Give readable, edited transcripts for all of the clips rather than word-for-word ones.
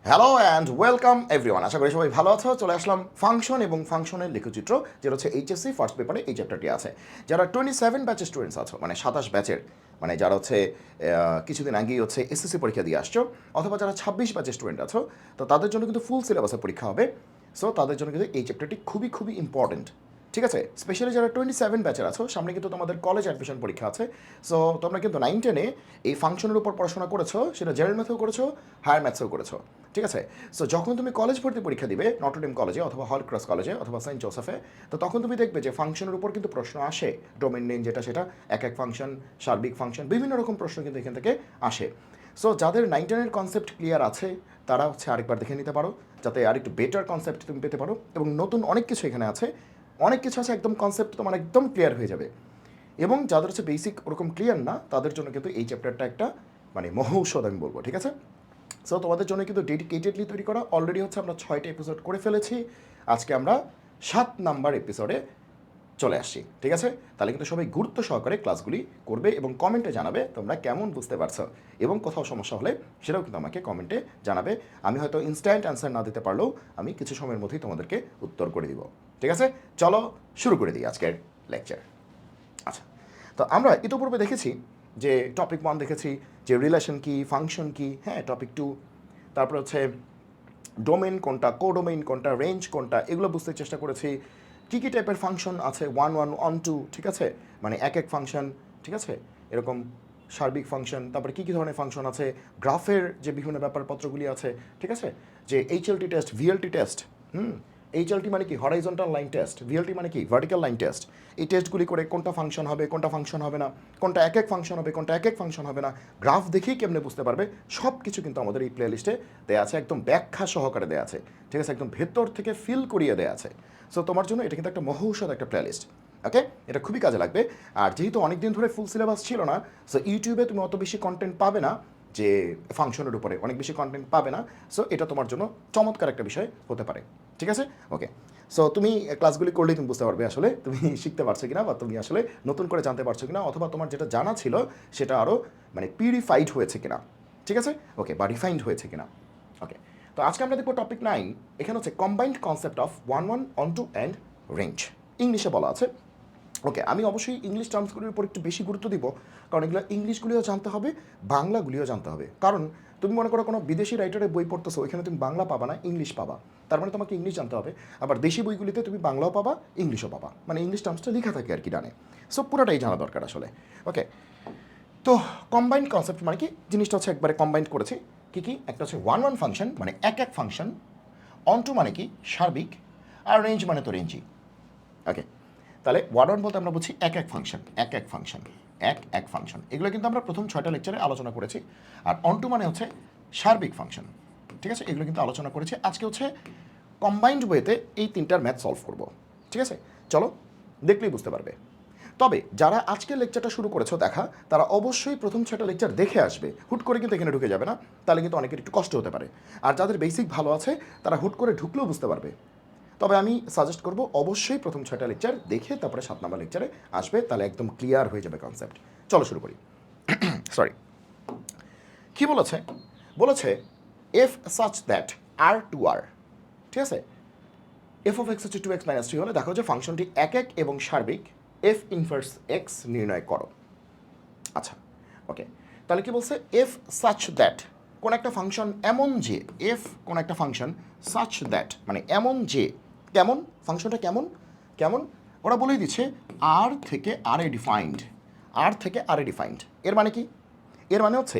Hello and welcome everyone. আশা করি সবাই ভালো আছো। চলে আসলাম ফাংশন এবং ফাংশনের লেখচিত্র, যেটা হচ্ছে এইচএসসি ফার্স্ট পেপারে এই চ্যাপ্টারটি আছে। যারা 27 ব্যাচের স্টুডেন্টস আছো, মানে 27 ব্যাচের, মানে যারা হচ্ছে কিছুদিন আগেই হচ্ছে এসএসসি পরীক্ষা দিয়ে আসছো, অথবা যারা 26 ব্যাচের স্টুডেন্ট আছো, তো তাদের জন্য কিন্তু ফুল সিলেবাসের পরীক্ষা হবে। সো তাদের জন্য কিন্তু এই চ্যাপ্টারটি খুবই খুবই ইম্পর্টেন্ট। ঠিক আছে, স্পেশালি যারা 27 ব্যাচের আছো, সামনে কিন্তু তোমাদের কলেজ অ্যাডমিশন পরীক্ষা আছে। সো তোমরা কিন্তু 9-10-এ এই ফাংশনের উপর পড়াশোনা করেছো, সেটা জেনারেল ম্যাথেও করেছো, হায়ার ম্যাথসেও করেছো। ঠিক আছে, সো যখন তুমি কলেজ ভর্তি পরীক্ষা দিবে নটরডেম কলেজে অথবা হলি ক্রস কলেজে অথবা সেন্ট জোসেফে, তো তখন তুমি দেখবে যে ফাংশনের উপর কিন্তু প্রশ্ন আসে। ডোমেন নেম যেটা, সেটা এক এক ফাংশন, সার্বিক ফাংশন, বিভিন্ন রকম প্রশ্ন কিন্তু এখান থেকে আসে। সো যাদের 9-10-এর কনসেপ্ট ক্লিয়ার আছে, তারা হচ্ছে আরেকবার দেখে নিতে পারো, যাতে আরেকটু বেটার কনসেপ্ট তুমি পেতে পারো। এবং নতুন অনেক কিছু এখানে আছে, অনেক কিছু আছে, একদম কনসেপ্ট তোমার একদম ক্লিয়ার হয়ে যাবে। এবং যাদের হচ্ছে বেসিক ওরকম ক্লিয়ার না, তাদের জন্য কিন্তু এই চ্যাপ্টারটা একটা মানে মহৌষধ আমি বলবো। ঠিক আছে, সো তোমাদের জন্য কিন্তু ডেডিকেটেডলি তৈরি করা। অলরেডি হচ্ছে আমরা 6টা এপিসোড করে ফেলেছি। আজকে আমরা 7 নাম্বার এপিসোডে চলে আসছি। ঠিক আছে, তাহলে কিন্তু সবাই গুরুত্ব সহকারে ক্লাসগুলি করবে এবং কমেন্টে জানাবে তোমরা কেমন বুঝতে পারছো, এবং কোথাও সমস্যা হলে সেটাও কিন্তু আমাকে কমেন্টে জানাবে। আমি হয়তো ইনস্ট্যান্ট অ্যান্সার না দিতে পারলেও আমি কিছু সময়ের মধ্যেই তোমাদেরকে উত্তর করে দিব। ঠিক আছে, চলো শুরু করে দিই আজকের লেকচার। আচ্ছা, তো আমরা ইতিপূর্বে দেখেছি যে টপিক 1 দেখেছি যে রিলেশন কি, ফাংশন কি, হ্যাঁ, টপিক 2, তারপর হচ্ছে ডোমেন কোনটা, কোডোমেইন কোনটা, রেঞ্জ কোনটা, এগুলো বুঝতে চেষ্টা করেছি। কী কী টাইপের ফাংশন আছে, 1-1, 1-2, ঠিক আছে, মানে এক এক ফাংশন, ঠিক আছে, এরকম সার্বিক ফাংশন, তারপরে কী কী ধরনের ফাংশন আছে, গ্রাফের যে বিভিন্ন ব্যাপারপত্রগুলি আছে, ঠিক আছে, যে এইচএলটি টেস্ট, ভিএলটি টেস্ট, এইচএলটি মানে কি হরাইজন্টাল লাইন টেস্ট, ভিএলটি মানে কি ভার্টিক্যাল লাইন টেস্ট। এই টেস্টগুলি করে কোনটা ফাংশন হবে, কোনটা ফাংশন হবে না, কোনটা এক এক ফাংশন হবে, কোনটা এক এক ফাংশন হবে না, গ্রাফ দেখেই কেমনে বুঝতে পারবে, সব কিছু কিন্তু আমাদের এই প্লে লিস্টে দেওয়া আছে, একদম ব্যাখ্যা সহকারে দেওয়া আছে। ঠিক আছে, একদম ভেতর থেকে ফিল করিয়ে দেওয়া আছে। সো তোমার জন্য এটা কিন্তু একটা মহৌষধ একটা প্লে লিস্ট। ওকে, এটা খুবই কাজে লাগবে। আর যেহেতু অনেক দিন ধরে ফুল সিলেবাস ছিল না, সো ইউটিউবে তুমি অত বেশি কন্টেন্ট পাবে না, যে ফাংশনের উপরে অনেক বেশি কন্টেন্ট পাবে না। সো এটা তোমার জন্য চমৎকার একটা বিষয় হতে পারে। ঠিক আছে, ওকে। সো তুমি ক্লাসগুলি করলেই তুমি বুঝতে পারবে আসলে তুমি শিখতে পারছো কিনা, বা তুমি আসলে নতুন করে জানতে পারছো কিনা, অথবা তোমার যেটা জানা ছিল সেটা আরও মানে পিউরিফাইড হয়েছে কিনা। ঠিক আছে, ওকে, বা রিফাইন্ড হয়েছে কিনা। ওকে, তো আজকে আমরা দেখবো টপিক 9। এখানে হচ্ছে combined concept of 1-1, 1-2 and range, ইংলিশে বলা আছে। ওকে, আমি অবশ্যই ইংলিশ টার্মসগুলির উপর একটু বেশি গুরুত্ব দিব, কারণ এগুলো ইংলিশগুলিও জানতে হবে, বাংলাগুলিও জানতে হবে। কারণ তুমি মনে করো কোনো বিদেশি রাইটারের বই পড়তেছো, ওইখানে তুমি বাংলা পাবা না, ইংলিশ পাবা। তার মানে তোমাকে ইংলিশ জানতে হবে। আবার দেশি বইগুলিতে তুমি বাংলাও পাবা, ইংলিশও পাবা, মানে ইংলিশ টার্মসটা লেখা থাকে আর কি ডানে। সো পুরোটাই জানা দরকার আসলে। ওকে, তো কম্বাইন্ড কনসেপ্ট মানে কি, জিনিসটা হচ্ছে একবারে কম্বাইন্ড করেছি। কী কী, একটা হচ্ছে 1-1 ফাংশন মানে এক এক ফাংশন, অন-টু মানে কি সার্বিক, আর রেঞ্জ মানে তো রেঞ্জই। ওকে, তাহলে 1-1 বলতে আমরা বুঝি এক এক ফাংশন, এক এক ফাংশন, এক এক ফাংশন। এগুলো কিন্তু আমরা প্রথম 6টা লেকচারে আলোচনা করেছি। আর অন-টু মানে হচ্ছে সার্বিক ফাংশন। ঠিক আছে, এগুলো কিন্তু আলোচনা করেছি। আজকে হচ্ছে কম্বাইন্ড ওয়েতে এই 3টার ম্যাথ সলভ করব। ঠিক আছে, চলো দেখলেই বুঝতে পারবে। তবে যারা আজকের লেকচারটা শুরু করেছো দেখা, তারা অবশ্যই প্রথম 6টা লেকচার দেখে আসবে, হুট করে কিন্তু এখানে ঢুকে যাবে না, তাহলে কিন্তু অনেকের একটু কষ্ট হতে পারে। আর যাদের বেসিক ভালো আছে, তারা হুট করে ঢুকলেও বুঝতে পারবে। তবে আমি সাজেস্ট করব অবশ্যই প্রথম 6টা লেকচার দেখে তারপরে 7 নম্বর লেকচারে আসবে, তাহলে একদম ক্লিয়ার হয়ে যাবে কনসেপ্ট। চলো শুরু করি। সরি, কি বলেছে, বলেছে f such that R to R, ঠিক আছে, এফ অফ এক্স হচ্ছে 2x - 3 হলে দেখো যে ফাংশনটি এক এক এবং সার্বিক, এফ ইনভার্স এক্স নির্ণয় করো। আচ্ছা, ওকে, তাহলে কি বলছে, এফ সাচ দ্যাট, কোন একটা ফাংশন এমন যে, এফ কোন একটা ফাংশন সাচ দ্যাট মানে এমন যে, কেমন ফাংশনটা, কেমন কেমন ওরা বলেই দিচ্ছে, আর থেকে আর এ ডিফাইন্ড, আর থেকে আর এ ডিফাইন্ড। এর মানে কি, এর মানে হচ্ছে,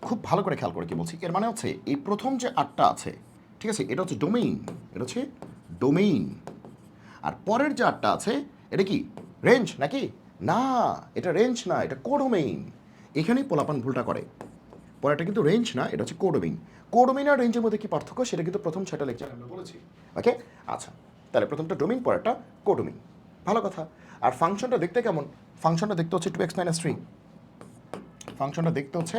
খুব ভালো করে খেয়াল করে কি বলছি, এর মানে হচ্ছে এই প্রথম যে আরটা আছে, ঠিক আছে, এটা হচ্ছে ডোমেইন, এটা হচ্ছে ডোমেইন। আর পরের যে আরটা আছে, এটা কি রেঞ্জ নাকি, না, এটা রেঞ্জ না, এটা কোডোমেইন। এখানেই পোলাপান ভুলটা করে, পরেরটা কিন্তু রেঞ্জ না, এটা হচ্ছে কোডোমেইন। কোডোমেইন আর রেঞ্জের মধ্যে কি পার্থক্য, সেটা কিন্তু প্রথম 6টা লেকচার আমরা বলেছি। ওকে, আচ্ছা, তাহলে প্রথমটা ডোমেইন, পরেরটা কোডোমেইন, ভালো কথা। আর ফাংশনটা দেখতে কেমন, ফাংশনটা দেখতে হচ্ছে 2x - 3, ফাংশনটা দেখতে হচ্ছে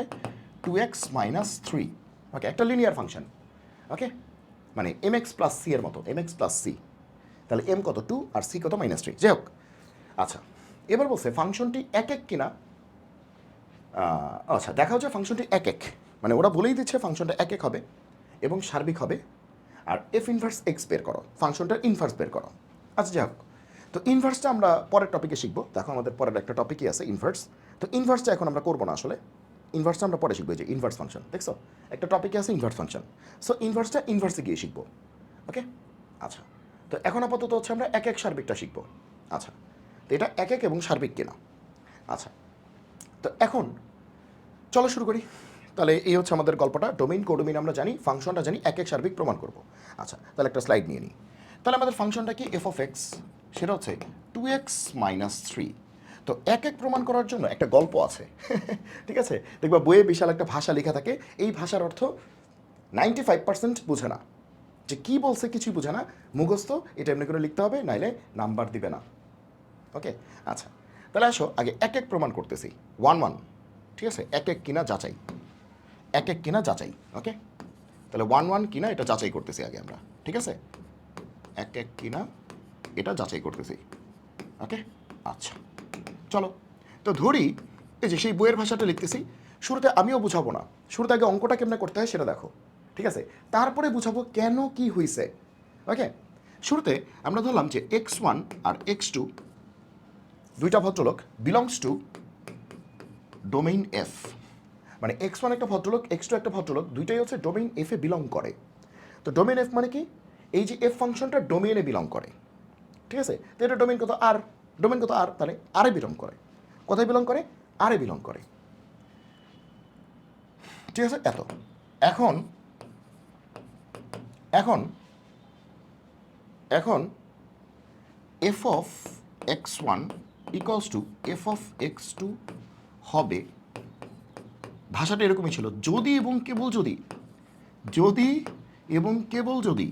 2x - 3। ওকে, একটা লিনিয়ার ফাংশন। ওকে, মানে mx + c এর মতো, mx + c, তাহলে m কত 2 আর c কত -3, যাই হোক। আচ্ছা, এবার বলছে ফাংশনটি এক এক কিনা। আচ্ছা, দেখা হচ্ছে ফাংশনটি এক এক, মানে ওরা বলেই দিচ্ছে ফাংশনটা এক এক হবে, এবং সার্বিক হবে, আর এফ ইনভার্স এক্স বের করো, ফাংশনটার ইনভার্স বের করো। আচ্ছা যাই হোক, তো ইনভার্সটা আমরা পরের টপিকে শিখবো। দেখো আমাদের পরের একটা টপিকই আছে ইনভার্স। তো ইনভার্সটা এখন আমরা করবো না আসলে, ইনভার্সটা আমরা পরে শিখবো, যে ইনভার্স ফাংশন দেখছো একটা টপিকে আছে ইনভার্স ফাংশন। সো ইনভার্সটা ইনভার্সে গিয়ে শিখবো। ওকে, আচ্ছা। তো এখন আপাতত হচ্ছে আমরা এক এক সার্বিকটা শিখবো। আচ্ছা, তো এটা এক এক এবং সার্বিক কিনা। আচ্ছা, তো এখন চলো শুরু করি। তাহলে এই হচ্ছে আমাদের গল্পটা, ডোমেইন কোডোমেইন আমরা জানি, ফাংশনটা জানি, এক এক সার্বিক প্রমাণ করব। আচ্ছা, তাহলে একটা স্লাইড নিয়ে নিই। তাহলে আমাদের ফাংশনটা কি, এফ অফ এক্স, সেটা হচ্ছে 2x - 3। তো এক এক প্রমাণ করার জন্য একটা গল্প আছে ঠিক আছে, দেখবা বইয়ে বিশাল একটা ভাষা লেখা থাকে, এই ভাষার অর্থ 95% বুঝে না, যে কী বলছে কিছুই বুঝে না, মুখস্থ এটা এমনি করে লিখতে হবে, নাইলে নাম্বার দিবে না। ওকে, আচ্ছা, তাহলে আসো আগে এক এক প্রমাণ করতেছি, 1 1, ঠিক আছে, এক এক কিনা যাচাই, এক এক কিনা যাচাই। ওকে, তাহলে 1 1 কিনা এটা যাচাই করতেছি আগে আমরা, ঠিক আছে, এক এক কিনা এটা যাচাই করতেছি। ওকে, আচ্ছা চলো, তো ধরি এই যে সেই বইয়ের ভাষাটা লিখতেছি, শুরুতে আমিও বুঝাবো না, শুরুতে আগে অঙ্কটা কেমনে করতে হয় সেটা দেখো, ঠিক আছে, তারপরে বুঝাবো কেন কি হয়েছে। ওকে, শুরুতে আমরা ধরলাম যে x1 আর x2 দুইটা ভদ্রলোক বিলংস টু ডোমেইন এফ, মানে x1 একটা ভদ্রলোক, x2 একটা ভদ্রলোক, দুইটাই হচ্ছে ডোমেইন এফে বিলং করে। তো ডোমেইন এফ মানে কি, এই যে এফ ফাংশনটা ডোমেইনে বিলং করে, ঠিক আছে, তো এটা ডোমেইন কত আর, ডোমেইন কত আর, তাহলে আরে বিলং করে, কোথায় বিলং করে, আরে বিলং করে, ঠিক আছে। এত এখন এখন এখন F of x1 equals to F of x2 হবে, ভাষাটা এরকমই ছিল, যদি এবং কেবল যদি, যদি এবং কেবল যদি,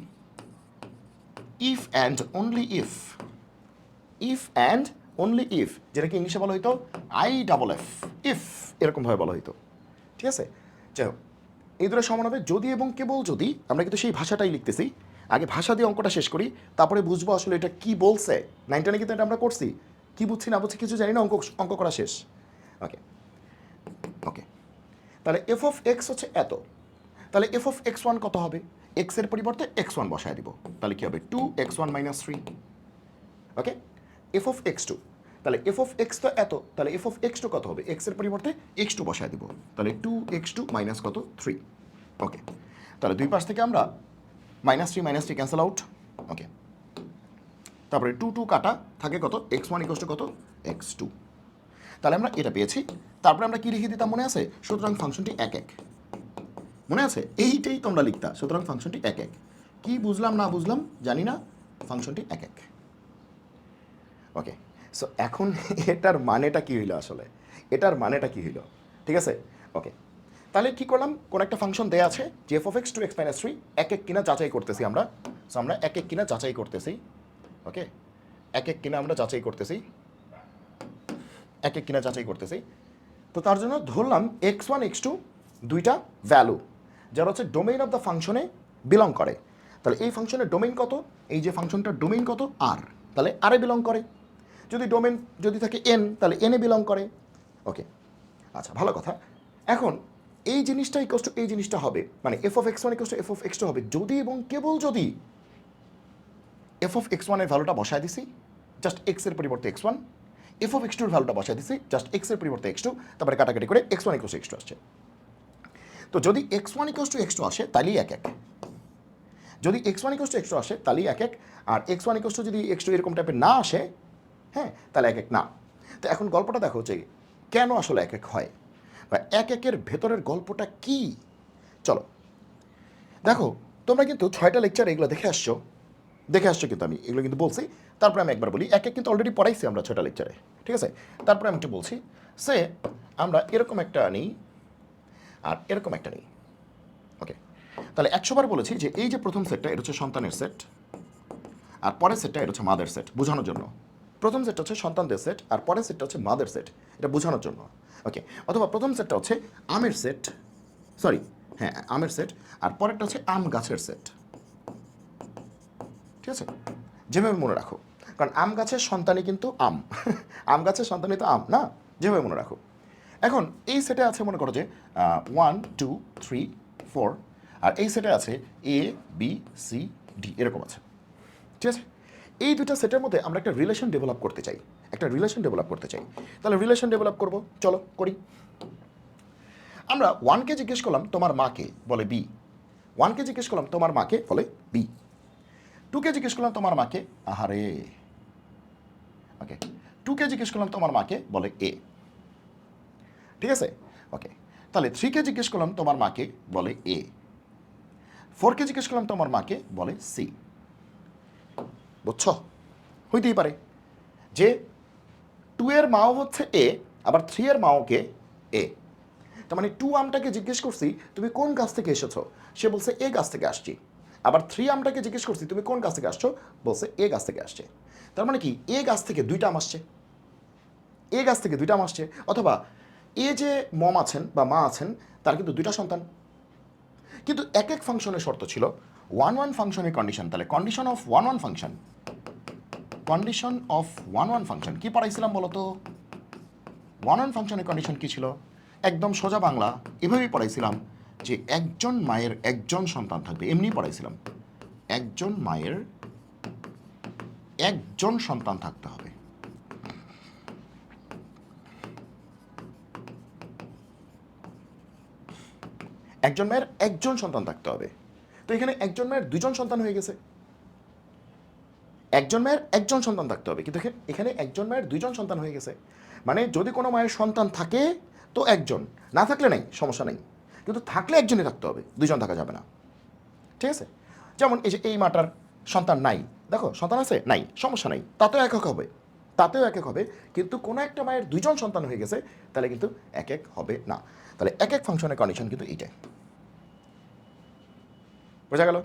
if and only if, if and only if, যেটাকে ইংলিশে বলা হইতো IFF, ইফ এরকমভাবে বলা হইতো, ঠিক আছে। যাই হোক, এই দুটো সমান হবে যদি এবং কেবল যদি, আমরা কিন্তু সেই ভাষাটাই লিখতেছি, আগে ভাষা দিয়ে অঙ্কটা শেষ করি, তারপরে বুঝবো আসলে এটা কি বলছে। 9 10 কিন্তু এটা আমরা করছি, কি বুঝছি না বুঝছি কিছু জানি না, অঙ্ক অঙ্ক করা শেষ। ওকে ওকে, তাহলে এফ অফ এক্স হচ্ছে এত, তাহলে এফ অফ x1 কত হবে, এক্সের পরিবর্তে x1 বসায় দিব, তাহলে কি হবে 2x1 - 3। Okay, F of x2, তাহলে এফ অফ এক্স তো এত, তাহলে এফ অফ x2 কত হবে, এক্সের পরিবর্তে x2 বসায় দিব, তাহলে 2x2 মাইনাস কত 3। ওকে, তাহলে দুই পাশ থেকে আমরা -3 ক্যান্সেল আউট। ওকে, তারপরে 2 2 কাটা থাকে কত, x1 = কত, x2। তাহলে আমরা এটা পেয়েছি, তারপরে আমরা কি লিখে দিতাম মনে আছে, সুতরাং ফাংশনটি এক এক, মনে আছে, এইটাই তোমরা লিখতা, সুতরাং ফাংশনটি এক এক, কি বুঝলাম না বুঝলাম জানি না, ফাংশনটি এক এক। ওকে, সো এখন এটার মানেটা কি হইলো আসলে, এটার মানেটা কি হইলো, ঠিক আছে। ওকে, তাহলে কি করলাম, কোন একটা ফাংশন দেয়া আছে যে এফ অফ এক্স 2x - 3 এক এক কিনা যাচাই করতেছি আমরা, সো আমরা এক এক কিনা যাচাই করতেছি। ওকে, এক এক কিনা আমরা যাচাই করতেছি, এক এক কিনা যাচাই করতেছি। তো তার জন্য ধরলাম x1 x2 দুইটা ভ্যালু যারা হচ্ছে ডোমেইন অফ দ্য ফাংশনে বিলং করে, তাহলে এই ফাংশনের ডোমেইন কত, এই যে ফাংশনটার ডোমেইন কত আর, তাহলে আরে বিলং করে, যদি ডোমেইন যদি থাকে n তাহলে n এ বিলং করে। ওকে, আচ্ছা ভালো কথা। এখন এই জিনিসটা ইকুয়ালস টু এই জিনিসটা হবে, মানে F of x1 equals to F of x2 হবে যদি এবং কেবল যদি এফ অফ x1 এর ভ্যালুটা বসায় দিছি, জাস্ট x এর পরিবর্তে x1, এফ অফ x2 এর ভ্যালুটা বসায় দিছি, জাস্ট x এর পরিবর্তে x2, তারপরে কাটাকাটি করে x1 = x2 আসছে। তো যদি x1 = x2 আসে তাহলেই এক এক, যদি x1 = x2 আসে তাহলেই এক এক, আর x1 = যদি x2 এরকম টাইপের না আসে, হ্যাঁ, তাহলে এক এক না। তো এখন গল্পটা দেখো যে কেন আসলে এক এক হয়, বা এক একের ভেতরের গল্পটা কি। চলো দেখো, তোমরা কিন্তু 6টা লেকচার এগুলো দেখে আসছো কিন্তু আমি এগুলো কিন্তু বলছি, তারপরে আমি একবার বলি, এক এক কিন্তু অলরেডি পড়াইছি আমরা 6টা লেকচারে, ঠিক আছে। তারপরে আমি একটু বলছি, সে আমরা এরকম একটা নিই আর এরকম একটা নিই। ওকে, তাহলে 100 বার বলেছি যে এই যে প্রথম সেটটা এটা হচ্ছে সন্তানের সেট, আর পরের সেটটা এটা হচ্ছে মাদের সেট, বোঝানোর জন্য। প্রথম সেটটা হচ্ছে সন্তানদের সেট, আর পরের সেটটা হচ্ছে মাদের সেট, এটা বোঝানোর জন্য। ওকে, অথবা প্রথম সেটটা হচ্ছে আমের সেট, সরি হ্যাঁ আমের সেট, আর পরেরটা হচ্ছে আম গাছের সেট, ঠিক আছে, যেভাবে মনে রাখো, কারণ আম গাছের সন্তানই কিন্তু আম আম গাছের সন্তানই তো আম না, যেভাবে মনে রাখো। এখন এই সেটে আছে মনে করো যে 1 2 3 4, আর এই সেটে আছে এ বি সি ডি এরকম আছে, ঠিক আছে। এই দুটা সেটের মধ্যে আমরা একটা রিলেশন ডেভেলপ করতে চাই, তাহলে রিলেশন ডেভেলপ করব, চলো করি। আমরা 1কে জিজ্ঞেস করলাম তোমার মাকে, বলে বি। 1কে জিজ্ঞেস করলাম তোমার মাকে, বলে বি। 2কে জিজ্ঞেস করলাম তোমার মাকে, আহারে, ওকে, 2কে জিজ্ঞেস করলাম তোমার মাকে, বলে এ, ঠিক আছে, ওকে। তাহলে 3কে জিজ্ঞেস করলাম তোমার মাকে, বলে এ। 4কে জিজ্ঞেস করলাম তোমার মাকে, বলে সি। বুঝছ? হইতেই পারে যে 2 এর মাও হচ্ছে এ, আবার 3 এর মাও কে এ। তার মানে 2 আমটাকে জিজ্ঞেস করছি তুমি কোন গাছ থেকে এসেছো, সে বলছে এ গাছ থেকে আসছি। আবার 3 আমটাকে জিজ্ঞেস করছি তুমি কোন গাছ থেকে আসছো, বলছে এ গাছ থেকে আসছে। তার মানে কি এ গাছ থেকে 2টা আম আসছে, এ গাছ থেকে 2টা আম আসছে। অথবা এ যে মম আছেন বা মা আছেন তার কিন্তু 2টা সন্তান। কিন্তু এক এক ফাংশনের শর্ত ছিল 1 ফাংশনের কন্ডিশন। তাহলে condition of 1 function, condition of 1 function কি পড়াইছিলাম বলো তো? 1 ফাংশনের কন্ডিশন কি ছিল? একদম সোজা বাংলা এভাবেই পড়াইছিলাম যে একজন মায়ের একজন সন্তান থাকবে, এমনি পড়াইছিলাম, একজন মায়ের একজন সন্তান থাকতে হবে। একজন মায়ের একজন সন্তান থাকতে হবে। তো এখানে একজন মায়ের 2জন সন্তান হয়ে গেছে, একজন মায়ের একজন সন্তান থাকতে হবে, কিন্তু এখানে একজন মায়ের 2জন সন্তান হয়ে গেছে। মানে যদি কোনো মায়ের সন্তান থাকে তো একজন, না থাকলে নাই, সমস্যা নেই, কিন্তু থাকলে একজনই থাকতে হবে, 2জন থাকা যাবে না, ঠিক আছে। যেমন এই যে এই মাটার সন্তান নাই, দেখো সন্তান আছে নাই, সমস্যা নাই, তাতেও এক এক হবে, তাতেও এক এক হবে। কিন্তু কোনো একটা মায়ের 2জন সন্তান হয়ে গেছে তাহলে কিন্তু এক এক হবে না। তাহলে এক এক ফাংশনের কন্ডিশন কিন্তু এইটাই, বোঝা গেল?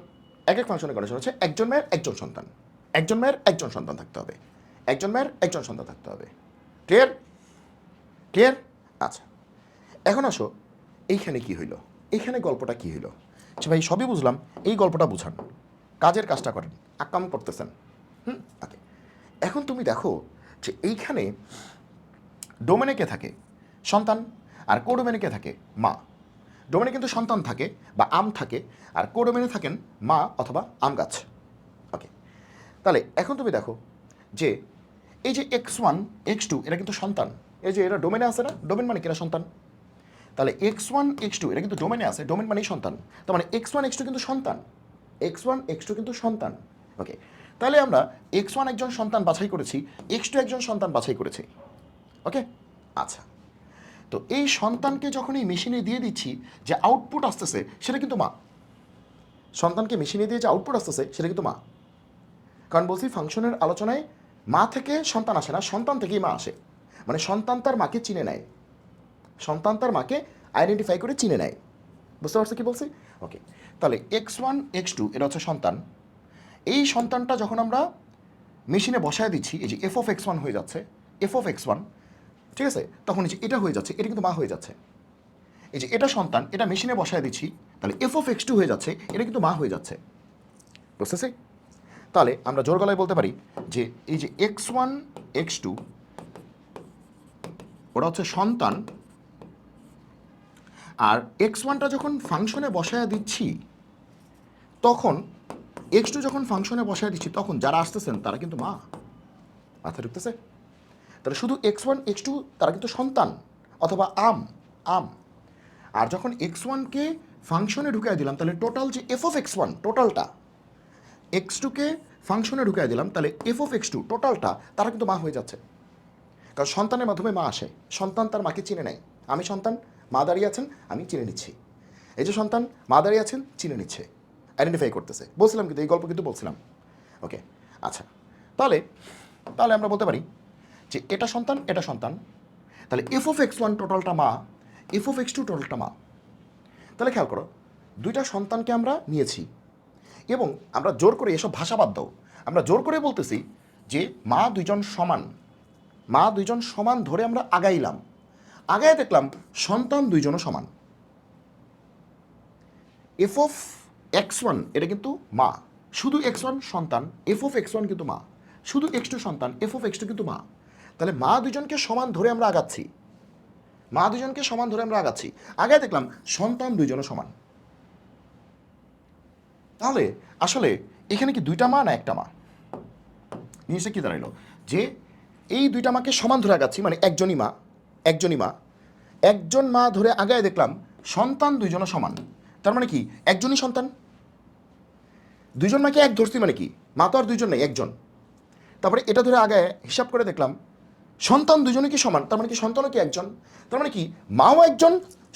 এক এক ফাংশনের কন্ডিশন হচ্ছে একজন মায়ের একজন সন্তান, একজন মায়ের একজন সন্তান থাকতে হবে, একজন মায়ের একজন সন্তান থাকতে হবে। ক্লিয়ার? ক্লিয়ার? আচ্ছা, এখন আসো এইখানে কি হইল, এইখানে গল্পটা কি হইল? আচ্ছা ভাই সবই বুঝলাম, এই গল্পটা বুঝান, কাজের কাজটা করেন, আকাম করতেছেন। ওকে, এখন তুমি দেখো যে এইখানে ডোমেনে কে থাকে? সন্তান। আর কোডোমেনে কে থাকে? মা। ডোমেনে কিন্তু সন্তান থাকে বা আম থাকে, আর কোডোমেনে থাকেন মা অথবা আম গাছ। ওকে, তাহলে এখন তুমি দেখো যে এই যে x1 x2 এরা কিন্তু সন্তান, এই যে এরা ডোমেনে আছে না, ডোমেন মানে কি এরা সন্তান। তাহলে x1 x2 এরা কিন্তু ডোমেনে আছে, ডোমেন মানেই সন্তান। তার মানে x1 x2 কিন্তু সন্তান, x1 x2 কিন্তু সন্তান। ওকে, তাহলে আমরা x1 একজন সন্তান বাছাই করেছি, x2 একজন সন্তান বাছাই করেছি। ওকে, আচ্ছা, তো এই সন্তানকে যখন এই মেশিনে দিয়ে দিচ্ছি যে আউটপুট আসতেছে সেটা কিন্তু মা। সন্তানকে মেশিনে দিয়ে যে আউটপুট আসতেছে সেটা কিন্তু মা। কারণ বলছি ফাংশনের আলোচনায় মা থেকে সন্তান আসে না, সন্তান থেকেই মা আসে। মানে সন্তান তার মাকে চিনে নেয়, সন্তান তার মাকে আইডেন্টিফাই করে চিনে নেয়। বুঝতে পারছো কি বলছি? ওকে, তাহলে x1 x2 এটা হচ্ছে সন্তান। এই সন্তানটা যখন আমরা মেশিনে বসায় দিচ্ছি, এই যে f(x1) হয়ে যাচ্ছে, f(x1), ঠিক আছে, তখন এই যে এটা হয়ে যাচ্ছে, এটা কিন্তু মা হয়ে যাচ্ছে। এই যে এটা সন্তান, এটা মেশিনে বসায় দিচ্ছি, তাহলে f(x2) হয়ে যাচ্ছে, এটা কিন্তু মা হয়ে যাচ্ছে। বুঝতেছি? তাহলে আমরা জোর গলায় বলতে পারি যে এই যে x1 x2 ওটা হচ্ছে সন্তান, আর x1টা যখন ফাংশনে বসায় দিচ্ছি তখন x2 যখন ফাংশনে বসায় দিচ্ছি তখন যারা আসতেছেন তারা কিন্তু মা। মাথায় ঢুকতেছে? তাহলে শুধু x1 x2 তারা কিন্তু সন্তান অথবা আম, আম। আর যখন x1কে ফাংশনে ঢুকাই দিলাম তাহলে টোটাল যে f(x1) টোটালটা, x2কে ফাংশনে ঢুকাই দিলাম তাহলে f(x2) টোটালটা তারা কিন্তু মা হয়ে যাচ্ছে। কারণ সন্তানের মাধ্যমে মা আসে, সন্তান তার মাকে চিনে নেয়। আমি সন্তান, মা দাঁড়িয়ে আছেন, আমি চিনে নিচ্ছি। এই যে সন্তান, মা দাঁড়িয়ে আছেন, চিনে নিচ্ছে, আইডেন্টিফাই করতেছে। বলছিলাম কিন্তু এই গল্প কিন্তু বলছিলাম। ওকে, আচ্ছা, তাহলে তাহলে আমরা বলতে পারি যে এটা সন্তান, এটা সন্তান, তাহলে f(x1) টোটালটা মা, f(x2) টোটালটা মা। তাহলে খেয়াল করো, 2টা সন্তানকে আমরা নিয়েছি এবং আমরা জোর করে, এসব ভাষা বাদ দাও, আমরা জোর করে বলতেছি যে মা 2জন সমান, মা 2জন সমান ধরে আমরা আগাইলাম, আগায় দেখলাম সন্তান 2জনও সমান। f(x1) এটা কিন্তু মা, শুধু x1 সন্তান, f(x1) কিন্তু মা, শুধু x2 সন্তান, f(x2) কিন্তু মা। তাহলে মা 2জনকে সমান ধরে আমরা আগাচ্ছি, মা 2জনকে সমান ধরে আমরা আগাচ্ছি, আগায় দেখলাম সন্তান 2জনও সমান। তাহলে আসলে এখানে কি দুইটা মা না একটা মা? জিনিসটা কি দাঁড়াইলো যে এই দুইটা মাকে সমান ধরে আগাচ্ছি, মানে একজনই মা, একজনই মা, একজন মা ধরে আগায় দেখলাম সন্তান দুইজনের সমান। তার মানে কি একজনই সন্তান। দুইজন মাকে এক ধরছি মানে কি, মা তো আর দুইজন নেই, একজন। তারপরে এটা ধরে আগায় হিসাব করে দেখলাম সন্তান দুজনে কি সমান, তার মানে কি সন্তানও কি একজন। তার মানে কি মাও একজন,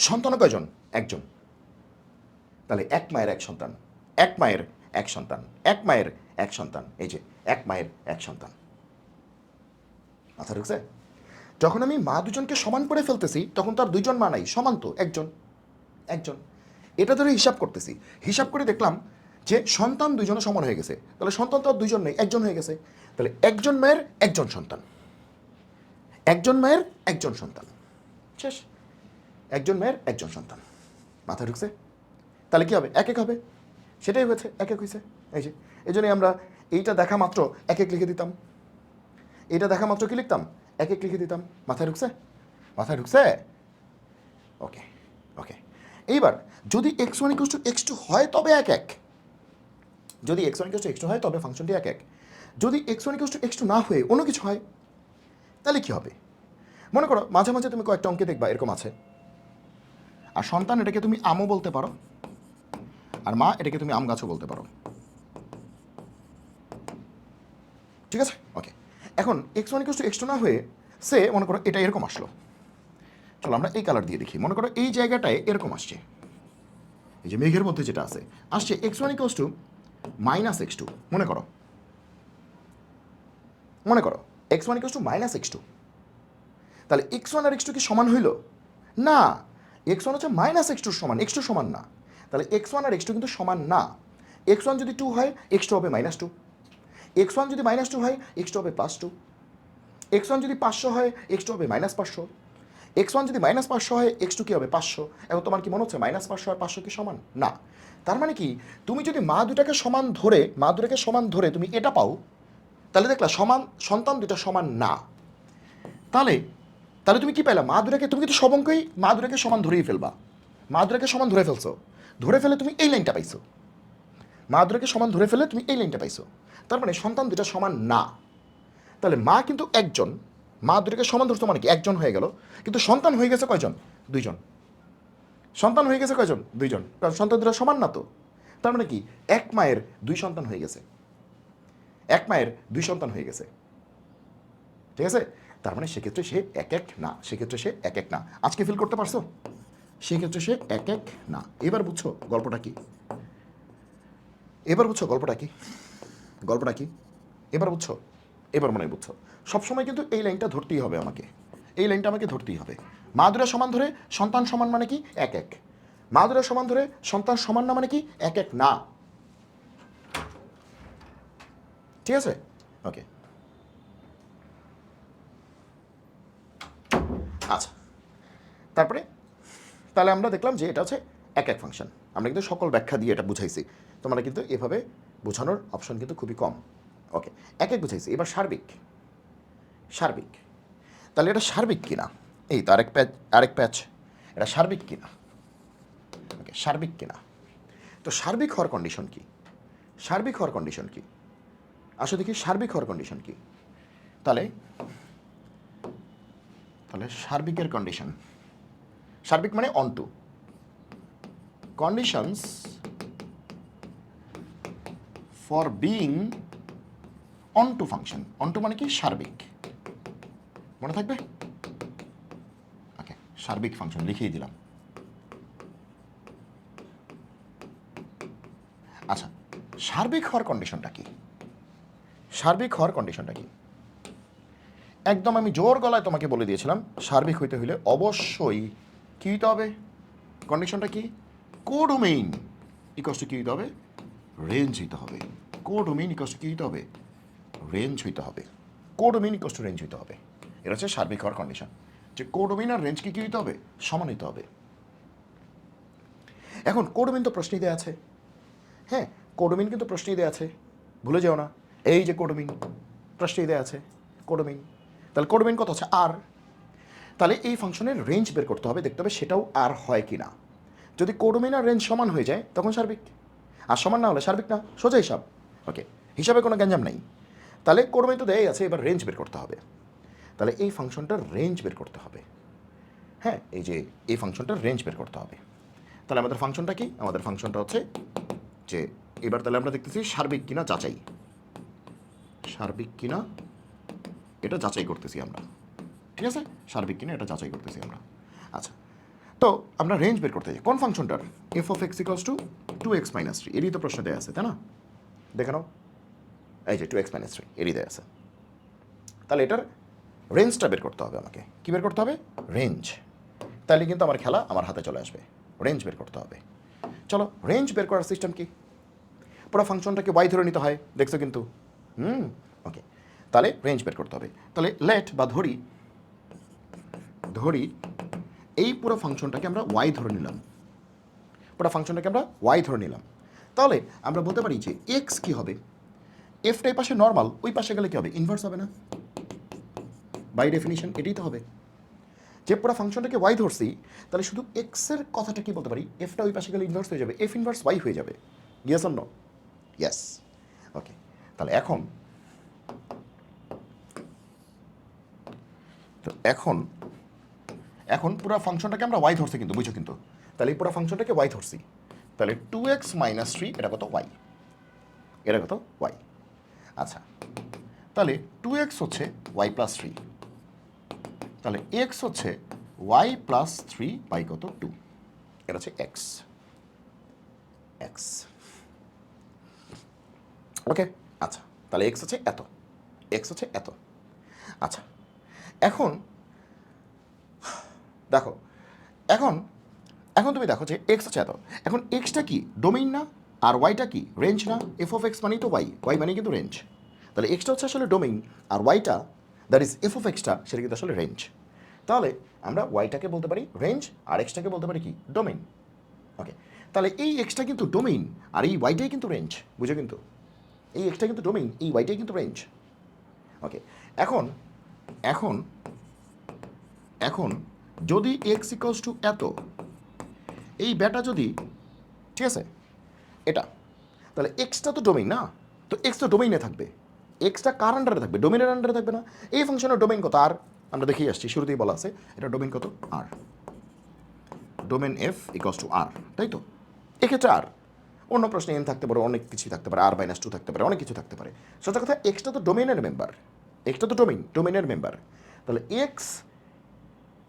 সন্তানও কয়জন, একজন। তাহলে এক মায়ের এক সন্তান, এক মায়ের এক সন্তান, এক মায়ের এক সন্তান, এই যে এক মায়ের এক সন্তান। মাথা ঢুকছে? যখন আমি মা দুজনকে সমান করে ফেলতেছি তখন তো আর দুইজন মা নাই, সমান তো একজন, একজন। এটা ধরে হিসাব করতেছি, হিসাব করে দেখলাম যে সন্তান দুইজনে সমান হয়ে গেছে, তাহলে সন্তান তো আর দুইজন নেই, একজন হয়ে গেছে। তাহলে একজন মায়ের একজন সন্তান, একজন মায়ের একজন সন্তান, শেষ। একজন মায়ের একজন সন্তান। মাথা ঢুকছে? তাহলে কি হবে, এক এক হবে। সেটাই হয়েছে, এক এক হয়েছে। এই যে এই জন্যই আমরা এইটা দেখা মাত্র এক এক লিখে দিতাম, এইটা দেখা মাত্র কি লিখতাম, এক এক লিখে দিতাম। মাথায় ঢুকছে? মাথায় ঢুকছে? ওকে ওকে। এইবার যদি x one equal to x two হয় তবে এক এক, যদি x one equal to x two হয় তবে ফাংশনটি এক এক। যদি x one equal to x two না হয়ে অন্য কিছু হয় তাহলে কি হবে? মনে করো মাঝে মাঝে তুমি কয়েকটা অঙ্কে দেখবা এরকম আছে, আর সন্তান এটাকে তুমি আমও বলতে পারো, আর মা এটাকে তুমি আম গাছও বলতে পারো। ঠিক আছে? ওকে। এখন x one equal to x two না হয়ে সে মনে করো এটা এরকম আসলো। চলো আমরা এই কালার দিয়ে দেখি। মনে করো এই জায়গাটায় এরকম আসছে, এই যে মেঘের মধ্যে যেটা আছে আসছে x one equal to minus x two. মনে করো, মনে করো x one equal to minus x two. তাহলে এক্স ওয়ান আর এক্স টু কি সমান হইল? না, এক্স ওয়ান হচ্ছে মাইনাস এক্স টুর সমান, এক্স টু সমান না। তাহলে এক্স ওয়ান আর এক্স টু কিন্তু সমান না। এক্স ওয়ান যদি টু হয় এক্স টু হবে মাইনাস টু, এক্স ওয়ান যদি মাইনাস টু হয় এক্স টু হবে প্লাস টু, এক্স ওয়ান যদি 500 হয় এক্স টু হবে মাইনাস 500, এক্স ওয়ান যদি মাইনাস 500 হয় এক্স টু কী হবে 500। এখন তোমার কি মনে হচ্ছে মাইনাস 500 আর 500 কি সমান? না। তার মানে কি তুমি যদি মা দুটাকে সমান ধরে, মা দুটাকে সমান ধরে তুমি এটা পাও, তাহলে দেখলা সমান সন্তান দুটা সমান না। তাহলে তাহলে তুমি কি পাইলা, মা দুটাকে তুমি কিন্তু সব অঙ্কই মা দুটাকে সমান ধরেই ফেলবা। মা দুটাকে সমান ধরে ফেলছো, ধরে ফেলে তুমি এই লাইনটা পাইছো, মা দুটাকে সমান ধরে ফেলে তুমি এই লাইনটা পাইছো। তার মানে সন্তান দুটা সমান না। তাহলে মা কিন্তু একজন, মা দুটাকে সমান ধরতো মানে কি একজন হয়ে গেল, কিন্তু সন্তান হয়ে গেছে কয়জন? দুইজন। সন্তান হয়ে গেছে কয়জন? দুইজন, কারণ সন্তান দুটা সমান না তো। তার মানে কি এক মায়ের দুই সন্তান হয়ে গেছে, এক মায়ের দুই সন্তান হয়ে গেছে। ঠিক আছে? তার মানে সেক্ষেত্রে সে এক এক না, সেক্ষেত্রে সে এক এক না। আজকে ফিল করতে পারছো? সেক্ষেত্রে সে এক এক না। এবার বুঝছো গল্পটা কি? এবার বুঝছো গল্পটা কি? গল্পটা কি এবার বুঝছো? এবার মনে হয় বুঝছো। সবসময় কিন্তু এই লাইনটা ধরতেই হবে আমাকে, এই লাইনটা আমাকে ধরতেই হবে। মা দুরা সমান ধরে সন্তান সমান মানে কি এক এক, মা দুরা সমান ধরে সন্তান সমান না মানে কি এক এক না। ঠিক আছে? ওকে। আচ্ছা, তারপরে তাহলে আমরা দেখলাম যে এটা হচ্ছে এক এক ফাংশন। আমরা কিন্তু সকল ব্যাখ্যা দিয়ে এটা বুঝাইছি, তোমরা কিন্তু এভাবে বোঝানোর অপশন কিন্তু খুবই কম। ওকে, এক এক বুঝাইছি। এবার সার্বিক, সার্বিক। তাহলে এটা সার্বিক কিনা, এই তো আরেক প্যাচ, আরেক প্যাচ, এটা সার্বিক কিনা। ওকে, সার্বিক কিনা। তো সার্বিক হওয়ার কন্ডিশন কি? সার্বিক হওয়ার কন্ডিশন কি? আসলে দেখি সার্বিক হওয়ার কন্ডিশন কি। তাহলে তাহলে সার্বিকের কন্ডিশন, সার্বিক মানে onto, conditions for being onto function. Onto মানে কি সার্বিক, মনে থাকবে? ওকে, সার্বিক ফাংশন লিখেই দিলাম। আচ্ছা, সার্বিক হওয়ার কন্ডিশনটা কি? সার্বিক হওয়ার কন্ডিশনটা কি? একদম আমি জোর গলায় তোমাকে বলে দিয়েছিলাম, সার্বিক হইতে হইলে অবশ্যই কী হইতে হবে? কন্ডিশনটা কি? কোডোমেইন ইকস টু কী হইতে হবে? রেঞ্জ হইতে হবে। কোডোমেইন ইকস টু কী হইতে হবে? রেঞ্জ হইতে হবে। কোডোমেইন ইকস টু রেঞ্জ হইতে হবে। এটা হচ্ছে সার্বিক হওয়ার কন্ডিশন, যে কোডোমেইন আর রেঞ্জ কি হইতে হবে? সমান হইতে হবে। এখন কোডোমেইন তো প্রশ্নই দেওয়া আছে, হ্যাঁ কোডোমেইন কিন্তু প্রশ্নই দেওয়া আছে, ভুলে যাও না। এই যে কোডোমেইন প্রশ্নই দেওয়া আছে, কোডোমেইন। তাহলে কোডোমেইন কত আছে? আর। তাহলে এই ফাংশনের রেঞ্জ বের করতে হবে, দেখতে হবে সেটাও আর হয় কি না। যদি কোডোমেইন আর রেঞ্জ সমান হয়ে যায় তখন সার্বিক, আর সমান না হলে সার্বিক না, সোজা হিসাব। ওকে, হিসাবে কোনো গ্যাঞ্জাম নাই। তাহলে কোরমে তো দেয়াই আছে, এবার রেঞ্জ বের করতে হবে। তাহলে এই ফাংশনটার রেঞ্জ বের করতে হবে। হ্যাঁ, এই যে এই ফাংশনটার রেঞ্জ বের করতে হবে। তাহলে আমাদের ফাংশনটা কি? আমাদের ফাংশনটা হচ্ছে যে এবার তাহলে আমরা দেখতেছি সার্বিক কিনা যাচাই, সার্বিক কিনা এটা যাচাই করতেছি আমরা, ঠিক আছে? সার্বিক কিনা এটা যাচাই করতেছি আমরা। আচ্ছা, তো আমরা রেঞ্জ বের করতে চাই কোন ফাংশনটার? F of x equals to 2x minus 3, এরই তো প্রশ্ন দেওয়া আছে, তাই না? দেখে নাও, এই যে 2x মাইনাস 3 এরই দেওয়া আছে। তাহলে এটার রেঞ্জটা বের করতে হবে আমাকে। কী বের করতে হবে? রেঞ্জ। তাহলে কিন্তু আমার খেলা আমার হাতে চলে আসবে। রেঞ্জ বের করতে হবে। চলো, রেঞ্জ বের করার সিস্টেম কি? পুরো ফাংশনটাকে ওয়াই ধরে নিতে হয়, দেখছো কিন্তু। ওকে, তাহলে রেঞ্জ বের করতে হবে। তাহলে লেট বা ধরি এই পুরো ফাংশনটাকে আমরা ওয়াই ধরে নিলাম, পুরো ফাংশনটাকে আমরা ওয়াই ধরে নিলাম। তাহলে আমরা বলতে পারি যে এক্স কি হবে? এফটা এই পাশে নর্মাল, ওই পাশে গেলে কি হবে? ইনভার্স হবে না? বাই ডেফিনিশন এটাই তো হবে। যে পুরো ফাংশনটাকে ওয়াই ধরছি, তাহলে শুধু এক্সের কথাটা কি বলতে পারি? এফটা ওই পাশে গেলে ইনভার্স হয়ে যাবে, এফ ইনভার্স ওয়াই হয়ে যাবে। Yes or no? Yes. Okay, তাহলে এখন পুরো ফাংশনটাকে আমরা ওয়াই ধরছি কিন্তু, বুঝো কিন্তু। তাহলে এই পুরো ফাংশনটাকে ওয়াই ধরছি, তাহলে 2x মাইনাস 3 এটা কত? ওয়াই। এটা কত? ওয়াই। আচ্ছা, তাহলে 2x হচ্ছে ওয়াই প্লাস 3, তাহলে x হচ্ছে ওয়াই প্লাস 3 বাই কত? 2। এটা হচ্ছে এক্স। ওকে, আচ্ছা, তাহলে এক্স হচ্ছে এত, আচ্ছা। এখন দেখো, এখন তুমি দেখো যে এক্স হচ্ছে এত। এখন এক্সটা কি? ডোমেইন না? আর ওয়াইটা কি? রেঞ্জ না? এফ অফ এক্স মানেই তো ওয়াই মানেই কিন্তু রেঞ্জ। তাহলে এক্সটা হচ্ছে আসলে ডোমেইন, আর ওয়াইটা, দ্যাট ইজ এফ অফ এক্সটা, সেটা কিন্তু আসলে রেঞ্জ। তাহলে আমরা ওয়াইটাকে বলতে পারি রেঞ্জ, আর এক্সটাকে বলতে পারি কি? ডোমেইন। ওকে, তাহলে এই এক্সটা কিন্তু ডোমেইন, আর এই ওয়াইটাই কিন্তু রেঞ্জ, বুঝো কিন্তু। এই এক্সটা কিন্তু ডোমেইন, এই ওয়াইটাই কিন্তু রেঞ্জ। ওকে, এখন এখন এখন যদি এক্স ইকুয়ালস টু এত, এই ব্যাটা যদি, ঠিক আছে, এটা, তাহলে এক্সটা তো ডোমেইন না, তো এক্স তো ডোমেইনে থাকবে। এক্সটা কার আন্ডারে থাকবে? ডোমেইনের আন্ডারে থাকবে না? এই ফাংশনের ডোমেইন কত? আর আমরা দেখেই আসছি, শুরুতেই বলা আছে এটা ডোমেইন কত? আর। ডোমেইন এফ ইকুয়ালস টু আর, তাই তো? এক্ষেত্রে আর অন্য প্রশ্নে এন থাকতে পারে, অনেক কিছু থাকতে পারে, আর মাইনাস 2 থাকতে পারে, অনেক কিছু থাকতে পারে। সোজা কথা, এক্সটা তো ডোমেইনের মেম্বার, এক্সটা তো ডোমেইনের মেম্বার। তাহলে এক্স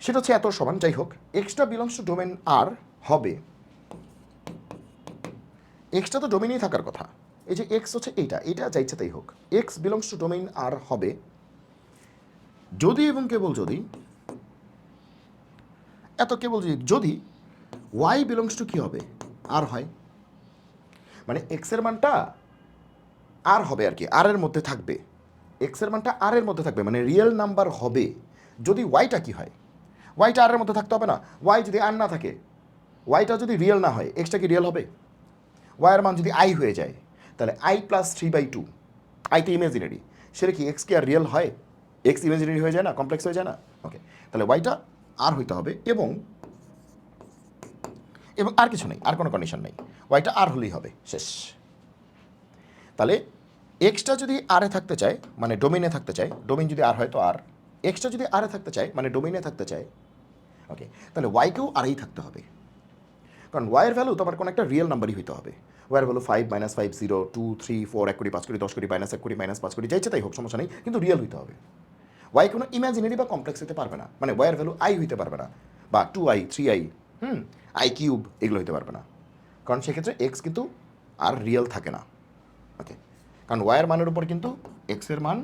সেটা হচ্ছে এত সমান, যাই হোক, এক্সটা বিলংস টু ডোমেইন আর হবে, এক্সটা তো ডোমেইনেই থাকার কথা। এই যে এক্স হচ্ছে এইটা যা ইচ্ছা তাই হোক, এক্স বিলংস টু ডোমেইন আর হবে যদি এবং কেবল যদি, এত কেবল যদি ওয়াই বিলংস টু কি হবে? আর হয়। মানে এক্সের মানটা আর হবে আর কি, আর এর মধ্যে থাকবে। এক্সের মানটা আর এর মধ্যে থাকবে, মানে রিয়েল নাম্বার হবে যদি ওয়াইটা কি হয়? ওয়াইটা আর এর মধ্যে থাকতে হবে না। ওয়াই যদি আর না থাকে, ওয়াইটা যদি রিয়েল না হয়, এক্সটা কি রিয়েল হবে? ওয়াইয়ের মান যদি আই হয়ে যায়, তাহলে আই প্লাস 3/2, আই তো ইমেজিনারি, সেটা কি এক্স কি আর রিয়েল হয়? এক্স ইমেজিনারি হয়ে যায় না, কমপ্লেক্স হয়ে যায় না? ওকে, তাহলে ওয়াইটা আর হইতে হবে, এবং আর কিছু নেই, আর কোনো কন্ডিশন নেই, ওয়াইটা আর হলেই হবে, শেষ। তাহলে এক্সটা যদি আরে থাকতে চায়, মানে ডোমেইনে থাকতে চায়, ডোমেইন যদি আর হয় তো আর, এক্সটা যদি আরে থাকতে চায়, মানে ডোমেইনে থাকতে চায়, ওকে, তাহলে ওয়াইকেও আরই থাকতে হবে। কারণ ওয়াইয়ের ভ্যালু তোমার কোনো একটা রিয়েল নাম্বারই হইতে হবে। ওয়াইয়ের ভ্যালু 5 -5 0 2 3 4 1 কোটি 5 কোটি 10 কোটি -1 কোটি -5 কোটি, যাইছে তাই হোক, সমস্যা নেই, কিন্তু রিয়েল হইতে হবে। ওয়াই কোনো ইমাজিনারি বা কমপ্লেক্স হতে পারবে না, মানে ওয়াইয়ের ভ্যালু আই হইতে পারবে না, বা 2i 3i আই কিউব এগুলো হইতে পারবে না, কারণ সেক্ষেত্রে এক্স কিন্তু আর রিয়েল থাকে না। ওকে, কারণ ওয়াইয়ের মানের উপর কিন্তু এক্সের মান,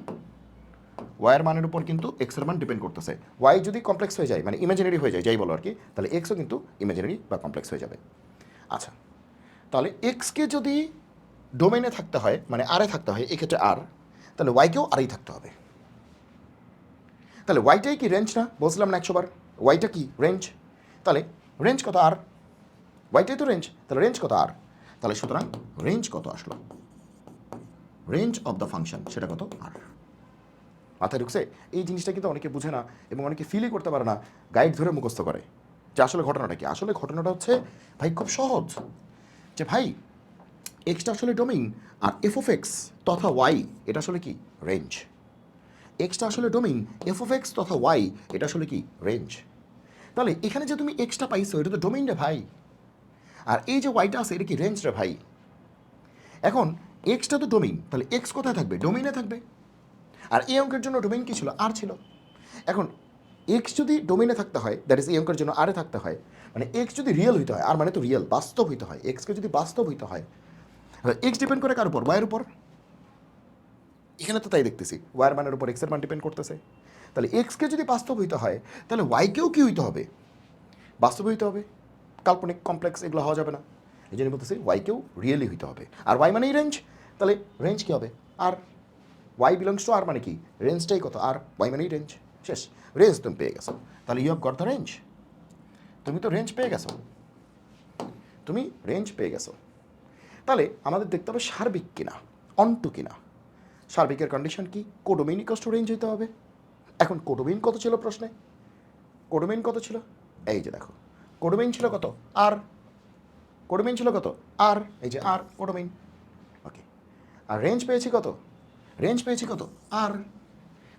ওয়াইয়ের মানের উপর কিন্তু এক্সের মান ডিপেন্ড করতেছে। ওয়াই যদি কমপ্লেক্স হয়ে যায়, মানে ইমাজিনারি হয়ে যায়, যাই বলো আর কি, তাহলে এক্সও কিন্তু ইমাজিনারি বা কমপ্লেক্স হয়ে যাবে। আচ্ছা, তাহলে এক্সকে যদি ডোমেইনে থাকতে হয়, মানে আরে থাকতে হয়, এক্ষেত্রে আর, তাহলে ওয়াইকেও আরই থাকতে হবে। তাহলে ওয়াইটাই কি রেঞ্জ না? বলছিলাম না 100 বার, ওয়াইটা কি রেঞ্জ। তাহলে রেঞ্জ কত? আর। ওয়াইটাই তো রেঞ্জ, তাহলে রেঞ্জ কত? আর। তাহলে সুতরাং রেঞ্জ কত আসলো? রেঞ্জ অফ দ্য ফাংশন সেটা কত? আর। মাথায় ঢুকছে? এই জিনিসটা কিন্তু অনেকে বুঝে না, এবং অনেকে ফিলই করতে পারে না, গাইড ধরে মুখস্থ করে যে আসলে ঘটনাটা কি। আসলে ঘটনাটা হচ্ছে ভাই খুব সহজ, যে ভাই এক্সটা আসলে ডোমেইন, আর এফ অফ এক্স তথা ওয়াই এটা আসলে কি রেঞ্জ। এক্সটা আসলে ডোমেইন, এফ অফ এক্স তথা ওয়াই এটা আসলে কি রেঞ্জ। তাহলে এখানে যে তুমি এক্সটা পাইছো এটা তো ডোমেইন রে ভাই, আর এই যে ওয়াইটা আছে এটা কি রেঞ্জ রে ভাই। এখন এক্সটা তো ডোমেইন, তাহলে এক্স কোথায় থাকবে, ডোমেইনে থাকবে। আর এই অঙ্কের জন্য ডোমেইন কি ছিল, আর ছিল। এখন এক্স যদি ডোমেইনে থাকতে হয়, দ্যাট ইজ এই অঙ্কের জন্য আরে থাকতে হয়, মানে এক্স যদি রিয়েল হইতে হয়, আর মানে তো রিয়েল বাস্তব হইতে হয়, এক্সকে যদি বাস্তব হইতে হয়, এক্স ডিপেন্ড করে কার উপর, ওয়াইয়ের উপর। এখানে তো তাই দেখতেছি ওয়াইয়ের মানের উপর এক্সের মান ডিপেন্ড করতেছে। তাহলে এক্সকে যদি বাস্তব হইতে হয় তাহলে ওয়াইকেও কি হইতে হবে, বাস্তব হইতে হবে। কাল্পনিক কমপ্লেক্স এগুলো হওয়া যাবে না, এই জন্য বলতেছি ওয়াইকেও রিয়েলি হইতে হবে। আর ওয়াই মানেই রেঞ্জ, তাহলে রেঞ্জ কী হবে, আর ওয়াই বিলংস টু আর মানে কি রেঞ্জটাই কত, আর ওয়াই মানেই রেঞ্জ, শেষ। রেঞ্জ তুমি পেয়ে গেছো, তাহলে you have got the range. তুমি তো রেঞ্জ পেয়ে গেছো, তুমি রেঞ্জ পেয়ে গেছো। তাহলে আমাদের দেখতে হবে সার্বিক কিনা, অন্টু কিনা। সার্বিকের কন্ডিশন কি, কোডোমেইন ইকস টু রেঞ্জ হইতে হবে। এখন কোডোমেইন কত ছিল প্রশ্নে, কোডোমেইন কত ছিল, এই যে দেখো কোডোমেইন ছিল কত, আর কোডোমেইন ছিল কত, আর এই যে আর কোডোমেইন, ওকে। আর রেঞ্জ পেয়েছি কত, রেঞ্জ পেয়েছি কত, আর।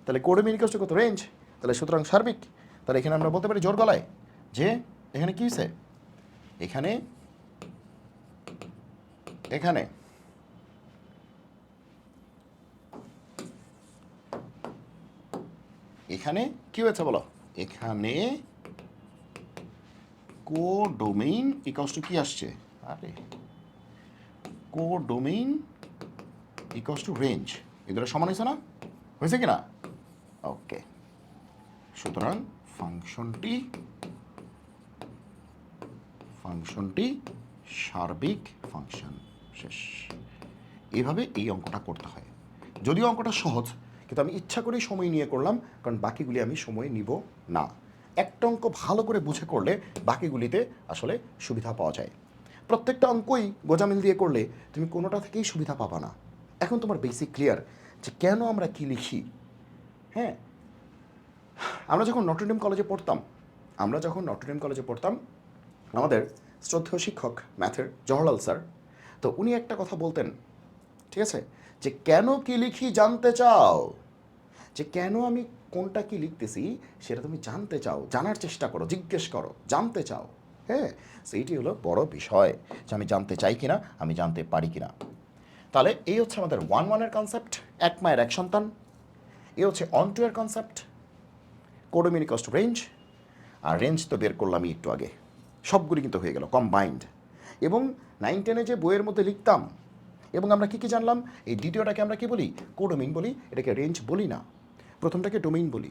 তাহলে কোডোমেইন ইকস টু কত, রেঞ্জ। তাহলে সুতরাং সার্বিক। তাহলে এখানে আমরা বলতে পারি জোর গলায় যে এখানে কি হয়েছে, এখানে এখানে এখানে কি হয়েছে বলো, এখানে কোডোমেইন ইকস টু কি আসছে, আরে কোডোমেইন ইকস টু রেঞ্জ, এদের সমান হয়েছে না, হয়েছে কি না, ওকে। সুতরাং ফাংশনটি সার্বিক ফাংশন, শেষ। এইভাবে এই অঙ্কটা করতে হয়। যদিও অঙ্কটা সহজ, কিন্তু আমি ইচ্ছা করেই সময় নিয়ে করলাম, কারণ বাকিগুলি আমি সময় নিব না। একটা অঙ্ক ভালো করে বুঝে করলে বাকিগুলিতে আসলে সুবিধা পাওয়া যায়। প্রত্যেকটা অঙ্কই গোজামিল দিয়ে করলে তুমি কোনোটা থেকেই সুবিধা পাবা না। এখন তোমার বেসিক ক্লিয়ার যে কেন আমরা কী লিখি। হ্যাঁ, আমরা যখন নটরডেম কলেজে পড়তাম, আমাদের শ্রদ্ধেয় শিক্ষক ম্যাথের জওহরলাল স্যার, তো উনি একটা কথা বলতেন, ঠিক আছে, যে কেন কি লিখি জানতে চাও, যে কেন আমি কোনটা কি লিখতেছি সেটা তুমি জানতে চাও, জানার চেষ্টা করো, জিজ্ঞেস করো, জানতে চাও। হ্যাঁ, সেইটি হলো বড় বিষয়, যে আমি জানতে চাই কিনা, আমি জানতে পারি কিনা। তাহলে এই হচ্ছে আমাদের 1-1-এর কনসেপ্ট, এক মায়ের এক সন্তান। এই হচ্ছে অন-টু এর concept, codomain equals to range. আর রেঞ্জ তো বের করলামই একটু আগে, সবগুলি কিন্তু হয়ে গেল কম্বাইন্ড। এবং 9-10-এ যে বইয়ের মধ্যে লিখতাম, এবং আমরা কী কী জানলাম, এই দ্বিতীয়টাকে আমরা কী বলি, কোডোমেইন বলি, এটাকে রেঞ্জ বলি না, প্রথমটাকে ডোমেইন বলি।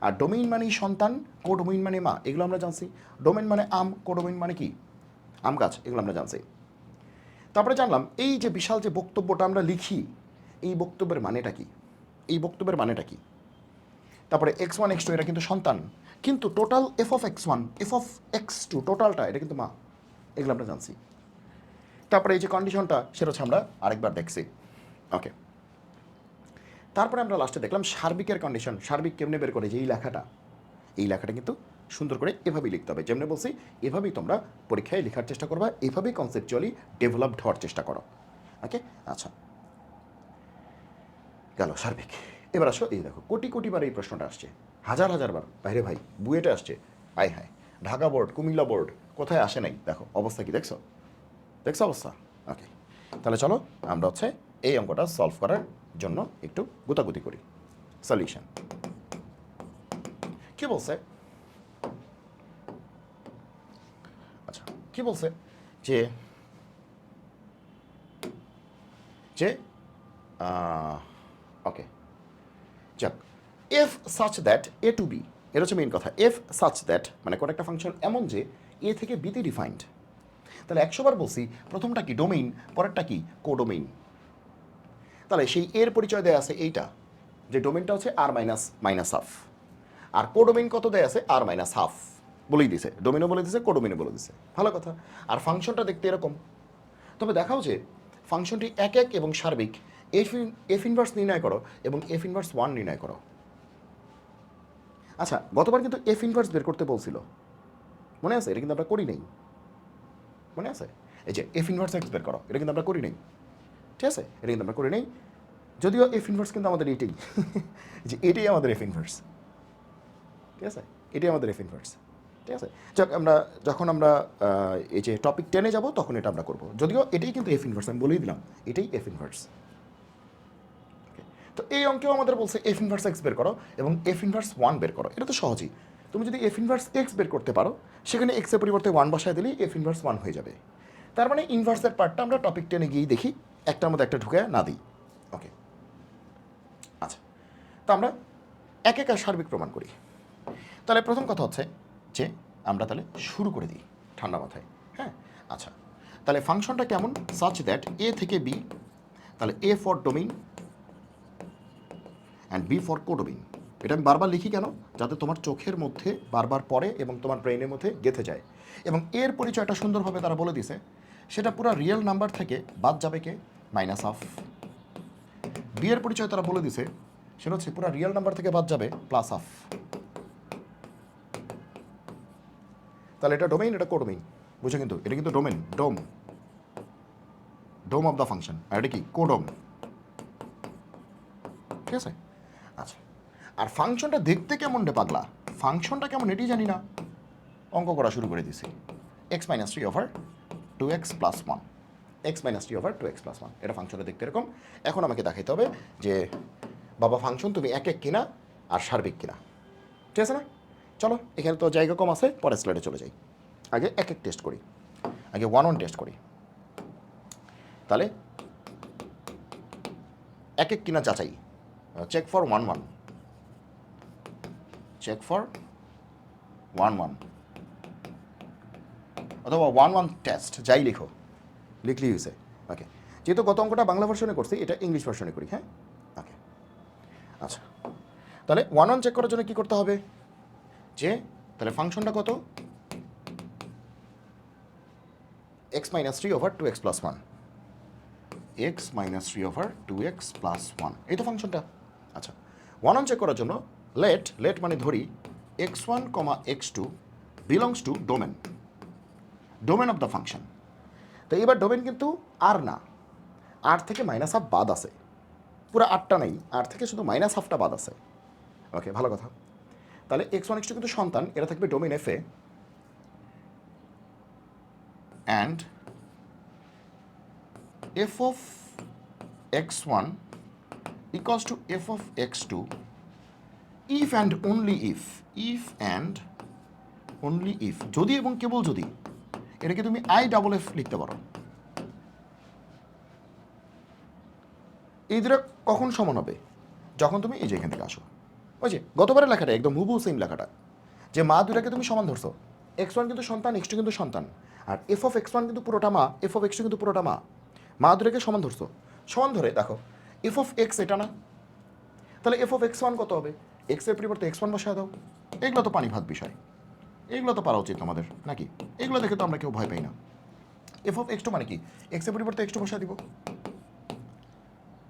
আর ডোমেইন মানেই সন্তান, কোডোমেইন মানে মা, এগুলো আমরা জানছি। ডোমেইন মানে আম, কোডোমেইন মানে কি আম গাছ, এগুলো আমরা জানছি। তারপরে জানলাম এই যে বিশাল যে বক্তব্যটা আমরা লিখি, এই বক্তব্যের মানেটা কি, এই বক্তব্যের মানেটা কি। তারপরে x1 x2 এটা কিন্তু সন্তান, কিন্তু total F of x1 F of x2 টোটালটা এটা কিন্তু মা, এগুলো আমরা জানছি। তারপরে এই যে কন্ডিশনটা সেটা হচ্ছে আমরা আরেকবার দেখছি, ওকে। তারপরে আমরা লাস্টে দেখলাম সার্বিকের কন্ডিশন, সার্বিক কেমনে বের করে, যে এই লেখাটা কিন্তু সুন্দর করে এভাবেই লিখতে হবে, যেমনি বলছি এভাবেই তোমরা পরীক্ষায় লেখার চেষ্টা করবা, এভাবেই কনসেপচুয়ালি ডেভেলপড হওয়ার চেষ্টা করো, ওকে। আচ্ছা, গেল সার্বিক। এবার আসো, এই দেখো কোটি বার এই প্রশ্নটা আসছে, হাজার বার বাইরে ভাই, বুয়েটে আসছে, আয় হায়, ঢাকা বোর্ড, কুমিল্লা বোর্ড, কোথায় আসে নাই, দেখো অবস্থা কি, দেখছো অবস্থা, ওকে। তাহলে চলো আমরা হচ্ছে এই অঙ্কটা সলভ করার জন্য একটু গুতাগুতি করি। সলিউশন কি বলছে, আচ্ছা কি বলছে, যে যে ওকে যাক, f such that A to B, এটা হচ্ছে মেইন কথা। এফ সাচ দ্যাট মানে কোনো একটা ফাংশন এমন যে এ থেকে বিতে ডিফাইন্ড। তাহলে 100বার বলছি প্রথমটা কি ডোমেইন, পরেরটা কি কোডোমেইন। তাহলে সেই এর পরিচয় দেয়া আছে এইটা, যে ডোমেইনটা হচ্ছে আর মাইনাস হাফ, আর কোডোমেইন কত দেয়া আছে আর মাইনাস হাফ বলেই দিছে, ডোমেইনও বলে দিছে, কোডোমেইনও বলে দিছে, ভালো কথা। আর ফাংশনটা দেখতে এরকম, তবে দেখাও যে ফাংশনটি এক এবং সার্বিক। এফ ইনভার্স নির্ণয় করো এবং এফ ইনভার্স 1 নির্ণয় করো। আচ্ছা, গতবার কিন্তু এফ ইনভার্স বের করতে বলছিল, মনে আছে, এটা কিন্তু আমরা করি নাই, মনে আছে। এই যে এফ ইনভার্স এক্স বের করো, এটা কিন্তু আমরা করি নাই, ঠিক আছে, এটা কিন্তু আমরা করি নাই, যদিও এফ ইনভার্স কিন্তু আমাদের এটাই যে এটাই আমাদের এফ ইনভার্স, ঠিক আছে, এটাই আমাদের এফ ইনভার্স, ঠিক আছে। আমরা যখন আমরা এই যে টপিক 10-এ যাব তখন এটা আমরা করবো, যদিও এটাই কিন্তু এফ ইনভার্স, আমি বলেই দিলাম এটাই এফ ইনভার্স। তো এই অঙ্কেও আমাদের বলছে এফ ইনভার্স এক্স বের করো এবং এফ ইনভার্স 1 বের করো। এটা তো সহজই, তুমি যদি এফ ইনভার্স এক্স বের করতে পারো সেখানে এক্সের পরিবর্তে 1 বসায় দিলেই এফ ইনভার্স 1 হয়ে যাবে। তার মানে ইনভার্সের পার্টটা আমরা টপিক 10-এ গিয়েই দেখি, একটার মধ্যে একটা ঢুকে না দিই। ওকে, আচ্ছা, তো আমরা এক এক সার্বিক প্রমাণ করি। তাহলে প্রথম কথা হচ্ছে যে আমরা তাহলে শুরু করে দিই ঠান্ডা মাথায়। হ্যাঁ, আচ্ছা, তাহলে ফাংশনটা কেমন, সাচ দ্যাট এ থেকে বি, তাহলে A for domain and B for codomain. এটা আমি বারবার লিখি কেন, যাতে তোমার চোখের মধ্যে বারবার পড়ে এবং তোমার ব্রেইনের মধ্যে গেঁথে যায়। এবং এর পরিচয়টা সুন্দরভাবে তারা বলে দিছে, সেটা পুরো রিয়েল নাম্বার থেকে বাদ যাবে কে, মাইনাস হাফ। বি এর পরিচয় তারা বলে দিছে, সেটা হচ্ছে পুরো রিয়েল নাম্বার থেকে বাদ যাবে প্লাস হাফ। তাহলে এটা ডোমেইন, এটা কোডোমেইন, বুঝো কিন্তু, এটা কিন্তু domain, dom, dom of the function, আর এটা কি কোডোম, ঠিক আছে। আচ্ছা, আর ফাংশনটা দেখতে কেমন রে পাগলা, ফাংশনটা কেমন এটি জানি না, অঙ্ক করা শুরু করে দিছি। X minus 3 over 2x plus 1, x minus 3 over 2x plus 1, এটা ফাংশনটা দেখতে এরকম। এখন আমাকে দেখাইতে হবে যে বাবা ফাংশন তুমি এক এক কিনা আর সার্বিক কিনা, ঠিক আছে না। চলো, এখানে তো জায়গা কম আছে, পরের স্লাইডে চলে যাই। আগে এক এক টেস্ট করি, আগে 1-1 টেস্ট করি। তাহলে এক এক কিনা যাচাই, চেক ফর 1-1, চেক ফর 1-1, অথবা 1-1 টেস্ট, যাই লিখো, লিখলেই হয়েছে। ওকে, যেহেতু গত অঙ্কটা বাংলা ভার্সনে করছি, এটা ইংলিশ ভার্সনে করি। হ্যাঁ, ওকে, আচ্ছা, তাহলে 1-1 চেক করার জন্য কী করতে হবে, যে তাহলে ফাংশনটা কত, x minus 3 over 2x plus 1, x minus 3 over 2x plus 1, এই তো ফাংশনটা। আচ্ছা, 1-1 চেক করার জন্য লেট মানে ধরি x1, x2 belongs to domain, domain of the function. তো এবার ডোমেন কিন্তু আর না, আর থেকে মাইনাস হাফ বাদ আছে, পুরো আটটা নেই, আর থেকে শুধু মাইনাস হাফটা বাদ আছে। ওকে, ভালো কথা। তাহলে x1 x2 কিন্তু সন্তান, এরা থাকবে domain F A, and f of x1 equals to f of x2 if and only if and only if, যদি এবং কেবল যদি, এটাকে তুমি IFF লিখতে পারো। এই দুটো কখন সমান হবে, যখন তুমি এই যে এখান থেকে আসো, ওই যে গতবারের লেখাটা একদম হুবহু সেম লেখাটা, যে মা দুটাকে তুমি সমান ধরছো, x1 কিন্তু সন্তান, x2 কিন্তু সন্তান, আর f of x1 কিন্তু পুরোটা মা, f of x2 কিন্তু পুরোটা মা, মা দুটাকে সমান ধরছো, সমান ধরে দেখো f of x এটা না, তাহলে f of x1 কত হবে, x এর পরিবর্তে x1 বসায় দাও। এগুলো তো পানি ভাত বিষয়, এগুলো তো পারা উচিত আমাদের নাকি, এগুলো দেখে তো আমরা কেউ ভয় পাই না। f of x2 মানে কি, x এর পরিবর্তে x2 বসায় দিব।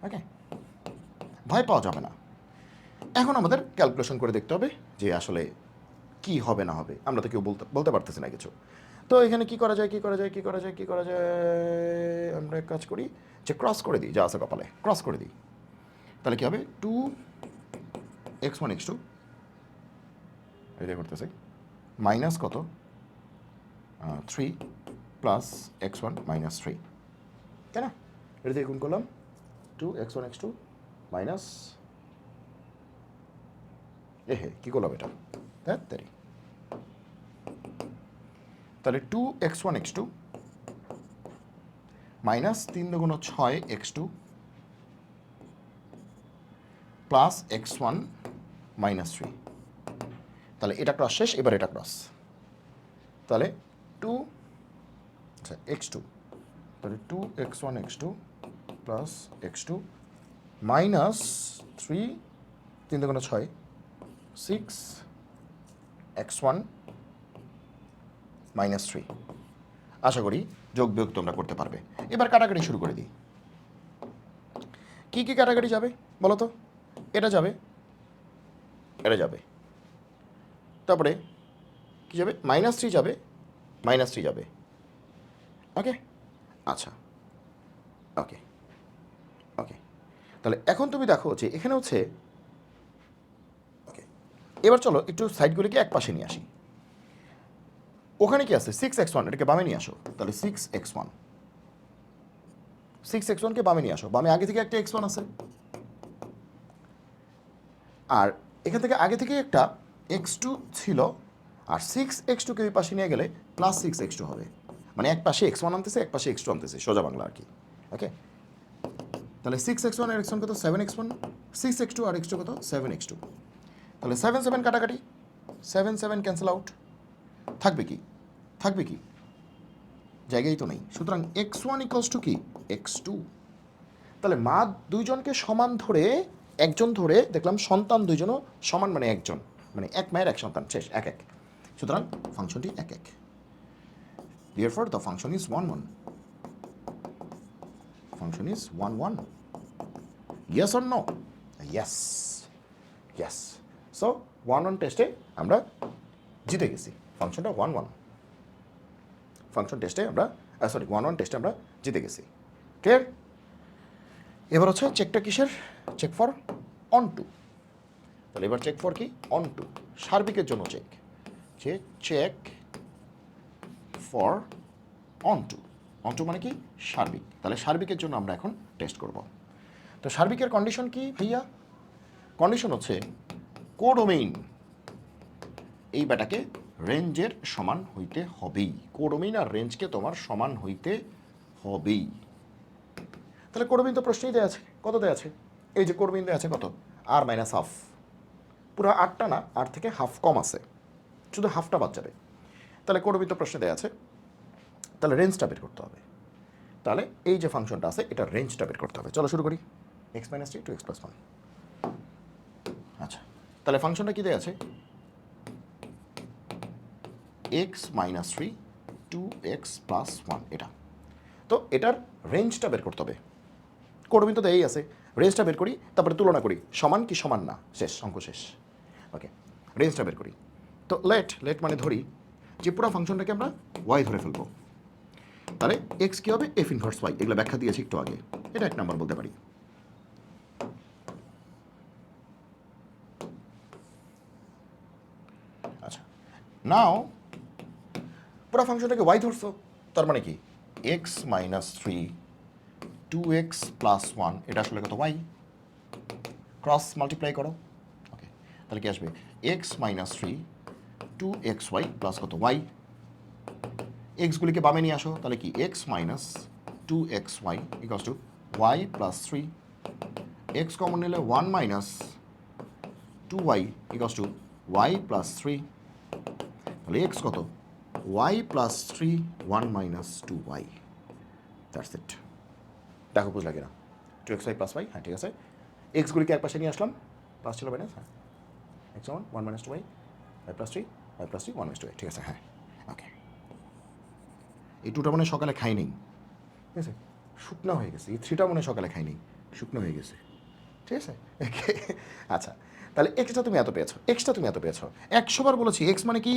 ওকে, ভয় পাওয়া যাবে না। এখন আমাদের ক্যালকুলেশন করে দেখতে হবে যে আসলে কি হবে না হবে, আমরা তো কেউ বলতে পারতেছি না কিছু। তো এখানে কি করা যায়, আমরা এক কাজ করি যে ক্রস করে দিই, যা আছে কপালে ক্রস করে দিই। তাহলে কি হবে, 2x1 x2, এটা করতেছে মাইনাস কত 3 প্লাস x1 মাইনাস 3, তাই না। এটা দিয়ে গুণ করলাম 2x1 x2 মাইনাস, কী করলাম এটা, তাই তাহলে 2x1 x2 মাইনাস 3 দুগুণ 6 x2 প্লাস x1 মাইনাস 3, তাহলে এটা ক্রস শেষ, এবার এটা ক্রস, তাহলে 2 আচ্ছা x2, তাহলে 2x1 x2 plus x2 minus 3 3 দুগুণ 6 6 x1 মাইনাস 3। আশা করি যোগ বিয়োগ তোমরা করতে পারবে। এবার কাটাকাটি শুরু করে দিই। কি কি কাটাকাটি যাবে বলো তো, এটা যাবে, এটা যাবে, তারপরে কি যাবে, -3 যাবে, -3 যাবে। ওকে, আচ্ছা, ওকে ওকে, তাহলে এখন তুমি দেখো যে এখানে হচ্ছে, ওকে, এবার চলো একটু সাইডগুলিকে এক পাশে নিয়ে আসি। ওখানে কি আছে 6x1, এটাকে বামে নিয়ে আসো, তাহলে 6x1, 6x1কে বামে নিয়ে আসো, বামে আগে থেকে একটা x1 আছে, আর এখান থেকে আগে থেকে একটা x2 ছিল, আর 6x2কে ওই পাশে নিয়ে গেলে প্লাস 6x2 হবে, মানে এক পাশে x1 আনতেছে, এক পাশে x2 আনতেছে, সোজা বাংলা আর কি। ওকে, তাহলে 6x1 আর x1 কত 7x1, 6x2 আর x2 কত 7x2, তাহলে 7 7 কাটাকাটি, 7 7 ক্যান্সেল আউট, থাকবে কি, থাকবে কি, জায়গায় তো নেই, সুতরাং x1 ইকুয়ালস টু কি x2। তাহলে মা দুইজনকে সমান ধরে, একজন ধরে দেখলাম সন্তান দুইজনও সমান, মানে একজন, মানে এক মায়ের এক সন্তান, শেষ, এক এক, সুতরাং ফাংশনটি এক এক। Therefore the function is 1 1. Function is 1 1. Yes or no? Yes. Yes. So 1 1 টেস্টে আমরা জিতে গেছি, ফাংশনটা 1 1, ফাংশন টেস্টে আমরা সরি 1 1 টেস্টে আমরা জিতে গেছি। ক্লিয়ার? এবার হচ্ছে চেকটা কিসের, চেক ফর অন টু। তাহলে এবার চেক ফর কি অন টু, সার্বিকের জন্য চেক, যে চেক ফর অন টু মানে কি সার্বিক, তাহলে সার্বিকের জন্য আমরা এখন টেস্ট করব। তো সার্বিকের কন্ডিশন কি ভাইয়া, কন্ডিশন হচ্ছে কোডোমেইন এই ব্যাটাকে রেঞ্জের সমান হইতে হবেই, কোডোমেইন আর রেঞ্জকে তোমার সমান হইতে হবেই। তাহলে কোডোমেইন তো প্রশ্নেই দেওয়া আছে, কত দেওয়া আছে, এই যে কোডোমেইন দেওয়া আছে কত আর মাইনাস হাফ, পুরো 8টা না, 8 থেকে হাফ কম আছে, শুধু হাফটা বাদ যাবে। তাহলে কোডোমেইন তো প্রশ্নে দেওয়া আছে, তাহলে রেঞ্জটা বের করতে হবে। তাহলে এই যে ফাংশনটা আছে এটা রেঞ্জটা বের করতে হবে। চলো শুরু করি, x - 3 টু x + 1। আচ্ছা, তাহলে ফাংশনটা কি দেওয়া আছে, x - 3 টু x + 1, এটা তো এটার রেঞ্জটা বের করতে হবে। কোডোমেইন তো দেয়াই আছে, রেঞ্জটা বের করি, তারপরে তুলনা করি সমান কি সমান না, শেষ, অঙ্ক শেষ। ওকে, রেঞ্জটা বের করি। তো লেট মানে ধরি যে পুরো ফাংশনটাকে আমরা y ধরে ফেলবো, তাহলে x কি হবে f ইনভার্স y, এগুলো ব্যাখ্যা দিয়েছি একটু আগে, এটা এক নাম্বার বলতে পারি। আচ্ছা, নাও পুরো ফাংশনটাকে y ধরছো, তার মানে কি x - 3 2x + 1, এটা আসলে কত y, ক্রস মাল্টিপ্লাই করো। ওকে, তাহলে কি আসবে x - 3 2xy প্লাস কত y, এক্সগুলিকে বামে নিয়ে আসো, তাহলে কি x - 2xy equals to y + 3, x common নিলে 1 - 2y ইকুয়ালস টু y + 3, তাহলে x কত y + 3 1 - 2y, দ্যাটস ইট। দেখো বুঝলা কিনা, 2xy + y, হ্যাঁ ঠিক আছে, এক্সগুলিকে এক পাশে নিয়ে আসলাম, প্লাস ছিল মাইনাস, হ্যাঁ x 1 - 2y, y + 3 y + 3 1 - 2y, ঠিক আছে, হ্যাঁ ওকে। এই 2টা মনে সকালে খাই নেই, ঠিক আছে, শুকনো হয়ে গেছে, এই 3টা মনে সকালে খাই নেই, শুকনো হয়ে গেছে, ঠিক আছে। আচ্ছা, তাহলে এক্সটা তুমি এত পেয়েছো, এক্সটা তুমি এত পেয়েছো, 100বার বলেছি এক্স মানে কি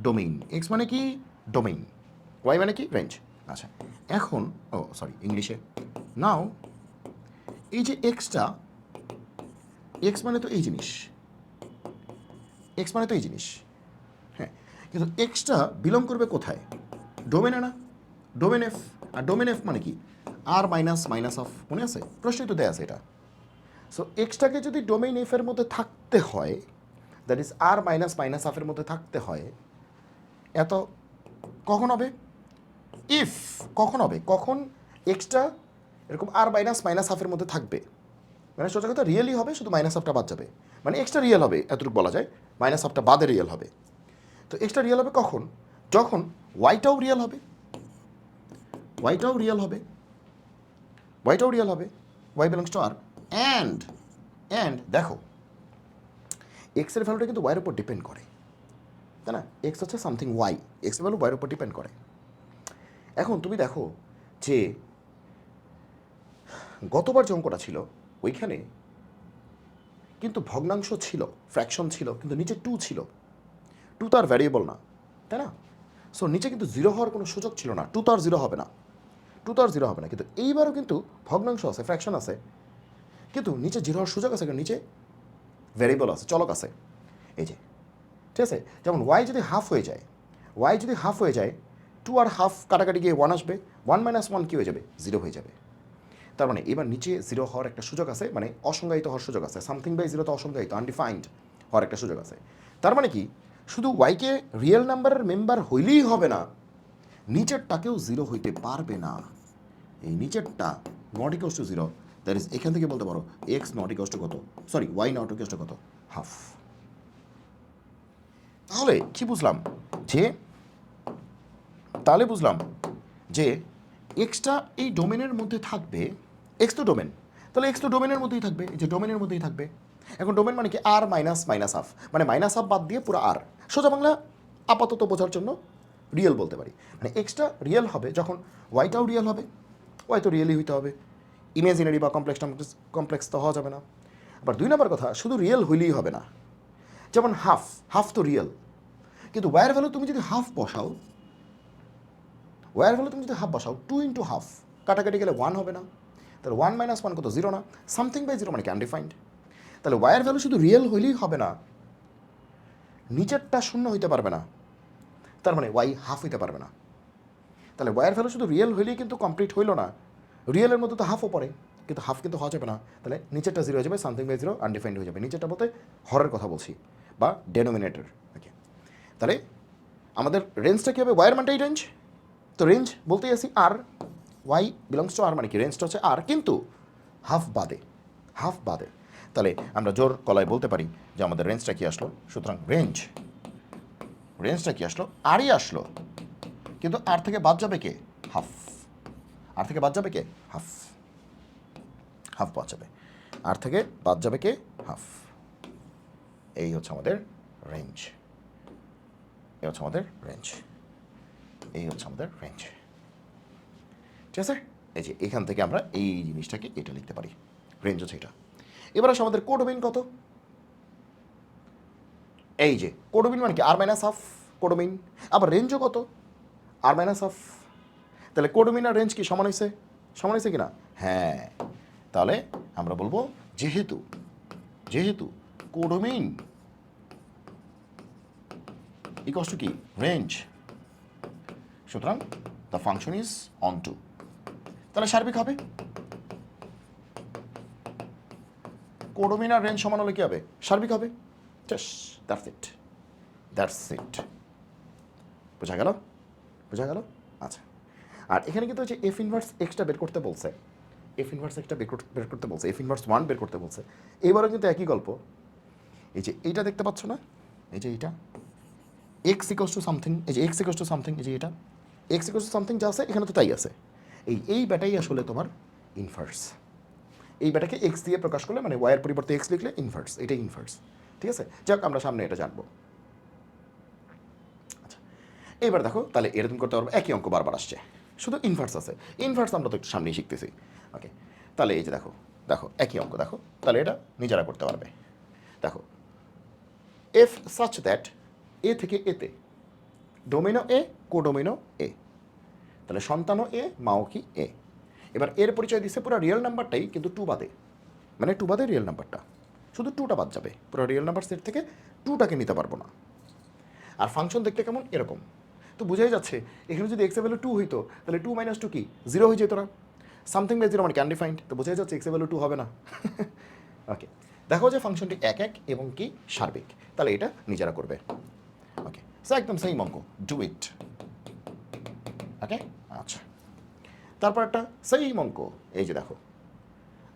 ডোমেইন, এক্স মানে কি ডোমেইন, ওয়াই মানে কি রেঞ্জ। আচ্ছা, এখন ও সরি ইংলিশে, নাও এই যে এক্সটা, এক্স মানে তো এই জিনিস, এক্স মানে তো এই জিনিস, হ্যাঁ, কিন্তু এক্সটা বিলং করবে কোথায়, ডোমেনে না, ডোমেন এফ, আর ডোমেন এফ মানে কি আর মাইনাস মাইনাস অফ, মনে আছে প্রশ্নই তো দেয়া আছে এটা। সো এক্সটাকে যদি ডোমেইন এফের মধ্যে থাকতে হয়, that is R minus minus হাফের মধ্যে থাকতে হয়, এত কখন হবে, ইফ কখন হবে, কখন এক্সটা এরকম আর মাইনাস মাইনাস হাফের মধ্যে থাকবে, মানে সোজা কথা রিয়েলই হবে, শুধু মাইনাস হাফটা বাদ যাবে, মানে এক্সটা রিয়েল হবে এতটুকু বলা যায়, মাইনাস হাফটা বাদে রিয়েল হবে। তো এক্সটা রিয়েল হবে কখন, যখন ওয়াইটাও রিয়েল হবে, ওয়াইটাও রিয়েল হবে, ওয়াইটাও রিয়েল হবে, y belongs to R, and দেখো এক্সের ভ্যালুটা কিন্তু ওয়াইয়ের উপর ডিপেন্ড করে, তাই না, এক্স হচ্ছে সামথিং ওয়াই, এক্সের ভ্যালু ওয়াইয়ের উপর ডিপেন্ড করে। এখন তুমি দেখো যে গতবার যে অঙ্কটা ছিল ওইখানে কিন্তু ভগ্নাংশ ছিল, ফ্র্যাকশন ছিল, কিন্তু নিচে 2 ছিল, 2 তো আর ভ্যারিয়েবল না, তাই না, সো নিচে কিন্তু 0 হওয়ার কোনো সুযোগ ছিল না, 2 তো আর 0 হবে না, টু তো আর জিরো হবে না, কিন্তু এইবারও কিন্তু ভগ্নাংশ আছে, ফ্র্যাকশন আছে, কিন্তু নিচে জিরো হওয়ার সুযোগ আছে, কারণ নিচে ভ্যারিয়েবল আছে, চলক আছে। এই যে ঠিক আছে, যেমন ওয়াই যদি হাফ হয়ে যায়, ওয়াই যদি হাফ হয়ে যায়, টু আর হাফ কাটাকাটি গিয়ে ওয়ান আসবে, ওয়ান মাইনাস ওয়ান কী হয়ে যাবে, জিরো হয়ে যাবে। তার মানে এবার নিচে জিরো হওয়ার একটা সুযোগ আছে, মানে অসংজ্ঞায়িত হওয়ার সুযোগ আছে, সামথিং বাই জিরো তো অসংজ্ঞায়িত, আনডিফাইন্ড হওয়ার একটা সুযোগ আছে। তার মানে কি শুধু ওয়াইকে রিয়েল নাম্বারের মেম্বার হইলেই হবে না, নিচেরটাকেও জিরো হইতে পারবে না। এই নিচেরটা not equals to zero, that is এখান থেকে বলতে পারো এক্স নট ইকুয়ালস টু কত, sorry y not equals to কত, হাফ। তাহলে কি বুঝলাম যে, তাহলে বুঝলাম যে এক্সটা এই ডোমেনের মধ্যে থাকবে, এক্স তো ডোমেন, তাহলে এক্স তো ডোমেনের মধ্যেই থাকবে, যে ডোমেনের মধ্যেই থাকবে। এখন ডোমেন মানে কি, আর মাইনাস মাইনাস হাফ, মানে মাইনাস হাফ বাদ দিয়ে পুরো আর, সোজা বাংলা আপাতত বোঝার জন্য রিয়েল বলতে পারি। মানে এক্সটা রিয়েল হবে যখন ওয়াইটাও রিয়েল হবে, ওয়াই তো রিয়েলই হইতে হবে, ইমেজিনারি বা কমপ্লেক্স তো হওয়া যাবে না। আবার দুই নম্বর কথা, শুধু রিয়েল হইলেই হবে না, যেমন হাফ, হাফ তো রিয়েল, কিন্তু ওয়ার ভ্যালু তুমি যদি হাফ বসাও, ওয়ার ভ্যালু তুমি যদি হাফ বসাও, টু ইন্টু হাফ কাটাকাটি গেলে ওয়ান হবে না, তাহলে ওয়ান মাইনাস ওয়ান কত, জিরো না, সামথিং বাই জিরো মানে কি, আনডিফাইন্ড। তাহলে ওয়ার ভ্যালু শুধু রিয়েল হইলেই হবে না, নিচেরটা শূন্য হইতে পারবে না, তার মানে ওয়াই হাফ হইতে পারবে না। তাহলে ওয়ার ভ্যালু শুধু রিয়েল হইলেই কিন্তু কমপ্লিট হইল না, রিয়েলের মধ্যে তো হাফও পড়ে, কিন্তু হাফ কিন্তু হওয়া যাবে না, তাহলে নিচেরটা জিরো হয়ে যাবে, সামথিং বাই জিরো আনডিফাইন্ড হয়ে যাবে। নিচেরটা বলতে হরের কথা বলছি, বা ডেনোমিনেটর। ওকে, তাহলে আমাদের রেঞ্জটা কী হবে, ওয়াইয়ের মানটাই রেঞ্জ, তো রেঞ্জ বলতেই আসি আর, ওয়াই বিলংস টু আর, মানে কি রেঞ্জটা হচ্ছে আর, কিন্তু হাফ বাদে, হাফ বাদে। তাহলে আমরা জোর কলায় বলতে পারি যে আমাদের রেঞ্জটা কি আসলো, সুতরাং রেঞ্জটা কি আসলো, আরই আসলো, কিন্তু আর থেকে বাদ যাবে কে, হাফ, আর থেকে বাদ যাবে কে, হাফ, হাফ বাদ যাবে, আর থেকে বাদ যাবে কে, হাফ। এই হচ্ছে আমাদের রেঞ্জ, এই হচ্ছে আমাদের রেঞ্জ, এই হচ্ছে আমাদের রেঞ্জ। ঠিক আছে, এই যে এখান থেকে আমরা এই জিনিসটাকে এটা লিখতে পারি, রেঞ্জ হচ্ছে এটা। এবার আসে আমাদের কোডোমিন কত, এই যে কোডোমিন মানে কি, আর মাইনাস হাফ কোডোমিন, আবার রেঞ্জও কত, আর মাইনাস হাফ। তাহলে কোডোমিন আর রেঞ্জ কি সমান হয়েছে, সমান হয়েছে কি না, হ্যাঁ। তাহলে আমরা বলবো যেহেতু, যেহেতু কোডোমিন ইকুয়ালস টু কি, রেঞ্জ, সুতরাং the function is onto, তাহলে সার্বিক হবে। কোডোমিন আর রেঞ্জ সমান হলে কী হবে, সার্বিক হবে, দ্যাটস ইট, দ্যাটস ইট। বোঝা গেল, বোঝা গেল, আচ্ছা। আর এখানে কিন্তু হচ্ছে এফ ইনভার্স এক্সটা বের করতে বলছে, এফ ইনভার্স এক্সটা বের করতে বলছে, এফ ইনভার্স ওয়ান বের করতে বলছে। এবারও কিন্তু একই গল্প, এই যে এইটা দেখতে পাচ্ছ না, এই যে এইটা এক্স ইকোয়াস টু সামথিং, এই যে এক্স ইকোয়াস টু সামথিং, এই যে এটা এক্স ইকোয়াস টু সামথিং যা আছে এখানে তো তাই আছে। এই ব্যাটাই আসলে তোমার ইনভার্স, এই ব্যাটাকে এক্স দিয়ে প্রকাশ করলে, মানে ওয়াইয়ের পরিবর্তে এক্স লিখলে ইনভার্স, এটাই ইনভার্স। ঠিক আছে, যাক আমরা সামনে এটা জানবো। আচ্ছা, এবার দেখো তাহলে এরকম করতে পারবো, একই অঙ্ক বারবার আসছে, শুধু ইনভার্স আছে, ইনভার্স আমরা তো একটু সামনেই শিখতেছি। ওকে, তাহলে এই যে দেখো, দেখো একই অঙ্ক, দেখো তাহলে এটা নিজেরা করতে পারবে। দেখো এফ সাচ দ্যাট এ থেকে এতে ডোমিনো এ, কোডোমিনো এ, তাহলে সন্তানও এ, মাও কি এ। এবার এর পরিচয় দিচ্ছে পুরো রিয়েল নাম্বারটাই, কিন্তু টু বাদে, মানে টু বাদে রিয়েল নাম্বারটা, শুধু টুটা বাদ যাবে, পুরো রিয়েল নাম্বার সেট থেকে টুটাকে নিতে পারবো না। আর ফাংশন দেখতে কেমন, এরকম, তো বোঝাই যাচ্ছে এখানে যদি এক্স এর ভ্যালু টু হইতো, তাহলে টু মাইনাস টু কি, জিরো হয়ে যেত না, সামথিং বাই জিরো মানে আনডিফাইন্ড, তো বোঝাই যাচ্ছে এক্স এর ভ্যালু টু হবে না। ওকে, দেখো যে ফাংশনটি এক এক এবং কি সার্বিক, তাহলে এটা নিজেরা করবে। ওকে, সো একদম সেম অঙ্ক, ডু ইট। ওকে, আচ্ছা, তারপর একটা সেম অঙ্ক, এই যে দেখো,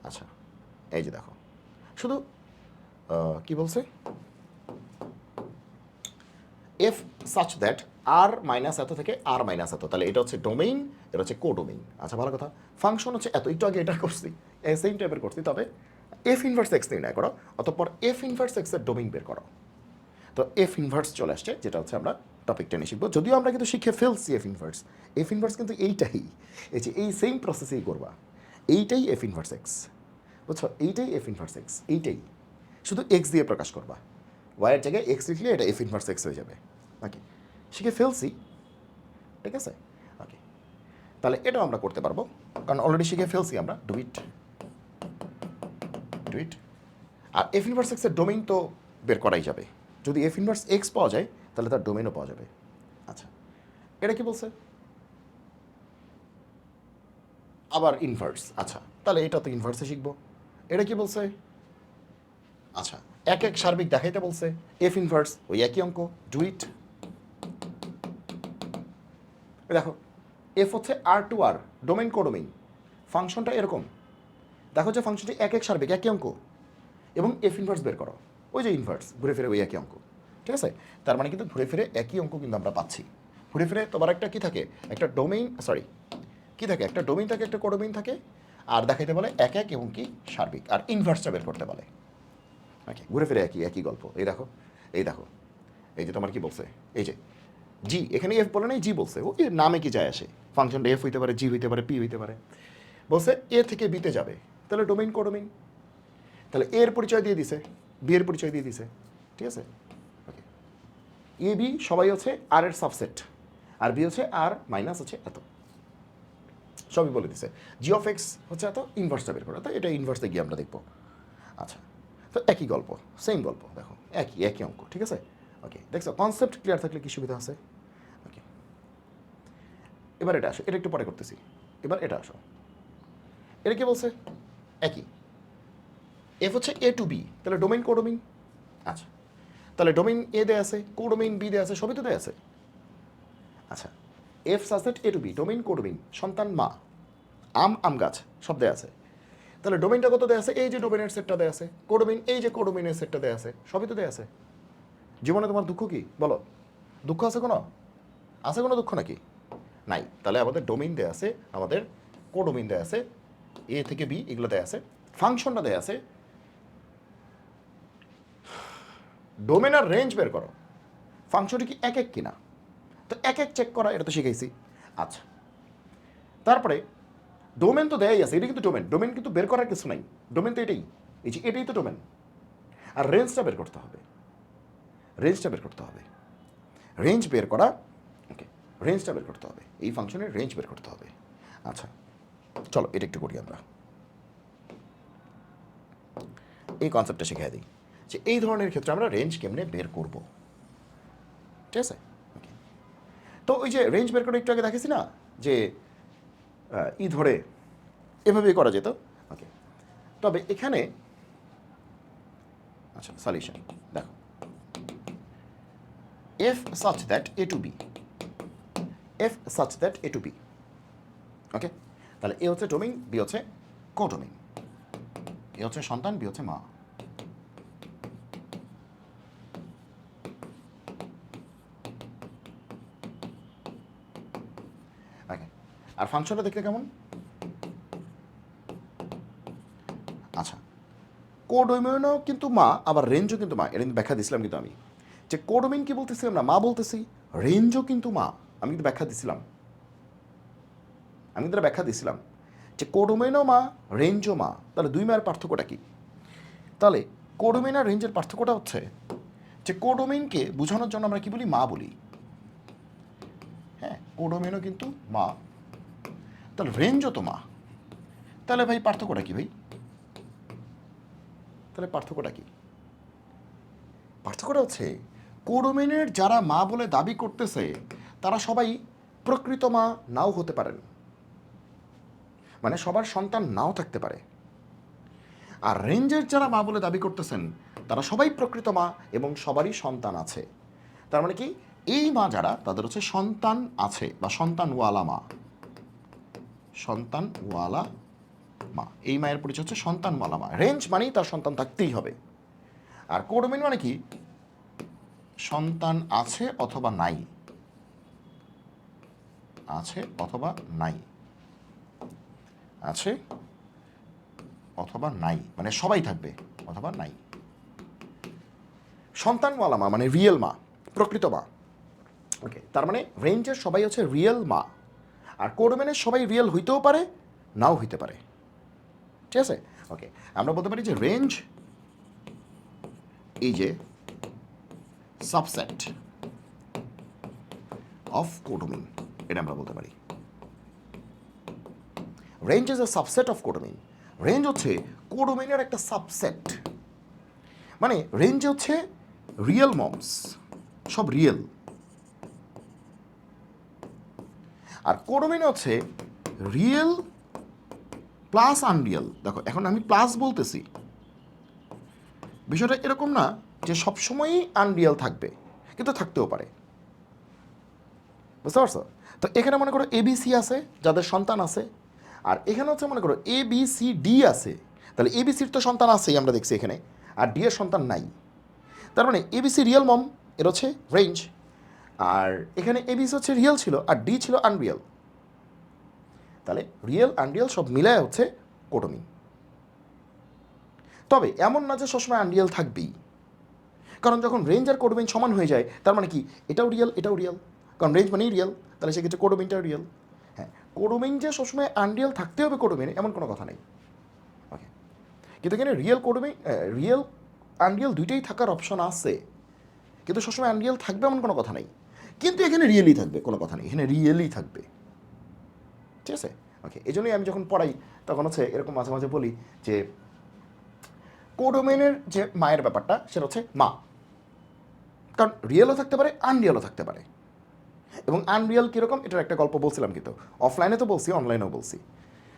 আচ্ছা এই যে দেখো, শুধু কি বলছে, f such that R minus এত থেকে আর মাইনাস এত, তাহলে এটা হচ্ছে ডোমেইন, এটা হচ্ছে কোডোমেইন। আচ্ছা ভালো কথা, ফাংশন হচ্ছে এত, একটু আগে এটা করছি, সেম টাইপের করছি, তবে এফ ইনভার্স এক্স নির্ণয় করো, অতঃপর এফ ইনভার্স এক্সের ডোমেইন বের করো। তো এফ ইনভার্স চলে আসছে, যেটা হচ্ছে আমরা টপিক টেনে শিখবো, যদিও আমরা কিন্তু শিখে ফেলছি এফ ইনভার্স। এফ ইনভার্স কিন্তু এইটাই, এই যে এই সেম প্রসেসেই করবা, এইটাই এফ ইনভার্স এক্স, বুঝছো, এইটাই এফ ইনভার্স এক্স, এইটাই, শুধু এক্স দিয়ে প্রকাশ করবা, ওয়াইয়ের জায়গায় এক্স লিখলে এটা এফ ইনভার্স এক্স হয়ে যাবে। ওকে, শিখে ফেলছি, ঠিক আছে। ওকে, তাহলে এটাও আমরা করতে পারবো, কারণ অলরেডি শিখে ফেলছি আমরা ডু ইট। আর এফ ইনভার্স এক্সের ডোমেইন তো বের করাই যাবে। যদি এফ ইনভার্স এক্স পাওয়া যায় তাহলে তার ডোমেইনও পাওয়া যাবে। আচ্ছা, এটা কি বলছে? আবার ইনভার্স। আচ্ছা, তাহলে এটা তো ইনভার্সে শিখবো। এটা কি বলছে? আচ্ছা, এক এক সার্বিক দেখাইতে বলছে, এফ ইনভার্স ওই একই অঙ্ক, ডু ইট। দেখো এফ হচ্ছে আর টু আর, ডোমেইন কোডোমেইন, ফাংশনটা এরকম। দেখো যে ফাংশনটি এক এক সার্বিক একই অঙ্ক, এবং এফ ইনভার্স বের করো, ওই যে ইনভার্স ঘুরে ফিরে ওই একই অঙ্ক। ঠিক আছে, তার মানে কিন্তু ঘুরে ফিরে একই অঙ্ক কিন্তু আমরা পাচ্ছি। ঘুরে ফিরে তোমার একটা কি থাকে, একটা ডোমেইন, সরি কি থাকে, একটা ডোমেইন থাকে, একটা কোডোমেইন থাকে, আর দেখাইতে বলে এক এক এবং কি সার্বিক, আর ইনভার্সটা বের করতে বলে। ওকে, ঘুরে ফিরে একই একই গল্প। এই দেখো, এই দেখো, এই যে তোমার কি বলছে, এই যে জি, এখানে এফ বলে নাই, জি বলছে। ও নামে কি যায় আসে, ফাংশনটা এফ হইতে পারে, জি হইতে পারে, পি হইতে পারে। বলছে এ থেকে বিতে যাবে, তাহলে ডোমেইন কোডোমেইন। তাহলে এর পরিচয় দিয়ে দিছে, বি এর পরিচয় দিয়ে দিছে। ঠিক আছে, ওকে, এ বি সবাই হচ্ছে আর এর সাবসেট, আর বি হচ্ছে আর মাইনাস হচ্ছে এত, সবই বলে দিছে। জি অফ এক্স হচ্ছে এত, ইনভার্সটা বের করা, তো এটা ইনভার্সে গিয়ে আমরা দেখবো। আচ্ছা, তো একই গল্প, সেম গল্প, দেখো একই একই অঙ্ক। ঠিক আছে, ওকে, দেখছো কনসেপ্ট ক্লিয়ার থাকলে কি সুবিধা আছে। ওকে, এবার এটা আসো, এটা একটু পরে করতেছি। এবার এটা আসো, এটা কি বলছে, একই। এফ হচ্ছে এ টু বি, তাহলে ডোমেইন কোডোমেইন। আচ্ছা, তাহলে ডোমেইন এ দেয়া আছে, কোডোমেইন বি দেয়া আছে, সবই তো দেয়া আছে। আচ্ছা, f subset A to B, domain codomain, সন্তান মা, আম গাছ, সব দেয়া আছে। তাহলে ডোমেইনটা কত দেয়া আছে, এই যে ডোমেইনের সেটটা দেয়া আছে, কোডোমেইন এই যে কোডোমেইনের সেটটা দেয়া আছে, সবই তো দেয়া আছে। জীবনে তোমার দুঃখ কি বলো, দুঃখ আছে কোনো, আছে কোনো দুঃখ নাকি? নাই। তাহলে আমাদের ডোমেইন দেয়া আছে, আমাদের কোডোমেইন দেয়া আছে, এ থেকে বি এগুলো দেয়া আছে, ফাংশনটা দেয়া আছে। ডোমেন আর রেঞ্জ বের করো, ফাংশনটি কি এক এক কিনা, তো এক এক চেক করা, এটা তো শিখাইছি। আচ্ছা, তারপরে ডোমেন তো দেয়াই আছে, এটা কিন্তু ডোমেন, ডোমেন কিন্তু বের করার কিছু নাই, ডোমেন তো এটাই, এই যে এটাই তো ডোমেন। আর রেঞ্জটা বের করতে হবে, রেঞ্জটা বের করতে হবে, রেঞ্জ বের করা। ওকে, রেঞ্জটা বের করতে হবে, এই ফাংশনের রেঞ্জ বের করতে হবে। আচ্ছা, চলো এটা একটু করি আমরা, এই কনসেপ্টটা শিখিয়ে দিই যে এই ধরনের ক্ষেত্রে আমরা রেঞ্জ কেমনে বের করব। ঠিক আছে, ওকে, তো ওই যে রেঞ্জ বের করে একটু আগে দেখেছি না যে ই ধরে এভাবেই করা যেত। ওকে, তবে এখানে আচ্ছা সলিউশন দেখো, f such that A to B, f such that A to B. Okay, তাহলে এ হচ্ছে ডোমেইন, বি হচ্ছে কোডোমেইন, এ হচ্ছে সন্তান, বি হচ্ছে মা। ওকে, আর ফাংশনটা দেখতে কেমন? আচ্ছা, কোডোমেইনও কিন্তু মা, আবার রেঞ্জও কিন্তু মা, এটা কিন্তু ব্যাখ্যা দিছিলাম কিন্তু আমি, যে কোডোমেইন কি বলতেছিলাম না, মা বলতেছি, রেঞ্জও কিন্তু মা, আমি কিন্তু ব্যাখ্যা দিছিলাম, আমি কিন্তু ব্যাখ্যা দিছিলাম যে কোডোমেইনও মা, রেঞ্জও মা, তাহলে দুই মায়ের পার্থক্যটা কি? তাহলে কোডোমেইন আর রেঞ্জের পার্থক্যটা হচ্ছে যে কোডোমেইনকে বোঝানোর জন্য আমরা কি বলি, মা বলি। হ্যাঁ, কোডোমেইনও কিন্তু মা, তাহলে রেঞ্জও তো মা, তাহলে ভাই পার্থক্যটা কি ভাই? তাহলে পার্থক্যটা কি? পার্থক্যটা হচ্ছে কোডোমেইনের যারা মা বলে দাবি করতেছে তারা সবাই প্রকৃত মা নাও হতে পারেন, মানে সবার সন্তান নাও থাকতে পারে। আর রেঞ্জের যারা মা বলে দাবি করতেছেন তারা সবাই প্রকৃত মা এবং সবারই সন্তান আছে। তার মানে কি, এই মা যারা তাদের হচ্ছে সন্তান আছে বা সন্তানওয়ালা মা, সন্তানওয়ালা মা, এই মায়ের পরিচয় হচ্ছে সন্তানওয়ালা মা। রেঞ্জ মানেই তার সন্তান থাকতেই হবে। আর কোডোমেইন মানে কি, সন্তান আছে অথবা নাই, আছে অথবা নাই, আছে অথবা নাই, মানে সবাই থাকবে অথবা নাই। সন্তানওয়ালা মা মানে রিয়েল মা, প্রকৃত মা। ওকে, তার মানে রেঞ্জের সবাই হচ্ছে রিয়েল মা, আর কোডোমেনের সবাই রিয়েল হইতেও পারে, নাও হইতে পারে। ঠিক আছে, ওকে, আমরা বলতে পারি যে রেঞ্জ এই যে সাবসেট অফ কোডোমেন, এটা আমরা বলতে পারি। Range is a subset of codomain. Range হচ্ছে কোডোমিনের একটা সাবসেট, মানে রেঞ্জ হচ্ছে রিয়েল মমস, সব রিয়েল, আর কোডোমিন হচ্ছে রিয়েল প্লাস আনরিয়েল। দেখো এখন আমি প্লাস বলতেছি, বিষয়টা এরকম না যে সবসময়ই আনরিয়েল থাকবে, কিন্তু থাকতেও পারে, বুঝতে পারছো? তো এখানে মনে করো এবিসি আছে যাদের সন্তান আছে, আর এখানে হচ্ছে মনে করো এ বি সি ডি আছে, তাহলে এবিসির তো সন্তান আছেই আমরা দেখছি এখানে, আর ডি এর সন্তান নাই, তার মানে এবিসি রিয়েল মম, এর হচ্ছে রেঞ্জ, আর এখানে এবিসি হচ্ছে রিয়েল ছিল আর ডি ছিল আনরিয়েল, তাহলে রিয়েল আনরিয়েল সব মিলায় হচ্ছে কোডোমিন। তবে এমন না যে সবসময় আনরিয়েল থাকবেই, কারণ যখন রেঞ্জ আর কোডোমিন সমান হয়ে যায় তার মানে কি এটাও রিয়েল এটাও রিয়েল, কারণ রেঞ্জ মানেই রিয়েল, তাহলে সেক্ষেত্রে কোডোমিনটাও রিয়েল। হ্যাঁ, কোডোমিন যে সবসময় আনরিয়েল থাকতে হবে কোডোমিনে এমন কোনো কথা নেই, ওকে। কিন্তু এখানে রিয়েল কোডোমিন, রিয়েল আনরিয়েল দুইটাই থাকার অপশন আছে, কিন্তু সবসময় আনরিয়েল থাকবে এমন কোনো কথা নেই, কিন্তু এখানে রিয়েলই থাকবে কোনো কথা নেই, এখানে রিয়েলই থাকবে, ঠিক আছে, ওকে। এই জন্যই আমি যখন পড়াই তখন হচ্ছে এরকম মাঝে মাঝে বলি যে কোডোমেনের যে মায়ের ব্যাপারটা সেটা হচ্ছে মা, কারণ রিয়েলও থাকতে পারে আনরিয়েলও থাকতে পারে, এবং আনরিয়েল কীরকম এটার একটা গল্প বলছিলাম, কিন্তু অফলাইনে তো বলছি অনলাইনেও বলছি,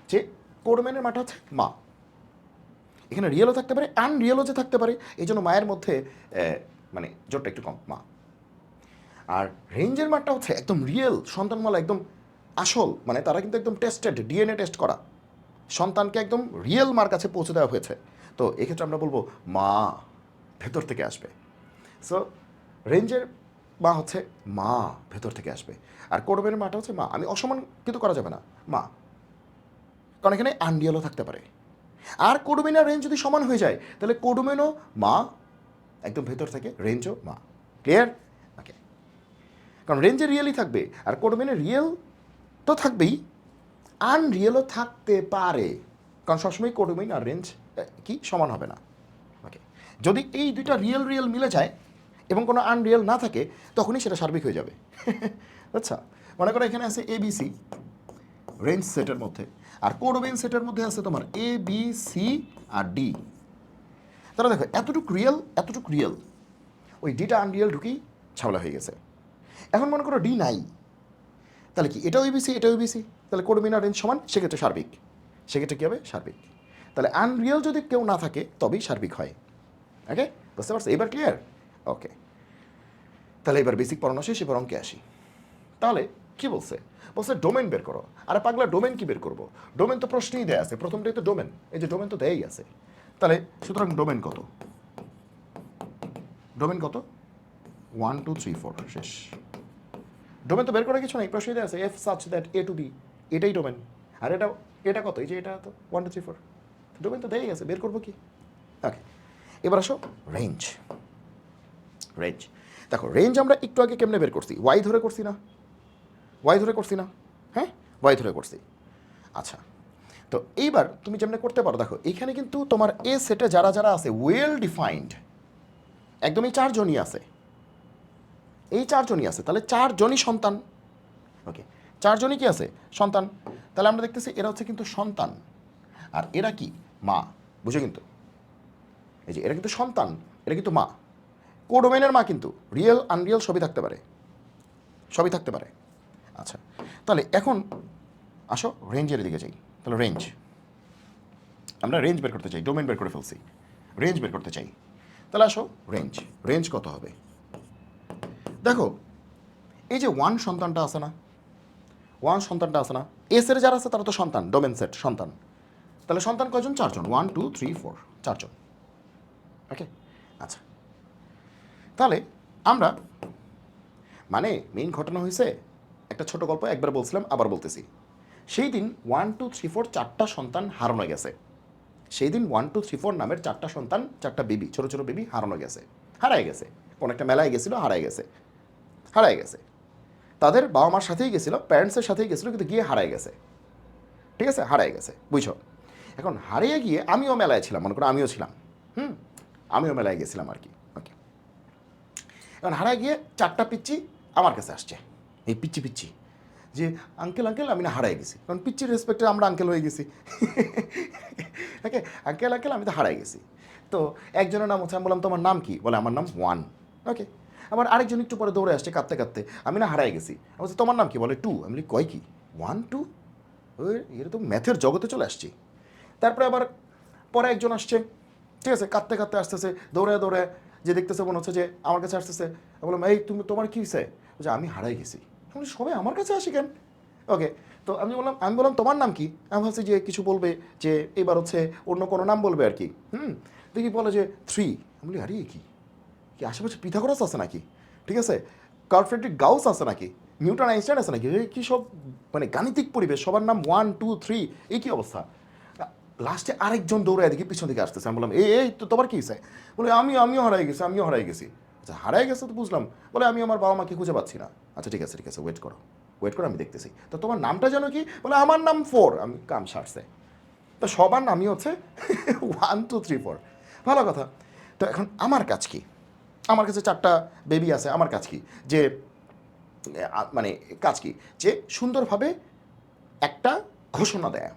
যে কোডোমেনের মাটা হচ্ছে মা, এখানে রিয়েলও থাকতে পারে আনরিয়েলও যে থাকতে পারে, এই জন্য মায়ের মধ্যে মানে জোরটা একটু কম মা। আর রেঞ্জের মারটা হচ্ছে একদম রিয়েল সন্তানমালা, একদম আসল, মানে তারা কিন্তু একদম টেস্টেড, ডিএনএ টেস্ট করা, সন্তানকে একদম রিয়েল মার কাছে পৌঁছে দেওয়া হয়েছে, তো এক্ষেত্রে আমরা বলবো মা ভেতর থেকে আসবে। সো রেঞ্জের মা হচ্ছে মা ভেতর থেকে আসবে, আর কোডোমেনের মাটা হচ্ছে মা, আমি অসমান কিন্তু করা যাবে না মা, কারণ এখানে আনরিয়েলও থাকতে পারে, আর কোডোমেন আর রেঞ্জ যদি সমান হয়ে যায় তাহলে কোডোমেনও মা একদম ভেতর থেকে, রেঞ্জও মা, ক্লিয়ার, ওকে। কারণ রেঞ্জে রিয়েলই থাকবে, আর কোডোমেনে রিয়েল তো থাকবেই, আনরিয়েলও থাকতে পারে, কারণ সবসময় কোডোমেন আর রেঞ্জ কি সমান হবে না, ওকে। যদি এই দুইটা রিয়েল রিয়েল মিলে যায় এবং কোনো আনরিয়েল না থাকে তখনই সেটা সার্বিক হয়ে যাবে। আচ্ছা, মনে করো এখানে আছে এবিসি রেঞ্জ সেটের মধ্যে, আর কোডোমেন সেটের মধ্যে আছে তোমার A B C R D, তাহলে দেখো এতটুকু রিয়েল, ওই ডিটা আনরিয়েল ঢুকেই ঝামেলা হয়ে গেছে। এখন মনে করো ডি নাই, তাহলে কি এটাও এবিসি এটাও এবিসি, তাহলে কোডোমেন আর রেঞ্জ সমান, সেক্ষেত্রে সার্বিক, সেক্ষেত্রে কী হবে সার্বিক, তাহলে আনরিয়েল যদি কেউ না থাকে তবেই সার্বিক হয়, ওকে, বুঝতে পারছো এবার ক্লিয়ার, ওকে। তাহলে এবার বেসিক পড়ানো শেষ, এবার অঙ্কে আসি। তাহলে কি বলছে, বলছে ডোমেন বের করো, আরে পাগলা ডোমেন কি বের করবো, ডোমেন তো প্রশ্নেই দেয়া আছে, প্রথমটাই তো ডোমেন, এই যে ডোমেন তো দেয়াই আছে, তাহলে সুতরাং ডোমেন কত, ডোমেন কত 1 2 3 4 শেষ, ডোমেন তো বের করার কিছু নেই, প্রশ্নই দেয়া আছে f such that A to B, এটাই ডোমেন, আর এটা এটা কত, এই যে এটা তো 1 2 3 4, ডোমেন তো দেয়াই আছে, বের করবো কি, ওকে। এবার আসো রেঞ্জ, রেঞ্জ দেখো রেঞ্জ আমরা একটু আগে কেমনে বের করছি, ওয়াই ধরে করছি না, ওয়াই ধরে করছি না, হ্যাঁ ওয়াই ধরে করছি, আচ্ছা। তো এইবার তুমি যেমনি করতে পারো, দেখো এখানে কিন্তু তোমার এ সেটে যারা যারা আছে ওয়েল ডিফাইন্ড, একদম এই চারজনই আছে, এই চারজনই আছে, তাহলে চারজনই সন্তান, ওকে, চারজনই কি আছে সন্তান, তাহলে আমরা দেখতেছি এরা হচ্ছে কিন্তু সন্তান, আর এরা কি মা, বুঝো কিন্তু, এই যে এরা কিন্তু সন্তান, এরা কিন্তু মা, কোডোমেনের মা কিন্তু রিয়েল আনরিয়েল সবই থাকতে পারে, সবই থাকতে পারে, আচ্ছা। তাহলে এখন আসো রেঞ্জের দিকে যাই, তাহলে রেঞ্জ, আমরা রেঞ্জ বের করতে চাই, ডোমেন বের করে ফেলছি, রেঞ্জ বের করতে চাই, তাহলে আসো রেঞ্জ, রেঞ্জ কত হবে, দেখো এই যে ওয়ান সন্তানটা আছে না, ওয়ান সন্তানটা আছে না, এসের যারা আছে তারা তো সন্তান, ডোমেন সেট সন্তান, তাহলে সন্তান কয়জন, চারজন, 1 2 3 4 চারজন, ওকে, আচ্ছা। তাহলে আমরা মানে মেইন ঘটনা হয়েছে একটা ছোট গল্প, একবার বলছিলাম আবার বলতেছি, সেই দিন 1 2 3 4 চারটা সন্তান হারানো গেছে, সেই দিন 1 2 3 4 নামের চারটা সন্তান, চারটা বেবি, ছোটো ছোটো বেবি হারানো গেছে, হারায় গেছে, কোনো একটা মেলায় গেছিলো, হারায় গেছে, হারায় গেছে, তাদের বাবা মার সাথেই গেছিলো, প্যারেন্টসের সাথেই গেছিলো, কিন্তু গিয়ে হারায় গেছে, ঠিক আছে, হারায় গেছে, বুঝছো। এখন হারিয়ে গিয়ে আমিও মেলায় ছিলাম, মনে করো আমিও ছিলাম, আমিও মেলায় গেছিলাম আর কি, ওকে। এখন হারায় গিয়ে চারটা পিচ্চি আমার কাছে আসছে, এই পিচ্চি পিচ্চি, যে আঙ্কেল আঙ্কেল আমি না হারাই গেছি, কারণ পিচ্চির রেসপেক্টে আমরা আঙ্কেল হয়ে গেছি। ওকে, আঙ্কেল আঙ্কেল আমি তো হারাই গেছি। তো একজনের নাম হচ্ছে, আমি বললাম তোমার নাম কি, বলে আমার নাম ওয়ান। ওকে, আবার আরেকজন একটু পরে দৌড়ে আসছে কাঁদতে কাঁদতে, আমি না হারাই গেছি। আমি বলছি তোমার নাম কি, বলে টু। আমি বলি কয় কি, 1 2? ওই এটা তো ম্যাথের জগতে চলে আসছি। তারপরে আবার পরে একজন আসছে, ঠিক আছে, কাঁদতে কাঁদতে আসতেছে, দৌড়ে দৌড়ে, যে দেখতেছে মনে হচ্ছে যে আমার কাছে আসতেছে। আমি বললাম এই তুমি, তোমার কী হয়েছে, যে আমি হারাই গেছি। আমি বলি, সবাই আমার কাছে আসি কেন? ওকে, তো আমি বললাম তোমার নাম কি। আমি ভাবছি যে কিছু বলবে, যে এবার হচ্ছে অন্য কোনো নাম বলবে আর কি। দেখি বলে যে 3। আমি বলি আরে কি, কি আশেপাশে পিথাগোরাস আছে নাকি, ঠিক আছে, কার্ল ফ্রেডরিক গাউস আছে নাকি, নিউটন আইনস্টাইন আছে নাকি, এই কী সব মানে গাণিতিক পরিবেশ, সবার নাম 1 2 3, এই কী অবস্থা। লাস্টে আরেকজন দৌড়ায় দেখি পিছন দিকে আসতেছে। আমি বললাম এই তো তোমার কী হয়েছে, বলে আমিও হারাই গেছি। আচ্ছা হারাই গেছে তো বুঝলাম, বলে আমি আমার বাবা মাকে খুঁজে পাচ্ছি না। আচ্ছা ঠিক আছে ওয়েট করো আমি দেখতেছি। তো তোমার নামটা জানো কি, বলে আমার নাম 4। আমি কাম সারছে, তো সবার নামই হচ্ছে 1 2 3 4। ভালো কথা। তো এখন আমার কাজ কি, আমার কাছে 4টা বেবি আছে, আমার কাজ কি, যে মানে কাজ কি, যে সুন্দরভাবে একটা ঘোষণা দেয়া,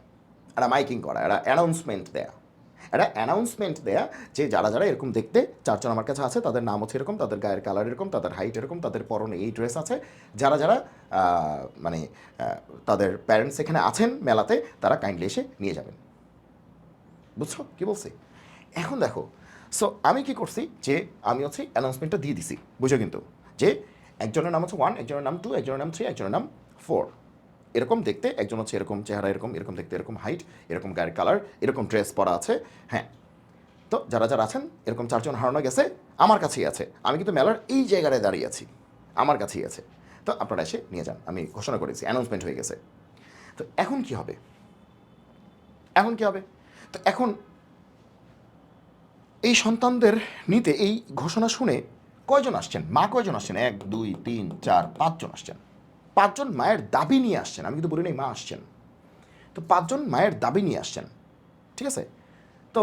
একটা মাইকিং করা, একটা অ্যানাউন্সমেন্ট দেয়া যে যারা যারা এরকম দেখতে 4জন আমার কাছে আছে, তাদের নাম হচ্ছে এরকম, তাদের গায়ের কালার এরকম, তাদের হাইট এরকম, তাদের পরনে এই ড্রেস আছে, যারা যারা মানে তাদের প্যারেন্টস এখানে আছেন মেলাতে, তারা কাইন্ডলি এসে নিয়ে যাবেন। বুঝছো কি বলছি? এখন দেখো, সো আমি কি করছি, যে আমি হচ্ছে অ্যানাউন্সমেন্টটা দিয়ে দিছি, বুঝো কিন্তু, যে একজনের নাম হচ্ছে 1, একজনের নাম 2, একজনের নাম 3, একজনের নাম 4। এরকম দেখতে, একজন হচ্ছে এরকম চেহারা, এরকম এরকম দেখতে, এরকম হাইট, এরকম গায়ের কালার, এরকম ড্রেস পরা আছে। হ্যাঁ, তো যারা যারা আছেন এরকম 4জন হারানো গেছে, আমার কাছেই আছে। আমি কিন্তু মেলার এই জায়গায় দাঁড়িয়ে আছি, আমার কাছেই আছে। তো আপনারা এসে নিয়ে যান, আমি ঘোষণা করেছি, অ্যানাউন্সমেন্ট হয়ে গেছে। তো এখন কি হবে, তো এখন এই সন্তানদের নিতে এই ঘোষণা শুনে কয়জন আসছেন, মা কয়জন আসছেন, 1 2 3 4 5জন আসছেন। 5জন মায়ের দাবি নিয়ে আসছেন, আমি কিন্তু বলি নাই মা আসছেন। তো 5জন মায়ের দাবি নিয়ে আসছেন, ঠিক আছে। তো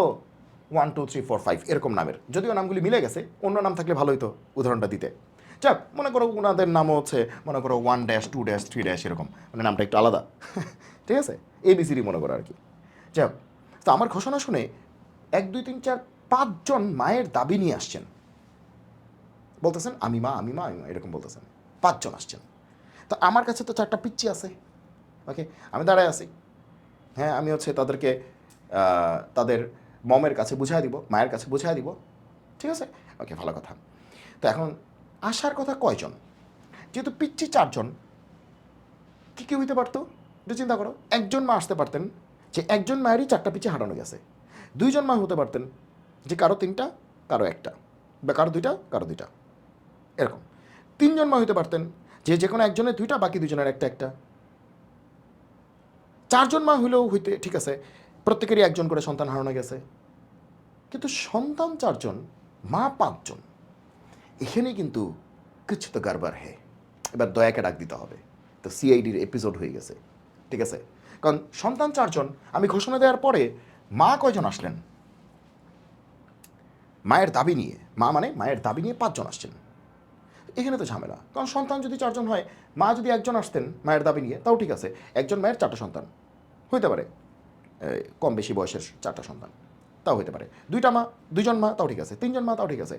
1 2 3 4 5 এরকম নামের, যদিও নামগুলি মিলে গেছে, অন্য নাম থাকলে ভালো হতো উদাহরণটা দিতে। যাক, মনে করো ওনাদের নামও হচ্ছে, মনে করো 1 2 3 এরকম, মানে নামটা একটু আলাদা। ঠিক আছে, এবিসিডি মনে করো আর কি। যাক, তো আমার ঘোষণা শুনে 1 2 3 4 5জন মায়ের দাবি নিয়ে আসছেন, বলতেছেন আমি মা এরকম বলতেছেন। 5জন আসছেন। তো আমার কাছে তো 4টা পিচ্চি আছে। ওকে, আমি দাঁড়ায় আছি। হ্যাঁ, আমি হচ্ছে তাদেরকে তাদের মমের কাছে বুঝাই দিব, মায়ের কাছে বুঝাই দিব, ঠিক আছে। ওকে, ভালো কথা। তো এখন আসার কথা কয়জন, যেহেতু পিচ্চি 4জন, কী কী হইতে পারতো একটু চিন্তা করো। একজন মা আসতে পারতেন, যে একজন মায়েরই 4টা পিচ্চি হারানো গেছে। 2জন মা হতে পারতেন, যে কারো 3টা, কারো 1টা, বা কারো 2টা, কারো 2টা, এরকম। 3জন মা হতে পারতেন, যে কোনো একজনের 2টা, বাকি 2জনের 1টা 1টা। 4জন মা হইলেও হইতে ঠিক আছে, প্রত্যেকেরই 1জন করে সন্তান হারানো গেছে। কিন্তু সন্তান 4জন, মা 5জন, এখানে কিন্তু কিছু তো গড়বড় হে। এবার দয়াকে ডাক দিতে হবে। তো সিআইডির এপিসোড হয়ে গেছে, ঠিক আছে। কারণ সন্তান 4জন, আমি ঘোষণা দেওয়ার পরে মা কয়জন আসলেন মায়ের দাবি নিয়ে, মানে মায়ের দাবি নিয়ে 5জন আসছেন। এখানে তো ঝামেলা, কারণ সন্তান যদি 4জন হয়, মা যদি 1জন আসতেন মায়ের দাবি নিয়ে, তাও ঠিক আছে, একজন মায়ের 4টা সন্তান হইতে পারে, কম বেশি বয়সের 4টা সন্তান, তাও হইতে পারে। 2জন মা তাও ঠিক আছে, 3জন মা তাও ঠিক আছে,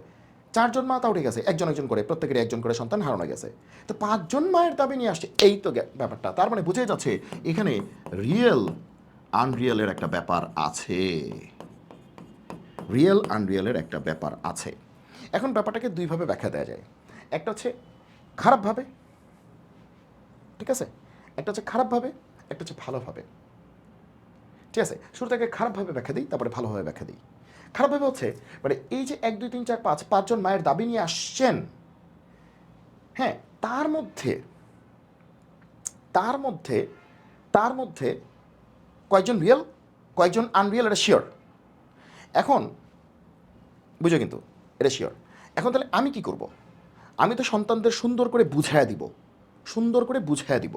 4জন মা তাও ঠিক আছে, একজন করে প্রত্যেকেরই 1জন করে সন্তান হারানো গেছে। তো 5জন মায়ের দাবি নিয়ে আসছে, এই তো ব্যাপারটা। তার মানে বুঝে যাচ্ছে এখানে রিয়েল আনরিয়েলের একটা ব্যাপার আছে, আনরিয়েলের একটা ব্যাপার আছে। এখন ব্যাপারটাকে দুইভাবে ব্যাখ্যা দেওয়া যায়। একটা হচ্ছে খারাপভাবে, ঠিক আছে, একটা হচ্ছে খারাপভাবে, একটা হচ্ছে ভালোভাবে, ঠিক আছে। শুরু থেকে খারাপভাবে ব্যাখ্যা দিই, তারপরে ভালোভাবে ব্যাখ্যা দিই। খারাপভাবে হচ্ছে মানে এই যে 1 2 3 4 5 5জন মায়ের দাবি নিয়ে আসছেন, হ্যাঁ, তার মধ্যে তার মধ্যে তার মধ্যে কয়েকজন রিয়েল, কয়েকজন আনরিয়েল, এটা শিওর। এখন বুঝো কিন্তু, এটা শিওর। এখন তাহলে আমি কি করব? আমি তো সন্তানদের সুন্দর করে বুঝাইয়া দিব।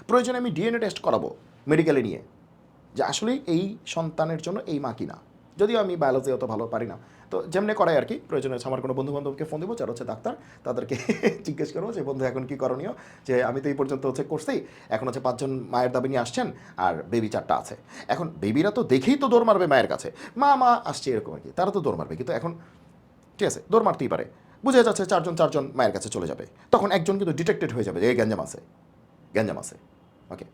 প্রয়োজনে আমি ডিএনএ টেস্ট করাবো মেডিকেলে নিয়ে, যে আসলেই এই সন্তানের জন্য এই মা কিনা, যদিও আমি বায়োলজি অত ভালো পারি না, তো যেমনি করাই আর কি। প্রয়োজন হচ্ছে আমার কোনো বন্ধু বান্ধবকে ফোন দেবো যারা হচ্ছে ডাক্তার, তাদেরকে জিজ্ঞেস করবো যে বন্ধু এখন কী করণীয়, যে আমি তো এই পর্যন্ত হচ্ছে করছি, এখন হচ্ছে 5 জন মায়ের দাবি নিয়ে আসছেন আর বেবি 4টা আছে। এখন বেবিরা তো দেখেই তো দৌড় মারবে মায়ের কাছে, মা মা আসছে এরকম আর কি, তারা তো দৌড় মারবে। কিন্তু এখন ঠিক আছে, দৌড় মারতেই পারে, বুঝে যাচ্ছে 4জন মায়ের কাছে চলে যাবে, তখন একজন কিন্তু ডিটেক্টেড হয়ে যাবে যে এই গ্যাঞ্জাম আছে, গ্যাঞ্জাম আছে। ওকে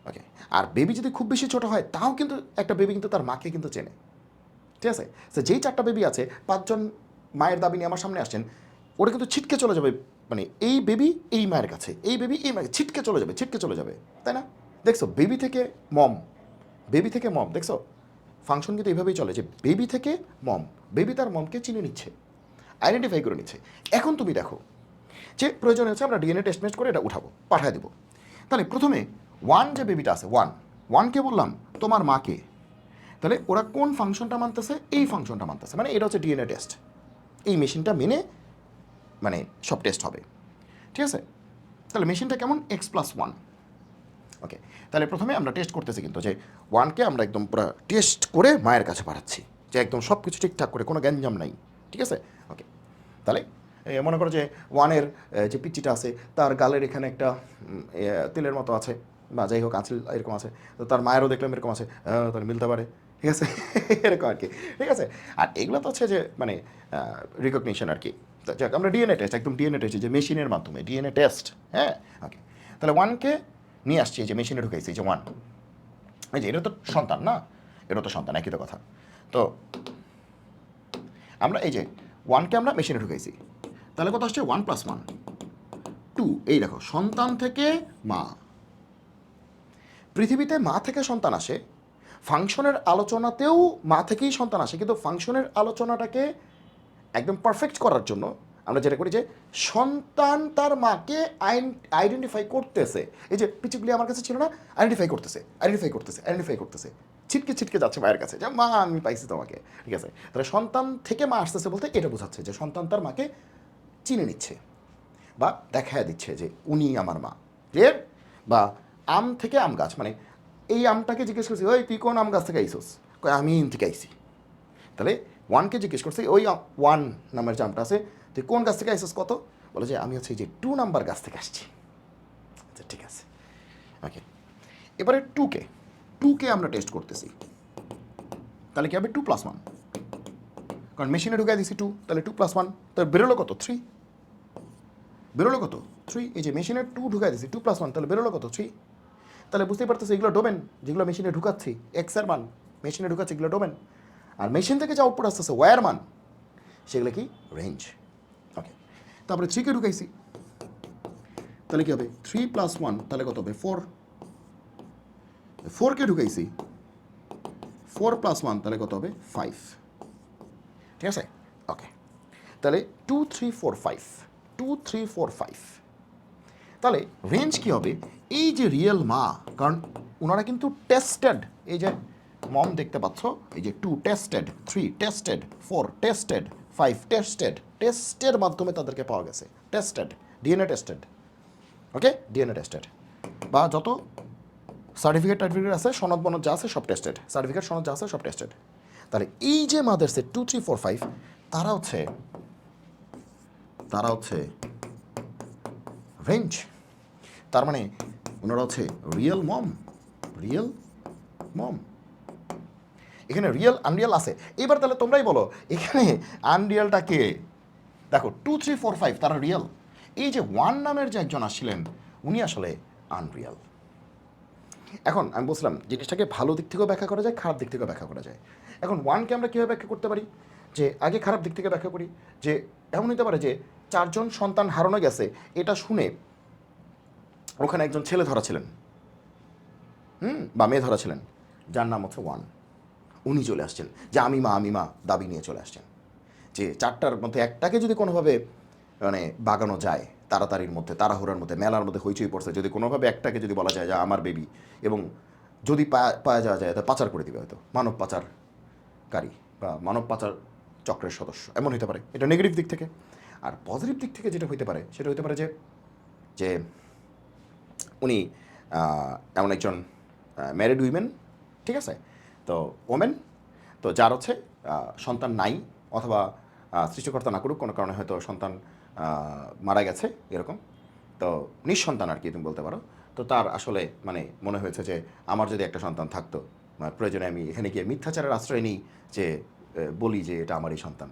ওকে। আর বেবি যদি খুব বেশি ছোট হয়, তাও কিন্তু একটা বেবি কিন্তু তার মাকে কিন্তু চেনে, ঠিক আছে। তো যেই 4টা বেবি আছে, 5 জন মায়ের দাবি নিয়ে আমার সামনে আসছেন, ওরা কিন্তু ছিটকে চলে যাবে, মানে এই বেবি এই মায়ের কাছে, এই বেবি এই মায়ের, ছিটকে চলে যাবে, ছিটকে চলে যাবে, তাই না? দেখছো বেবি থেকে মম, বেবি থেকে মম, দেখছো ফাংশন কিন্তু এইভাবেই চলে যে বেবি থেকে মম, বেবি তার মমকে চিনে নিচ্ছে, আইডেন্টিফাই করে নিচ্ছে। এখন তুমি দেখো যে প্রয়োজন হচ্ছে আমরা ডিএনএ টেস্ট করে এটা উঠাবো, পাঠিয়ে দেবো। তাহলে প্রথমে 1 যে বেবিটা আছে, 1কে বললাম তোমার মাকে, তাহলে ওরা কোন ফাংশনটা মানতেছে, এই ফাংশনটা মানতেছে, মানে এটা হচ্ছে ডিএনএ টেস্ট, এই মেশিনটা মেনে মানে সব টেস্ট হবে, ঠিক আছে। তাহলে মেশিনটা কেমন, x+1। ওকে, তাহলে প্রথমে আমরা টেস্ট করতেছি কিন্তু যে 1কে আমরা একদম পুরো টেস্ট করে মায়ের কাছে পাঠাচ্ছি, যে একদম সব কিছু ঠিকঠাক করে, কোনো গ্যাঞ্জাম নাই, ঠিক আছে। ওকে, তাহলে মনে করো যে 1-এর যে পিচ্চিটা আছে, তার গালের এখানে একটা তিলের মতো আছে, বা যাই হোক আঁচিল এরকম আছে, তো তার মায়েরও দেখলাম এরকম আছে, তার মিলতে পারে, ঠিক আছে। এরকম আর কি, ঠিক আছে। আর এগুলো তো হচ্ছে যে মানে রিকগনিশন আর কি। তো যাক, আমরা ডিএনএ টেস্ট, একদম ডিএনএ টেস্ট, যে মেশিনের মাধ্যমে ডিএনএ টেস্ট, হ্যাঁ। ওকে, তাহলে 1কে নিয়ে আসছি, যে মেশিনে ঢুকাইছি, যে 1, এই যে এটা তো সন্তান না, এটা তো সন্তান, একই তো কথা। তো আমরা এই যে 1কে আমরা মেশিনে ঢুকাইছি, তাহলে কত আসছে, 1+1 2। এই দেখো, সন্তান থেকে মা, পৃথিবীতে মা থেকে সন্তান আসে, ফাংশনের আলোচনাতেও মা থেকেই সন্তান আসে, কিন্তু ফাংশনের আলোচনাটাকে একদম পারফেক্ট করার জন্য আমরা যেটা করি যে সন্তান তার মাকে আইডেন্টিফাই করতেছে, এই যে পিচুগুলি আমার কাছে ছিল না, আইডেন্টিফাই করতেছে, ছিটকে ছিটকে যাচ্ছে মায়ের কাছে, যে মা আমি পাইছি তোমাকে, ঠিক আছে। তাহলে সন্তান থেকে মা আসতেছে বলতে এটা বোঝাচ্ছে যে সন্তান তার মাকে চিনে নিচ্ছে, বা দেখায় দিচ্ছে যে উনি আমার মা, ক্লিয়ার। বা আম থেকে আম গাছ, মানে এই আমটাকে জিজ্ঞেস করছি, ওই তুই কোন আম গাছ থেকে আইসোস, আমি ইন থেকে আইসি। তাহলে 1কে জিজ্ঞেস করছি, ওই 1 নামের যে আমটা আছে, তুই কোন গাছ থেকে আইসোস, কত, বলে যে আমি হচ্ছে এই যে 2 নাম্বার গাছ থেকে আসছি। আচ্ছা ঠিক আছে, ওকে। এবারে 2কে আমরা টেস্ট করতেছি, তাহলে কি হবে, 2+1, কারণ মেশিনে ঢুকাই দিছি 2, তাহলে 2+1, তাহলে বেরোলো কত, 3, বেরোলো কত, 3। এই যে মেশিনে 2 ঢুকাই দিছি, 2+1, তাহলে বেরোলো কত, 3। তাহলে বুঝতেই পারতেছি এগুলো ডোমেন, যেগুলো মেশিনে ঢুকাচ্ছি, এক্সের মান মেশিনে ঢুকাচ্ছি, এগুলো ডোমেন। আর মেশিন থেকে যে আউটপুট আসতেছে ওয়ার মান, সেগুলো কি, রেঞ্জ। ওকে, তারপরে 3কে ঢুকাইছি, তাহলে কি হবে, 3+1, তাহলে কত হবে, 4। 4কে ঢুকাইছি, 4+1, তাহলে কত হবে, 5, ঠিক আছে। ওকে, তাহলে 2 3 4 5, 2 3 4 5, তাহলে রেঞ্জ কি হবে, এই যে রিয়েল মা, কারণ ওনারা কিন্তু টেস্টেড, এই যে মম দেখতে পাচ্ছ, এই যে 2 টেস্টেড, 3 টেস্টেড, 4 টেস্টেড, 5 টেস্টেড, টেস্টের মাধ্যমে তাদেরকে পাওয়া গেছে, টেস্টেড, ডিএনএ টেস্টেড। ওকে, ডিএনএ টেস্টেড, বা যত সার্টিফিকেট আছে, সনদ বনদ যা আছে সব টেস্টেড, সার্টিফিকেট সনদ যা আছে সব টেস্টেড। তাহলে এই যে মাদার সেট 2 3 4 5, তারা হচ্ছে রেঞ্জ, তার মানে ওনারা হচ্ছে রিয়েল মম। এখানে রিয়েল আনরিয়েল আছে। এবার তাহলে তোমরাই বলো, এখানে আনরিয়েলটা কে? দেখো 2 3 4 5 তারা রিয়েল, এই যে 1 নামের যে একজন আসছিলেন, উনি আসলে আনরিয়েল। এখন আমি বলছিলাম জিনিসটাকে ভালো দিক থেকেও ব্যাখ্যা করা যায়, খারাপ দিক থেকেও ব্যাখ্যা করা যায়। এখন 1কে আমরা কীভাবে ব্যাখ্যা করতে পারি, যে আগে খারাপ দিক থেকে ব্যাখ্যা করি, যে এমন হতে পারে যে 4 জন সন্তান হারানো গেছে, এটা শুনে ওখানে একজন ছেলে ধরা ছিলেন, বা মেয়ে ধরা ছিলেন, যার নাম হচ্ছে 1, উনি চলে আসছেন যে আমি মা দাবি নিয়ে চলে আসছেন, যে 4টার মধ্যে একটাকে যদি কোনোভাবে মানে বাগানো যায়, তাড়াতাড়ির মধ্যে, তাড়াহুড়ার মধ্যে, মেলার মধ্যে হইচই পড়ছে, যদি কোনোভাবে একটাকে যদি বলা যায় যে আমার বেবি, এবং যদি পাওয়া যাওয়া যায়, তা পাচার করে দিবে হয়তো, মানব পাচারকারী বা মানব পাচার চক্রের সদস্য, এমন হতে পারে। এটা নেগেটিভ দিক থেকে। আর পজিটিভ দিক থেকে যেটা হতে পারে, সেটা হতে পারে যে যে উনি এমন একজন ম্যারিড উইমেন, ঠিক আছে, তো ওমেন, তো যার হচ্ছে সন্তান নাই অথবা সৃষ্টিকর্তা না করুক কোনো কারণে হয়তো সন্তান মারা গেছে এরকম, তো নিঃসন্তান আর কি তুমি বলতে পারো। তো তার আসলে মানে মনে হয়েছে যে আমার যদি একটা সন্তান থাকতো, প্রয়োজনে আমি এখানে গিয়ে মিথ্যাচারের আশ্রয় নিই, যে বলি যে এটা আমারই সন্তান।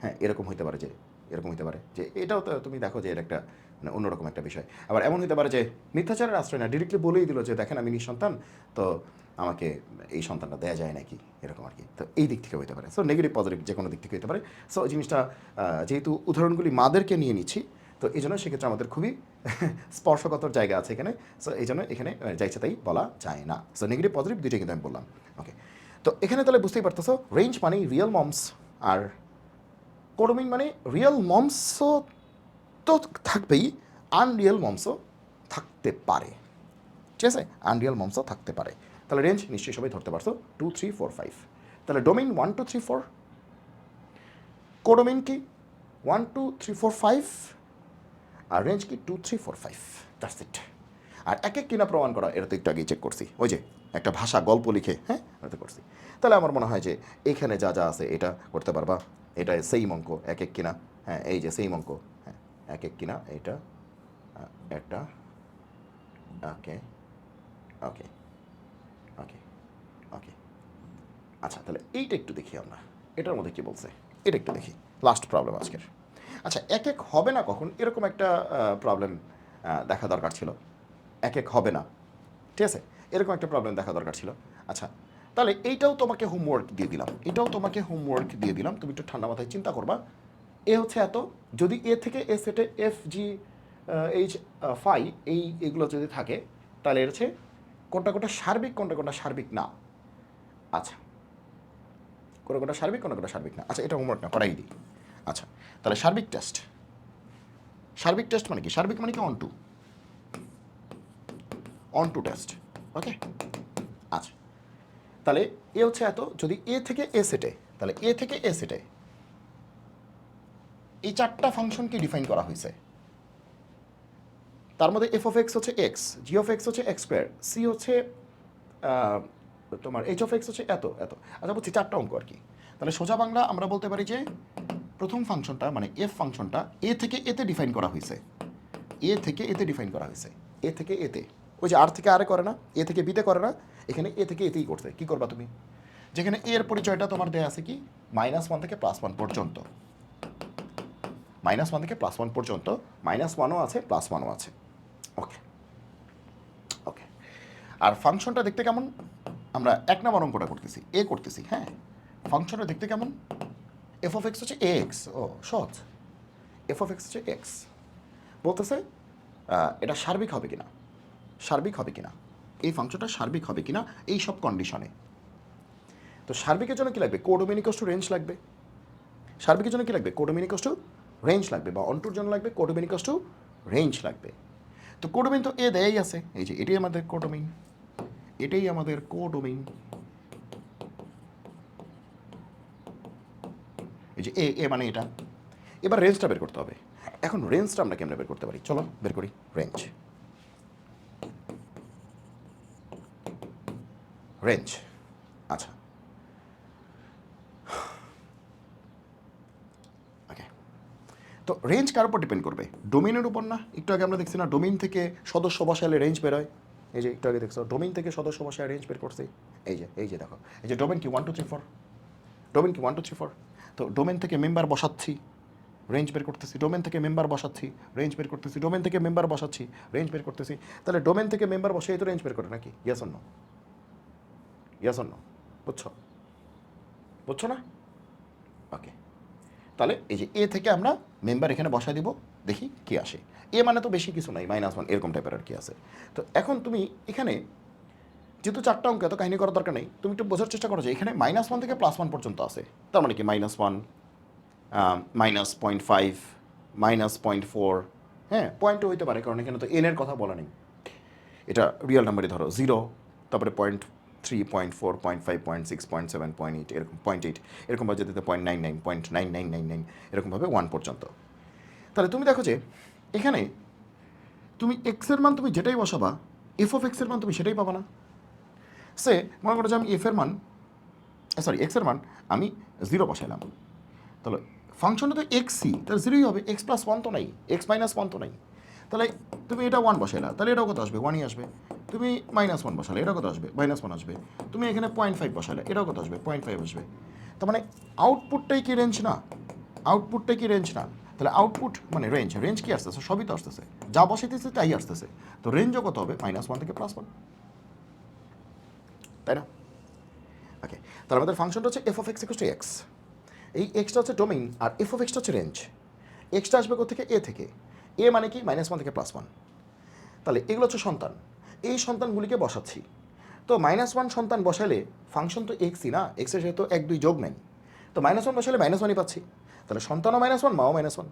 হ্যাঁ, এরকম হতে পারে, যে এটাও তো তুমি দেখো যে এটা একটা মানে অন্যরকম একটা বিষয়। আবার এমন হতে পারে যে মিথ্যাচারের আশ্রয় না, ডিরেক্টলি বলেই দিল যে দেখেন আমি নিঃসন্তান, তো আমাকে এই সন্তানটা দেয়া যায় নাকি, এরকম আর কি। তো এই দিক থেকে হতে পারে। সো নেগেটিভ পজিটিভ যে কোনো দিক থেকে হতে পারে। সো জিনিসটা যেহেতু উদাহরণগুলি মাদেরকে নিয়ে নিচ্ছি, তো এই জন্য সেক্ষেত্রে আমাদের খুবই স্পর্শকাতর জায়গা আছে এখানে। সো এই জন্য এখানে যাইছে তাই বলা যায় না। সো নেগেটিভ পজিটিভ দুইটাই কিন্তু আমি বললাম। ওকে, তো এখানে তাহলে বুঝতেই পারতেছো রেঞ্জ মানে রিয়েল মমস, আর কোডোমিন মানে রিয়েল মমসও তো থাকবেই, আনরিয়েল মমসও থাকতে পারে। ঠিক আছে, আনরিয়েল মমসও থাকতে পারে। তাহলে রেঞ্জ নিশ্চয়ই সবাই ধরতে পারছো 2 3 4 5। তাহলে ডোমেইন 1 2 3 4, কোডোমিন কি 1 2 3 4 5, আর রেঞ্জ কি 2 3 4 5। That's it. আর এক এক কিনা প্রমাণ করা, এটা তো একটু আগেই চেক করছি, ওই যে একটা ভাষা গল্প লিখে, হ্যাঁ ওটা করছি। তাহলে আমার মনে হয় যে এখানে যা যা আছে এটা করতে পারবা। এটা সেম অঙ্ক, এক এক কিনা, হ্যাঁ এই যে সেম অঙ্ক, হ্যাঁ এক এক কিনা, এটা একটা, ওকে ওকে ওকে ওকে। আচ্ছা, তাহলে এইটা একটু দেখি আমরা, এটার মধ্যে কী বলছে এটা একটু দেখি। লাস্ট প্রবলেম আজকের। আচ্ছা, এক এক হবে না কখন, এরকম একটা প্রবলেম দেখা দরকার ছিল। এক এক হবে না, ঠিক আছে, এরকম একটা প্রবলেম দেখা দরকার ছিল। আচ্ছা, তাহলে এইটাও তোমাকে হোমওয়ার্ক দিয়ে দিলাম, তুমি একটু ঠান্ডা মাথায় চিন্তা করবা। এ হচ্ছে এত, যদি এ থেকে এ সেটে এফ জি এইচ ফাই এইগুলো যদি থাকে, তাহলে এর হচ্ছে কোনটা কোনটা সার্বিক, কোনটা কোনটা সার্বিক না। আচ্ছা, কোনটা কোনটা সার্বিক, কোনটা কোনটা সার্বিক না। আচ্ছা, এটা হোমওয়ার্ক না, করাই দিই। আচ্ছা, তাহলে সার্বিক টেস্ট মানে কি? সার্বিক মানে কি? On to test. ওকে, আচ্ছা, তাহলে এ হচ্ছে এত, যদি এ থেকে এ সেটে, তাহলে এ থেকে এ সেটে এই চারটা ফাংশনকে ডিফাইন করা হয়েছে। তার মধ্যে এফ অফ এক্স হচ্ছে এক্স, জি অফ এক্স হচ্ছে এক্স স্কোয়ার, সি হচ্ছে তোমার এইচ অফ এক্স হচ্ছে এত এত। আচ্ছা, বলছি চারটা অঙ্ক আর কি। তাহলে সোজা বাংলা আমরা বলতে পারি যে প্রথম ফাংশনটা মানে এফ ফাংশনটা এ থেকে এতে ডিফাইন করা হয়েছে, এ থেকে এতে ডিফাইন করা হয়েছে, এ থেকে এতে। ওই যে আর থেকে আরে করে না, এ থেকে বিতে করে না, এখানে এ থেকে এতেই করছে। কী করবা তুমি? যেখানে এর পরিচয়টা তোমার দেয়া আছে কি -1 থেকে +1 পর্যন্ত, -1 থেকে +1 পর্যন্ত, -1ও আছে +1ও আছে। ওকে ওকে। আর ফাংশনটা দেখতে কেমন? আমরা 1 নম্বর অঙ্কটা করতেছি, এ করতেছি, হ্যাঁ। ফাংশনটা দেখতে কেমন? এফ অফ এক্স হচ্ছে এক্স, ও সহজ। এফ অফ এক্স হচ্ছে এক্স, বলতেছে এটা সার্বিক হবে কিনা, এই ফাংশনটা সার্বিক হবে কিনা এই সব কন্ডিশনে। তো সার্বিকের জন্য কি লাগবে? কোডোমেইন ইকুয়ালস টু রেঞ্জ লাগবে। সার্বিকের জন্য কি লাগবে? কোডোমেইন ইকুয়ালস টু রেঞ্জ লাগবে, বা অন্টুর জন্য লাগবে কোডোমেইন ইকুয়ালস টু রেঞ্জ লাগবে। তো কোডোমেইন তো এ দেয়াই আছে, এই যে এটাই আমাদের কোডোমেইন, এই যে এ মানে এটা। এবার রেঞ্জটা বের করতে হবে। এখন রেঞ্জটা আমরা কেমনে বের করতে পারি? চলো বের করি রেঞ্জ। আচ্ছা, ওকে। তো রেঞ্জ কার উপর ডিপেন্ড করবে? ডোমেইনের উপর না? একটু আগে আমরা দেখছি না, ডোমেইন থেকে সদস্য বসালে রেঞ্জ বেরোয়। এই যে একটু আগে দেখছো, ডোমেইন থেকে সদস্য বসায় রেঞ্জ বের করছি। এই যে দেখো, এই যে ডোমেইন কি 1 2 3 4, তো ডোমেইন থেকে মেম্বার বসাচ্ছি, রেঞ্জ বের করতেছি, ডোমেন থেকে মেম্বার বসাচ্ছি, রেঞ্জ বের করতেছি, ডোমেন থেকে মেম্বার বসাচ্ছি, রেঞ্জ বের করতেছি। তাহলে ডোমেন থেকে মেম্বার বসেই তো রেঞ্জ বের করে নাকি? Yes or no? বুঝছো না? ওকে, তাহলে এই যে এ থেকে আমরা মেম্বার এখানে বসাই দিব, দেখি কি আসে। এ মানে তো বেশি কিছু নাই, -1 এরকম টাইপের আর কি আছে। তো এখন তুমি এখানে যেহেতু চারটা অঙ্ক, এত কাহিনী করার দরকার নেই, তুমি একটু বোঝার চেষ্টা করো যে এখানে -1 থেকে +1 পর্যন্ত আছে। তার মানে কি -1, -0.5, -0.4, হ্যাঁ পয়েন্টও হইতে পারে, কারণ এখানে তো এনের কথা বলা নেই। এটা রিয়েল নাম্বারই ধরো, 0, তারপরে 0.3, 0.4, 0.5, 0.6, 0.7, 0.8, এরকম 0.8, এরকমভাবে যেতে 0.99, 0.9999, এরকমভাবে 1 পর্যন্ত। তাহলে তুমি দেখো যে এখানে তুমি এক্সের মান তুমি যেটাই বসাবা, এফ অফ এক্সের মান তুমি সেটাই পাবা না। সে মনে করো যে আমি এফ এর মান সরি এক্সের মান আমি 0 বসাইলাম, তাহলে ফাংশনটা তো এক্সই, তাহলে 0ই হবে, x+1 তো নাই, x-1 তো নাই, তাহলে তুমি এটা 1 বসাইলা, তাহলে এটাও কত আসবে, 1ই আসবে। তুমি -1 বসালে এটা কত আসবে, -1 আসবে। তুমি এখানে 0.5 বসালে এটাও কত আসবে, 0.5 আসবে। তার মানে আউটপুটটাই কি রেঞ্জ না, আউটপুটটাই কি রেঞ্জ না, তাহলে আউটপুট মানে রেঞ্জ, রেঞ্জ কি আসতেছে, সবই তো আসতেছে, যা বসাইতেছে তাই আসতেছে, তো রেঞ্জও কত হবে, -1 থেকে +1, তাই না? ওকে, তাহলে আমাদের ফাংশনটা হচ্ছে f(x) = x, এই এক্সটা হচ্ছে ডোমেইন আর f(x) হচ্ছে রেঞ্জ। এক্সটা আসবে কোথেকে, এ থেকে, এ মানে কি -1 থেকে +1, তাহলে এগুলো হচ্ছে সন্তান, এই সন্তানগুলিকে বসাচ্ছি। তো -1 সন্তান বসালে ফাংশন তো এক্সই না, এক্সের সাথে তো 1 2 যোগ নেই, তো -1 বসালে -1ই পাচ্ছি, তাহলে সন্তানও -1 মাও -1,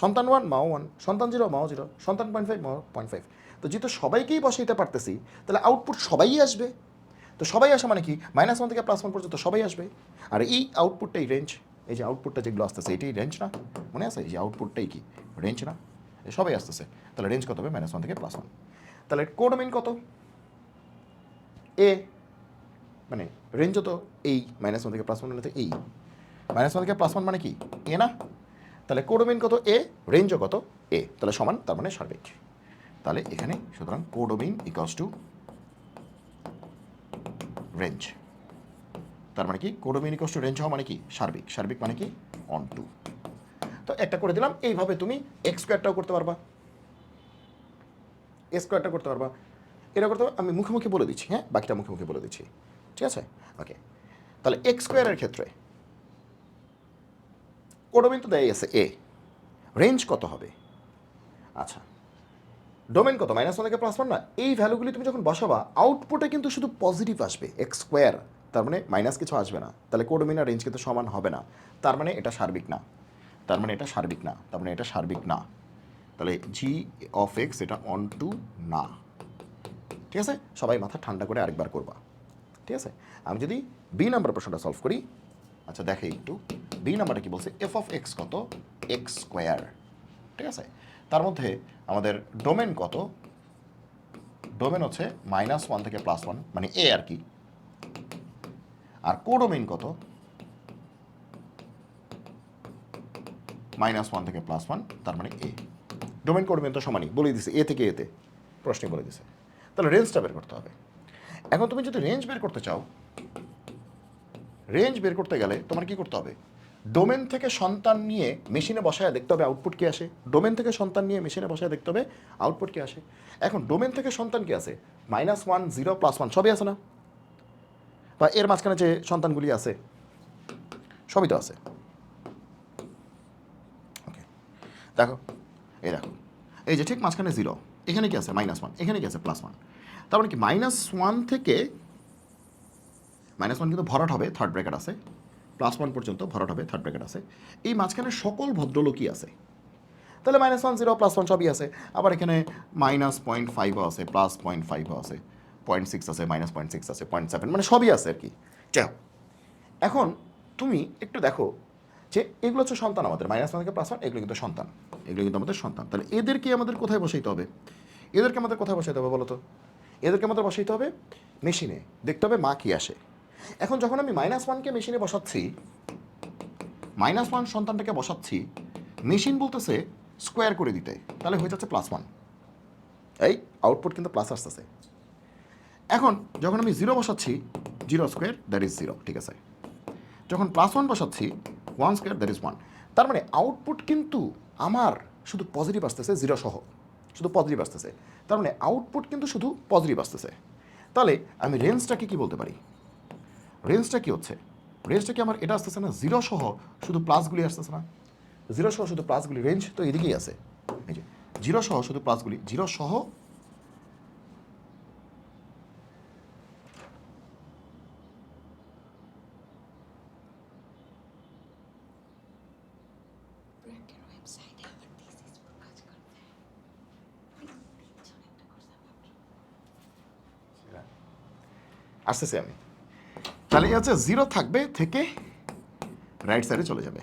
সন্তান 1 মাও 1, সন্তান 0 মাও 0, সন্তান 0.5 মাও 0.5। তো যেহেতু সবাইকেই বসাইতে পারতেছি তাহলে আউটপুট সবাই আসবে, তো সবাই আসা মানে কি -1 থেকে +1 পর্যন্ত সবাই আসবে, আর এই আউটপুটটাই রেঞ্জ, এই যে আউটপুটটা যেগুলো আসতেছে এটাই রেঞ্জ না, মনে আছে এই যে আউটপুটটাই কি রেঞ্জ না, সবাই আসতেছে, তাহলে রেঞ্জ কত হবে, -1 থেকে +1। তাহলে কোডোমেইন কত, এ, মানে রেঞ্জও তো এই -1 থেকে +1 মানে তো এই -1 থেকে +1 মানে কি এ না, তাহলে কোডোমেইন কত, এ, রেঞ্জও কত, এ, তাহলে সমান, তার মানে সার্বিক। তাহলে এখানে সুতরাং কোডোমেইন = রেঞ্জ, তার মানে কি কোডোমেইন = রেঞ্জ হওয়া মানে কি সার্বিক, সার্বিক মানে কি অনটু। তো একটা করে দিলাম, এইভাবে তুমি x² করতে পারবা, a² করতে পারবা, এটা করতে পারবা, আমি মুখে মুখে বলে দিচ্ছি, হ্যাঁ বাকিটা মুখে মুখে বলে দিচ্ছি, ঠিক আছে? ওকে, তাহলে x² ক্ষেত্রে কোডোমেইন তো দেয় আছে এ, রেঞ্জ কত হবে, আচ্ছা ডোমেন কত, -1 থেকে +1 না, এই ভ্যালুগুলি তুমি যখন বসাবা আউটপুটে কিন্তু শুধু পজিটিভ আসবে, x², তার মানে মাইনাস কিছু আসবে না, তাহলে কোডোমেইন আর রেঞ্জ কিন্তু সমান হবে না, তার মানে এটা সার্বিক না, তার মানে এটা সার্বিক না, তার মানে এটা সার্বিক না, তাহলে g(x) এটা অনটু না, ঠিক আছে? সবাই মাথা ঠান্ডা করে আরেকবার করবা, ঠিক আছে? আমি যদি বি নাম্বার প্রশ্নটা সলভ করি, আচ্ছা দেখে একটু বি নাম্বারটা কি বলছে, f(x) কত, x², ঠিক আছে? তার মধ্যে আমাদের ডোমেন কত, ডোমেন হচ্ছে -1 থেকে +1 মানে এ আর কি, আর কোডোমেইন কত, -1 থেকে +1 তার মানে এ, ডোমেইন কোডোমেইন তো সমানই, বলে দিছে এ থেকে এতে, প্রশ্নে বলে দিছে, তাহলে রেঞ্জটা বের করতে হবে। এখন তুমি যদি রেঞ্জ বের করতে চাও, রেঞ্জ বের করতে গেলে তোমার কি করতে হবে, ডোমেন থেকে সন্তান নিয়ে মেশিনে বসায় দেখতে হবে আউটপুট কি আসে, ডোমেন থেকে সন্তান নিয়ে মেশিনে বসায় দেখতে হবে আউটপুট কি আসে। এখন ডোমেন থেকে সন্তান কি আছে, -1 0 +1 সবই আছে না, বা এর মাঝখানে যে সন্তানগুলি আছে সবই তো আছে। ওকে, দেখো এই দেখো, এই যে ঠিক মাঝখানে 0, এখানে কি আছে -1, এখানে কি আছে +1, তার মানে কি -1 থেকে -1 কিন্তু ভরাট হবে, থার্ড ব্র্যাকেট আছে, +1 পর্যন্ত ভরাট হবে, থার্ড ব্র্যাকেট আছে, এই মাঝখানে সকল ভদ্রলোকই আছে, তাহলে -1 0 +1 সবই আছে, আবার এখানে -0.5ও আছে, +0.5ও আছে, 0.6 আছে, -0.6 আছে, 0.7 মানে সবই আছে আর কি। যাই হোক, এখন তুমি একটু দেখো যে এগুলো হচ্ছে সন্তান আমাদের, -1 থেকে +1 এগুলো কিন্তু সন্তান, এগুলো কিন্তু আমাদের সন্তান, তাহলে এদেরকে আমাদের কোথায় বসাইতে হবে, এদেরকে আমাদের কোথায় বসাইতে হবে বলো তো, এদেরকে আমাদের বসাইতে হবে মেশিনে, দেখতে হবে মা কি আসে। এখন যখন আমি -1কে মেশিনে বসাচ্ছি, -1 সন্তানটাকে বসাচ্ছি, মেশিন বলতেছে স্কোয়ার করে দিতে, তাহলে হয়ে যাচ্ছে +1, এই আউটপুট কিন্তু প্লাস আসতেছে। এখন যখন আমি 0 বসাচ্ছি, 0² দ্যাট ইজ 0, ঠিক আছে, যখন +1 বসাচ্ছি 1² দ্যাট ইজ 1, তার মানে আউটপুট কিন্তু আমার শুধু পজিটিভ আসতেছে, 0 সহ শুধু পজিটিভ আসতেছে, তার মানে আউটপুট কিন্তু শুধু পজিটিভ আসতেছে। তাহলে আমি রেঞ্জটাকে কি বলতে পারি, রেঞ্জটা কি হচ্ছে, রেঞ্জটা কি আমার এটা আসতেছে না 0 সহ শুধু প্লাসগুলি আসতেছে না, 0 সহ শুধু প্লাসগুলি, রেঞ্জ তো এদিকেই আছে, এই যে 0 সহ শুধু প্লাসগুলি, 0 সহ আসতেছে আমি, তাহলে হচ্ছে 0 থাকবে থেকে রাইট সাইডে চলে যাবে,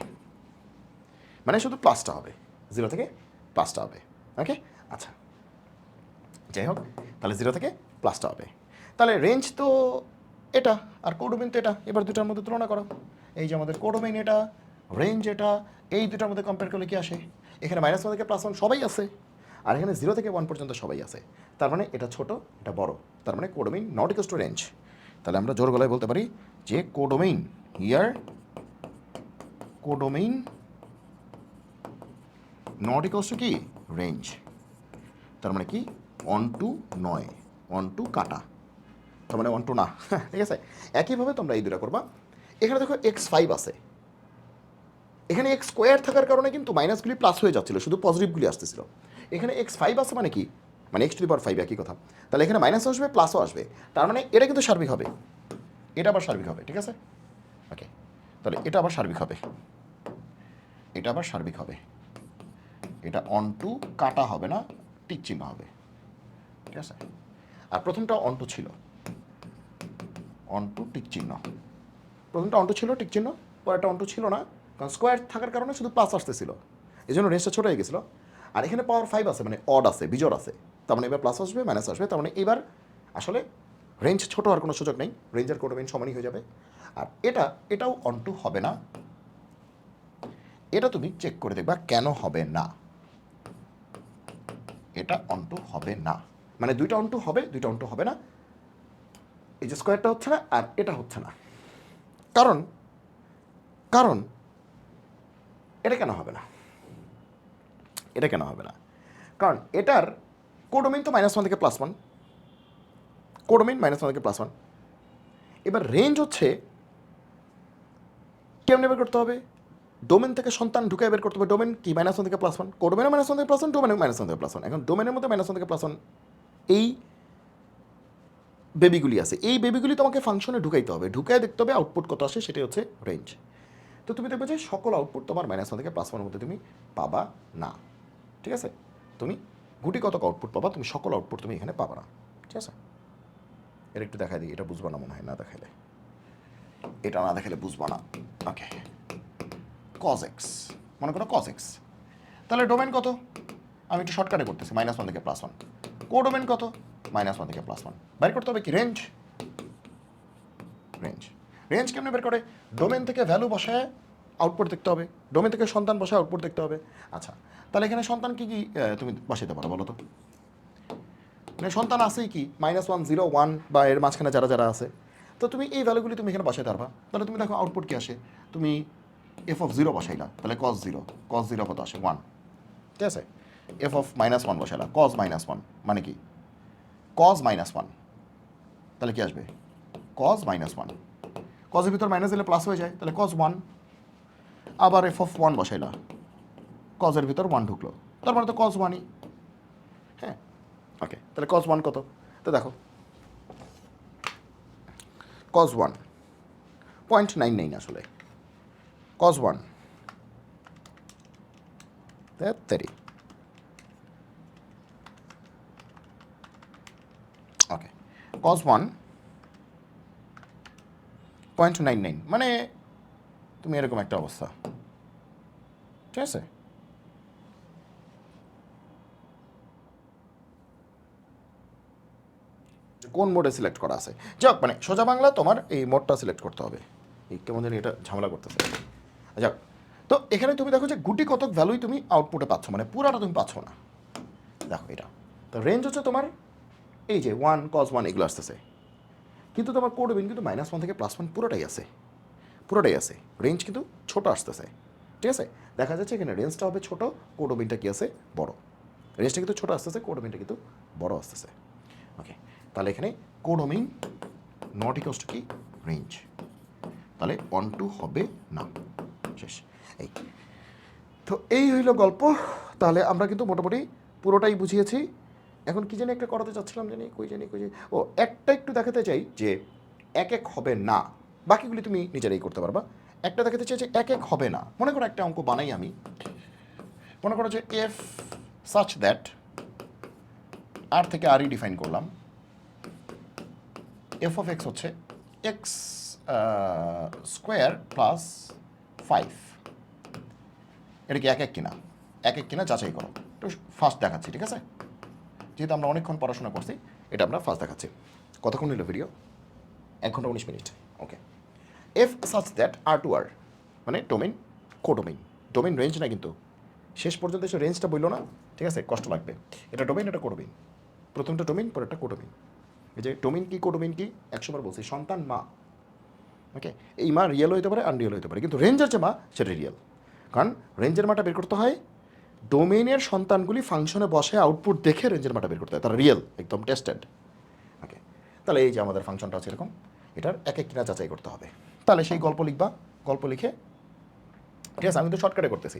মানে শুধু প্লাসটা হবে, 0 থেকে প্লাসটা হবে, ওকে আচ্ছা যাই হোক, তাহলে 0 থেকে প্লাসটা হবে, তাহলে রেঞ্জ তো এটা আর কোডোমেইন তো এটা, এবার দুটার মধ্যে তুলনা করো। এই যে আমাদের কোডোমেইন এটা, রেঞ্জ এটা, এই দুটার মধ্যে কম্পেয়ার করলে কি আসে? এখানে -1 থেকে +1 সবাই আছে, আর এখানে 0 থেকে 1 পর্যন্ত সবাই আছে। তার মানে এটা ছোট, এটা বড়, তার মানে codomain not equals two range. তাহলে আমরা জোর গলায় বলতে পারি যে codomain here, codomain not equals to কি রেঞ্জ। তার মানে কি 1 to নয়, 1 to কাটা, তার মানে 1 to না। ঠিক আছে, একইভাবে তোমরা এই দুটা করবা। এখানে দেখো x5 আছে, এখানে x স্কোয়ার থাকার কারণে কিন্তু মাইনাসগুলি প্লাস হয়ে যাচ্ছিল, শুধু পজিটিভগুলি আসতেছিল। এখানে x5 আছে মানে কি, মানে x⁵ একই কথা। তাহলে এখানে মাইনাস আসবে প্লাসও আসবে, তার মানে এটা কিন্তু সার্বিক হবে, এটা আবার সার্বিক হবে। ঠিক আছে, ওকে, তাহলে এটা আবার সার্বিক হবে, এটা আবার সার্বিক হবে, এটা 1 to কাটা হবে না, টিক চিহ্ন হবে। ঠিক আছে, আর প্রথমটা 1 to ছিল, 1 to টিক চিহ্ন, প্রথমটা 1 to ছিল টিক চিহ্ন, পরেরটা 1 to ছিল না, কারণ স্কোয়ার থাকার কারণে শুধু প্লাস আসতেছিল, এই জন্য রেঞ্জটা ছোটো হয়ে গেছিলো। আর এখানে পাওয়ার 5 আছে, মানে অড আছে, বিজোড় আছে, তার মানে এবার প্লাস আসবে মাইনাস আসবে, তার মানে এবার আসলে রেঞ্জ ছোটো হওয়ার কোনো সুযোগ নেই, রেঞ্জের কোডোমেইন সমানই হয়ে যাবে। আর এটাও 1 to হবে না, এটা তুমি চেক করে দেখবা কেন হবে না। এটা 1 to হবে না, মানে দুইটা 1 to হবে, দুইটা 1 to হবে না। এই যে স্কোয়ারটা হচ্ছে না আর এটা হচ্ছে না, কারণ কারণ এটা কেন হবে না, এটা কেন হবে না, কারণ এটার কোডোমেইন তো -1 থেকে +1, কোডোমেইন -1 থেকে +1। এবার রেঞ্জ হচ্ছে কেমনে বের করতে হবে, ডোমেন থেকে সন্তান ঢুকে বের করতে হবে। ডোমেন কি -1 থেকে +1, কোডোমেনও -1 থেকে +1, ডোমেনও -1 থেকে +1। এখন ডোমেনের মধ্যে -1 থেকে +1 এই বেবিগুলি আছে, এই বেবিগুলি তোমাকে ফাংশনে ঢুকাইতে হবে, ঢুকাই দেখতে হবে আউটপুট কত আসে, সেটাই হচ্ছে রেঞ্জ। তো তুমি দেখবে যে সকল আউটপুট তোমার -1 থেকে +1 মধ্যে তুমি পাবা না। ঠিক আছে, তুমি গুটি কতক আউটপুট পাবা, তুমি সকল আউটপুট তুমি এখানে পাবা না। ঠিক আছে, এটা একটু দেখা দিই, এটা বুঝবা না মনে হয়, না দেখাইলে, এটা না দেখালে বুঝবা না। ওকে, cos x, মনে করো cos x, তাহলে ডোমেন কত, আমি একটু শর্টকাটে করতেছি, -1 থেকে +1। কোডোমেন কত, -1 থেকে +1। বের করতে হবে কি রেঞ্জ, রেঞ্জ, রেঞ্জ কেমনে বের করে, ডোমেন থেকে ভ্যালু বসায় আউটপুট দেখতে হবে, ডোমেন থেকে সন্তান বসায় আউটপুট দেখতে হবে। আচ্ছা, তাহলে এখানে সন্তান কি কি তুমি বসাইতে পারো বলো তো, মানে সন্তান আছেই কি -1 0 1 বা এর মাঝখানে যারা যারা আছে, তো তুমি এই ভ্যালুগুলি তুমি এখানে বসাইতে পারবা। তাহলে তুমি দেখো আউটপুট কি আসে, তুমি f(0) বসাইলা, তাহলে cos 0 কত আসে 1। ঠিক আছে, f(-1) বসাইলা, cos -1 মানে কি cos -1, তাহলে কি আসবে cos -1, cos এর ভিতর মাইনাস দিলে প্লাস হয়ে যায়, তাহলে cos 1। আবার f(1) বসাইলা, cos এর ভিতর 1 ঢুকলো, তার মানে তো cos 1ই। হ্যাঁ, ওকে, তাহলে cos 1 কত, তো দেখো cos 1 0.99 আসলে, cos 1 30। ওকে, cos 1 0.99, মানে তুমি এরকম একটা অবস্থা। ঠিক আছে, কোন মোডে সিলেক্ট করা আছে, যাক মানে সোজা বাংলা তোমার এই মোডটা সিলেক্ট করতে হবে। এই কেমন জানি এটা ঝামেলা করতেছে, যাক। তো এখানে তুমি দেখো যে গুটি কতক ভ্যালুই তুমি আউটপুটে পাচ্ছ, মানে পুরাটা তুমি পাচ্ছ না। দেখো এটা তো রেঞ্জ হচ্ছে তোমার এই যে 1 cos 1 এগুলো আসতেছে, কিন্তু তোমার কোডোমেইন কিন্তু -1 থেকে +1 পুরোটাই আছে, পুরোটাই আছে, রেঞ্জ কিন্তু ছোট আসতেছে। ঠিক আছে, দেখা যাচ্ছে এখানে রেঞ্জটা হবে ছোট, কোডোমেইনটা কি আছে বড়, রেঞ্জটা কিন্তু ছোট আসতেছে, কোডোমেইনটা কিন্তু বড় আসতেছে। ওকে, তাহলে এখানে কোডোমেইন নট ইকুয়ালস টু কি রেঞ্জ, তাহলে 1 to হবে না, শেষ। এই তো এই হইল গল্প। তাহলে আমরা কিন্তু মোটামুটি পুরোটাই বুঝিয়েছি। এখন কি জানি একটা করাতে চাচ্ছিলাম, জানি কই ও একটা একটু দেখাতে চাই যে এক এক হবে না, বাকিগুলি তুমি নিজেরাই করতে পারবা। একটা দেখাতে চাই যে এক এক হবে না, মনে করো একটা অঙ্ক বানাই আমি, মনে করো যে এফ সাচ দ্যাট, আর থেকে আরই ডিফাইন করলাম, এফ অফ এক্স হচ্ছে এক্স স্কোয়ার প্লাস 5। এটা কি এক এক কিনা যাচাই করো, একটু ফার্স্ট দেখাচ্ছি। ঠিক আছে, যেহেতু আমরা অনেকক্ষণ পড়াশোনা করছি, এটা আমরা ফার্স্ট দেখাচ্ছি। কতক্ষণ নিল ভিডিও, 1 ঘন্টা 19 মিনিট। Okay, f such that R to R মানে ডোমেন কোডোমেইন, ডোমেন রেঞ্জ না কিন্তু শেষ পর্যন্ত এসে রেঞ্জটা বললো না, ঠিক আছে, কষ্ট লাগবে। এটা ডোমেন, এটা কোডোমেইন, প্রথমটা ডোমেন পরেরটা কোডোমেইন। এই যে ডোমেইন কি কোডোমেইন কি 100 বার বলছি, সন্তান মা। ওকে, এই মা রিয়েল হতে পারে আনরিয়েল হতে পারে, কিন্তু রেঞ্জের যে মা সেটা রিয়েল। কারণ রেঞ্জের মাটা বের করতে হয় ডোমেইনের সন্তানগুলি ফাংশনে বসে আউটপুট দেখে রেঞ্জের মাটা বের করতে হয়, তারা রিয়েল, একদম টেস্টেড। ওকে, তাহলে এই যে আমাদের ফাংশনটা আছে এরকম, এটার এক এক কিনা যাচাই করতে হবে। তাহলে সেই গল্প লিখবা, গল্প লিখে, ঠিক আছে, আমি তো শর্টকাটে করতেছি,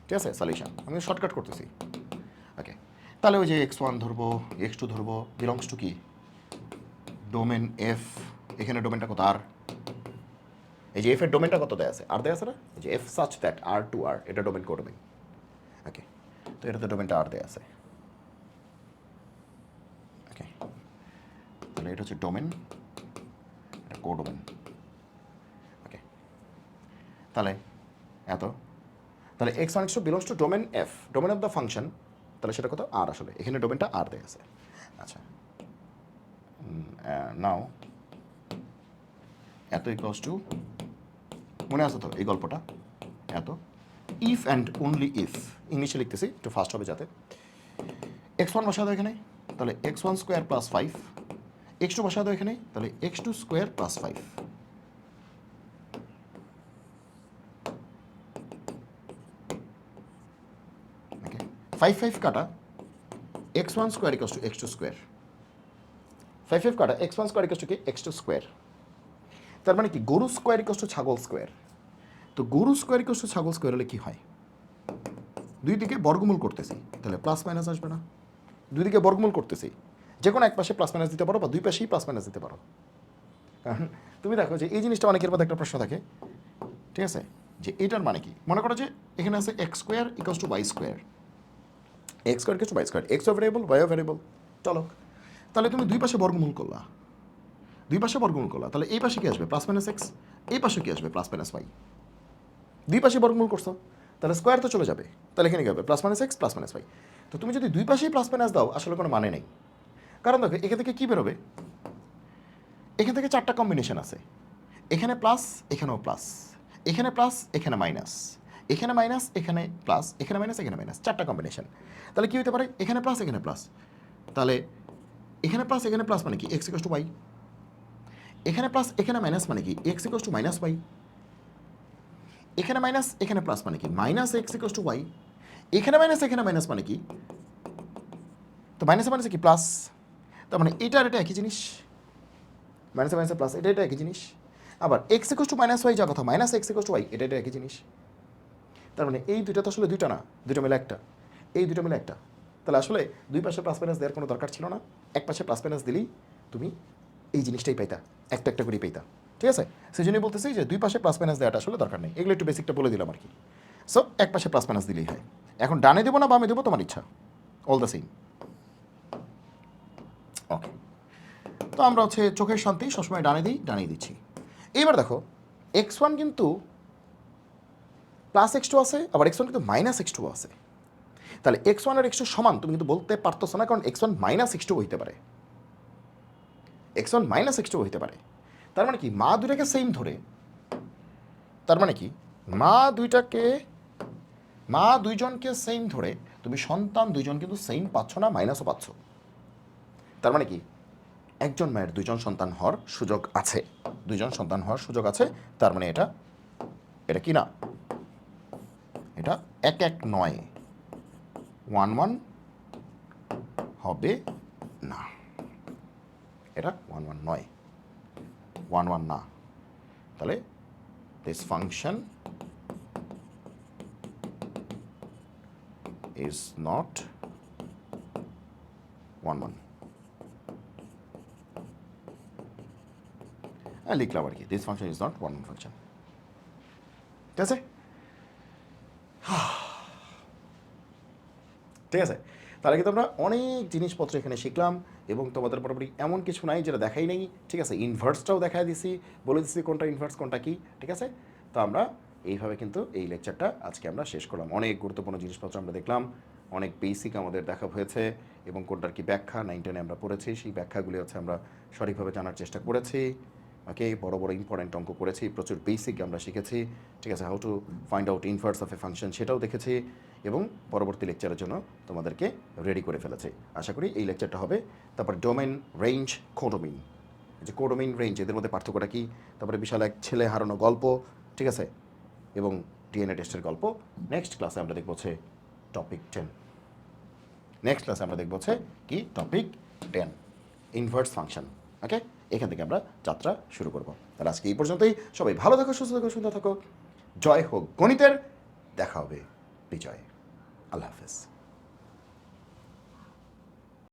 ঠিক আছে, সলিউশন আমি শর্টকাট করতেছি। ওকে, তাহলে ওই যে x1 ধরবো, x2 ধরবো, বিলংস টু কি ডোমেন এফ, এখানে ডোমেনটা কত আর, এই যে এফ এর ডোমেনটা কত দেয়া আছে, আর দেয়া আছে না, এই যে f such that R to R, এটা ডোমেন কোডোমেন। ওকে, তো এটাতে ডোমেনটা আর দেয়া আছে। ওকে, তাহলে এটা হচ্ছে ডোমেন, এটা কোডোমেন। ওকে, তাহলে এত, তাহলে x1 x2 belongs to domain F, domain of the function, তাহলে সেটা কত আর, আসলে এখানে ডোমেনটা আর দেয়া আছে। আচ্ছা, নাও এত ইকুয়ালস টু, মনে আছে তো এই গল্পটা, এত ইফ অ্যান্ড অনলি ইফ, ইংলিশে লিখতেছি একটু ফাস্ট হবে যাতে, x1 বসা দাও এখানে, তাহলে x1 স্কোয়ার প্লাস 5, x2 বসা দাও এখানে, তাহলে x2 স্কোয়ার প্লাস 5। ওকে, 5 5 কাটা, x1 square equals two x2 square, 5 5 কাটা, x1 স্কোয়ার ইকুয়ালস টু কি x2 স্কোয়ার। তার মানে কি গরু স্কোয়ার ইকুয়ালস টু ছাগল স্কোয়ার। তো গরু স্কোয়ার ইকুয়ালস টু ছাগল স্কোয়ার হলে কি হয়, দুই দিকে বর্গমূল করতেছি, তাহলে প্লাস মাইনাস আসবে না, দুই দিকে বর্গমূল করতেছি, যে কোনো এক পাশে প্লাস মাইনাস দিতে পারো বা দুই পাশেই প্লাস মাইনাস দিতে পারো। কারণ তুমি দেখো যে এই জিনিসটা অনেকের মধ্যে একটা প্রশ্ন থাকে, ঠিক আছে, যে এটার মানে কি, মনে করো যে এখানে আছে x square equals to y square, x square equals to y square, এক্সও ভ্যারিয়েবল ওয়াইও ভ্যারিয়েবল, চলো, তাহলে তুমি দুই পাশে বর্গমূল করলা, দুই পাশে বর্গমূল করলা, তাহলে এই পাশে কি আসবে প্লাস মাইনাস এক্স, এই পাশে কি আসবে প্লাস মাইনাস ওয়াই, দুই পাশে বর্গমূল করছো, তাহলে স্কোয়ার তো চলে যাবে, তাহলে এখানে কি হবে plus minus x plus minus y. তো তুমি যদি দুই পাশেই প্লাস মাইনাস দাও আসলে কোনো মানে নেই, কারণ দেখো এখান থেকে কী বেরোবে, এখান থেকে চারটা কম্বিনেশন আছে, এখানে প্লাস, এখানেও প্লাস, এখানে প্লাস, এখানে মাইনাস, এখানে মাইনাস, এখানে প্লাস, এখানে মাইনাস, এখানে মাইনাস, চারটা কম্বিনেশন। তাহলে কী হতে পারে, এখানে প্লাস, এখানে প্লাস, তাহলে এখানে প্লাস, এখানে প্লাস মানে কি এক্স ইকুয়ালস টু ওয়াই, এখানে প্লাস, এখানে মাইনাস মানে কি x equals to minus y, এখানে মাইনাস, এখানে প্লাস মানে কি minus x equals to y, এখানে মাইনাস মানে কি, তো মাইনাসে মাইনাসে কি প্লাস, তার মানে এটা আর এটা একই জিনিস, মাইনাসে মাইনাসে প্লাস, এটা এটা একই জিনিস। আবার x equals to minus y যা কথা, minus x equals to y, এটা এটা একই জিনিস। তার মানে এই দুইটা তো আসলে দুইটা না, দুটো মিলে একটা, এই দুটো মিলে একটা, তাহলে আসলে দুই পাশে প্লাস মাইনাস দেওয়ার কোনো দরকার ছিল না, এক পাশে প্লাস মাইনাস দিলেই তুমি এই জিনিসটাই পাইতা, একটা একটা করেই পাইতা, ঠিক আছে। সেই জন্যই বলতেছি যে দুই পাশে প্লাস মাইনাস দেওয়াটা আসলে দরকার নেই, এগুলো একটু বেসিকটা বলে দিলাম আর কি। সো এক পাশে প্লাস মাইনাস দিলেই হয়, এখন ডানে দেবো না বামে দেবো তোমার ইচ্ছা, অল দ্য সেম। ওকে, তো আমরা হচ্ছে চোখের শান্তি সবসময় ডানে দিই, ডানেই দিচ্ছি। এইবার দেখো x1 কিন্তু প্লাস x2 আছে, আবার x1 কিন্তু মাইনাস x2 আছে, তাহলে x1 আর x2 সমান তুমি কিন্তু বলতে পারতেছো না, কারণ x1 মাইনাস x2 হইতে পারে, x1 মাইনাস x2 হইতে পারে। তার মানে কি মা দুইটাকে সেম ধরে, তার মানে কি মা দুইজনকে সেম ধরে তুমি সন্তান দুইজন কিন্তু সেম পাচ্ছ না, মাইনাসও পাচ্ছ। তার মানে কি একজন মায়ের দুইজন সন্তান হওয়ার সুযোগ আছে, দুইজন সন্তান হওয়ার সুযোগ আছে, তার মানে এটা এটা কি না, এটা এক এক নয়, 1 1 হবে না, এটা 1 1 নয়, 1 1 না, তাহলে দিস ফাংশন is not 1 1, লিখলাম আর কি, this function is not 1 1 function, ঠিক আছে। ঠিক আছে, তাহলে কিন্তু আমরা অনেক জিনিসপত্র এখানে শিখলাম, এবং তোমাদের মোটামুটি এমন কিছু নাই যেটা দেখাই নেই, ঠিক আছে, ইনভার্সটাও দেখাই দিছি, বলে দিচ্ছি কোনটা ইনভার্স কোনটা কি, ঠিক আছে। তো আমরা এইভাবে কিন্তু এই লেকচারটা আজকে আমরা শেষ করলাম, অনেক গুরুত্বপূর্ণ জিনিসপত্র আমরা দেখলাম, অনেক বেসিক আমাদের দেখা হয়েছে, এবং কোনটার কি ব্যাখ্যা 9 10 আমরা পড়েছি, সেই ব্যাখ্যাগুলি হচ্ছে আমরা সঠিকভাবে জানার চেষ্টা করেছি, ওকে, বড় বড় ইম্পর্টেন্ট অঙ্ক করেছি, প্রচুর বেসিক আমরা শিখেছি, ঠিক আছে, how to find out inverse of A function সেটাও দেখেছি, এবং পরবর্তী লেকচারের জন্য তোমাদেরকে রেডি করে ফেলেছি। আশা করি এই লেকচারটা হবে। তারপর ডোমেন, রেঞ্জ, কোডোমিন, যে কোডোমিন রেঞ্জ এদের মধ্যে পার্থক্যটা কী, তারপরে বিশাল এক ছেলে হারানো গল্প, ঠিক আছে, এবং ডিএনএ টেস্টের গল্প। নেক্সট ক্লাসে আমরা দেখব হচ্ছে টপিক 10। নেক্সট ক্লাসে আমরা দেখব হচ্ছে কি টপিক 10, ইনভার্স ফাংশন। ওকে, এখান থেকে আমরা যাত্রা শুরু করব। তাহলে আজকে এই পর্যন্তই। সবাই ভালো থাকো, সুস্থ থাকো, সুন্দর থাকো। জয় হোক গণিতের, দেখা হবে বিজয়। আল্লাহ হাফেজ।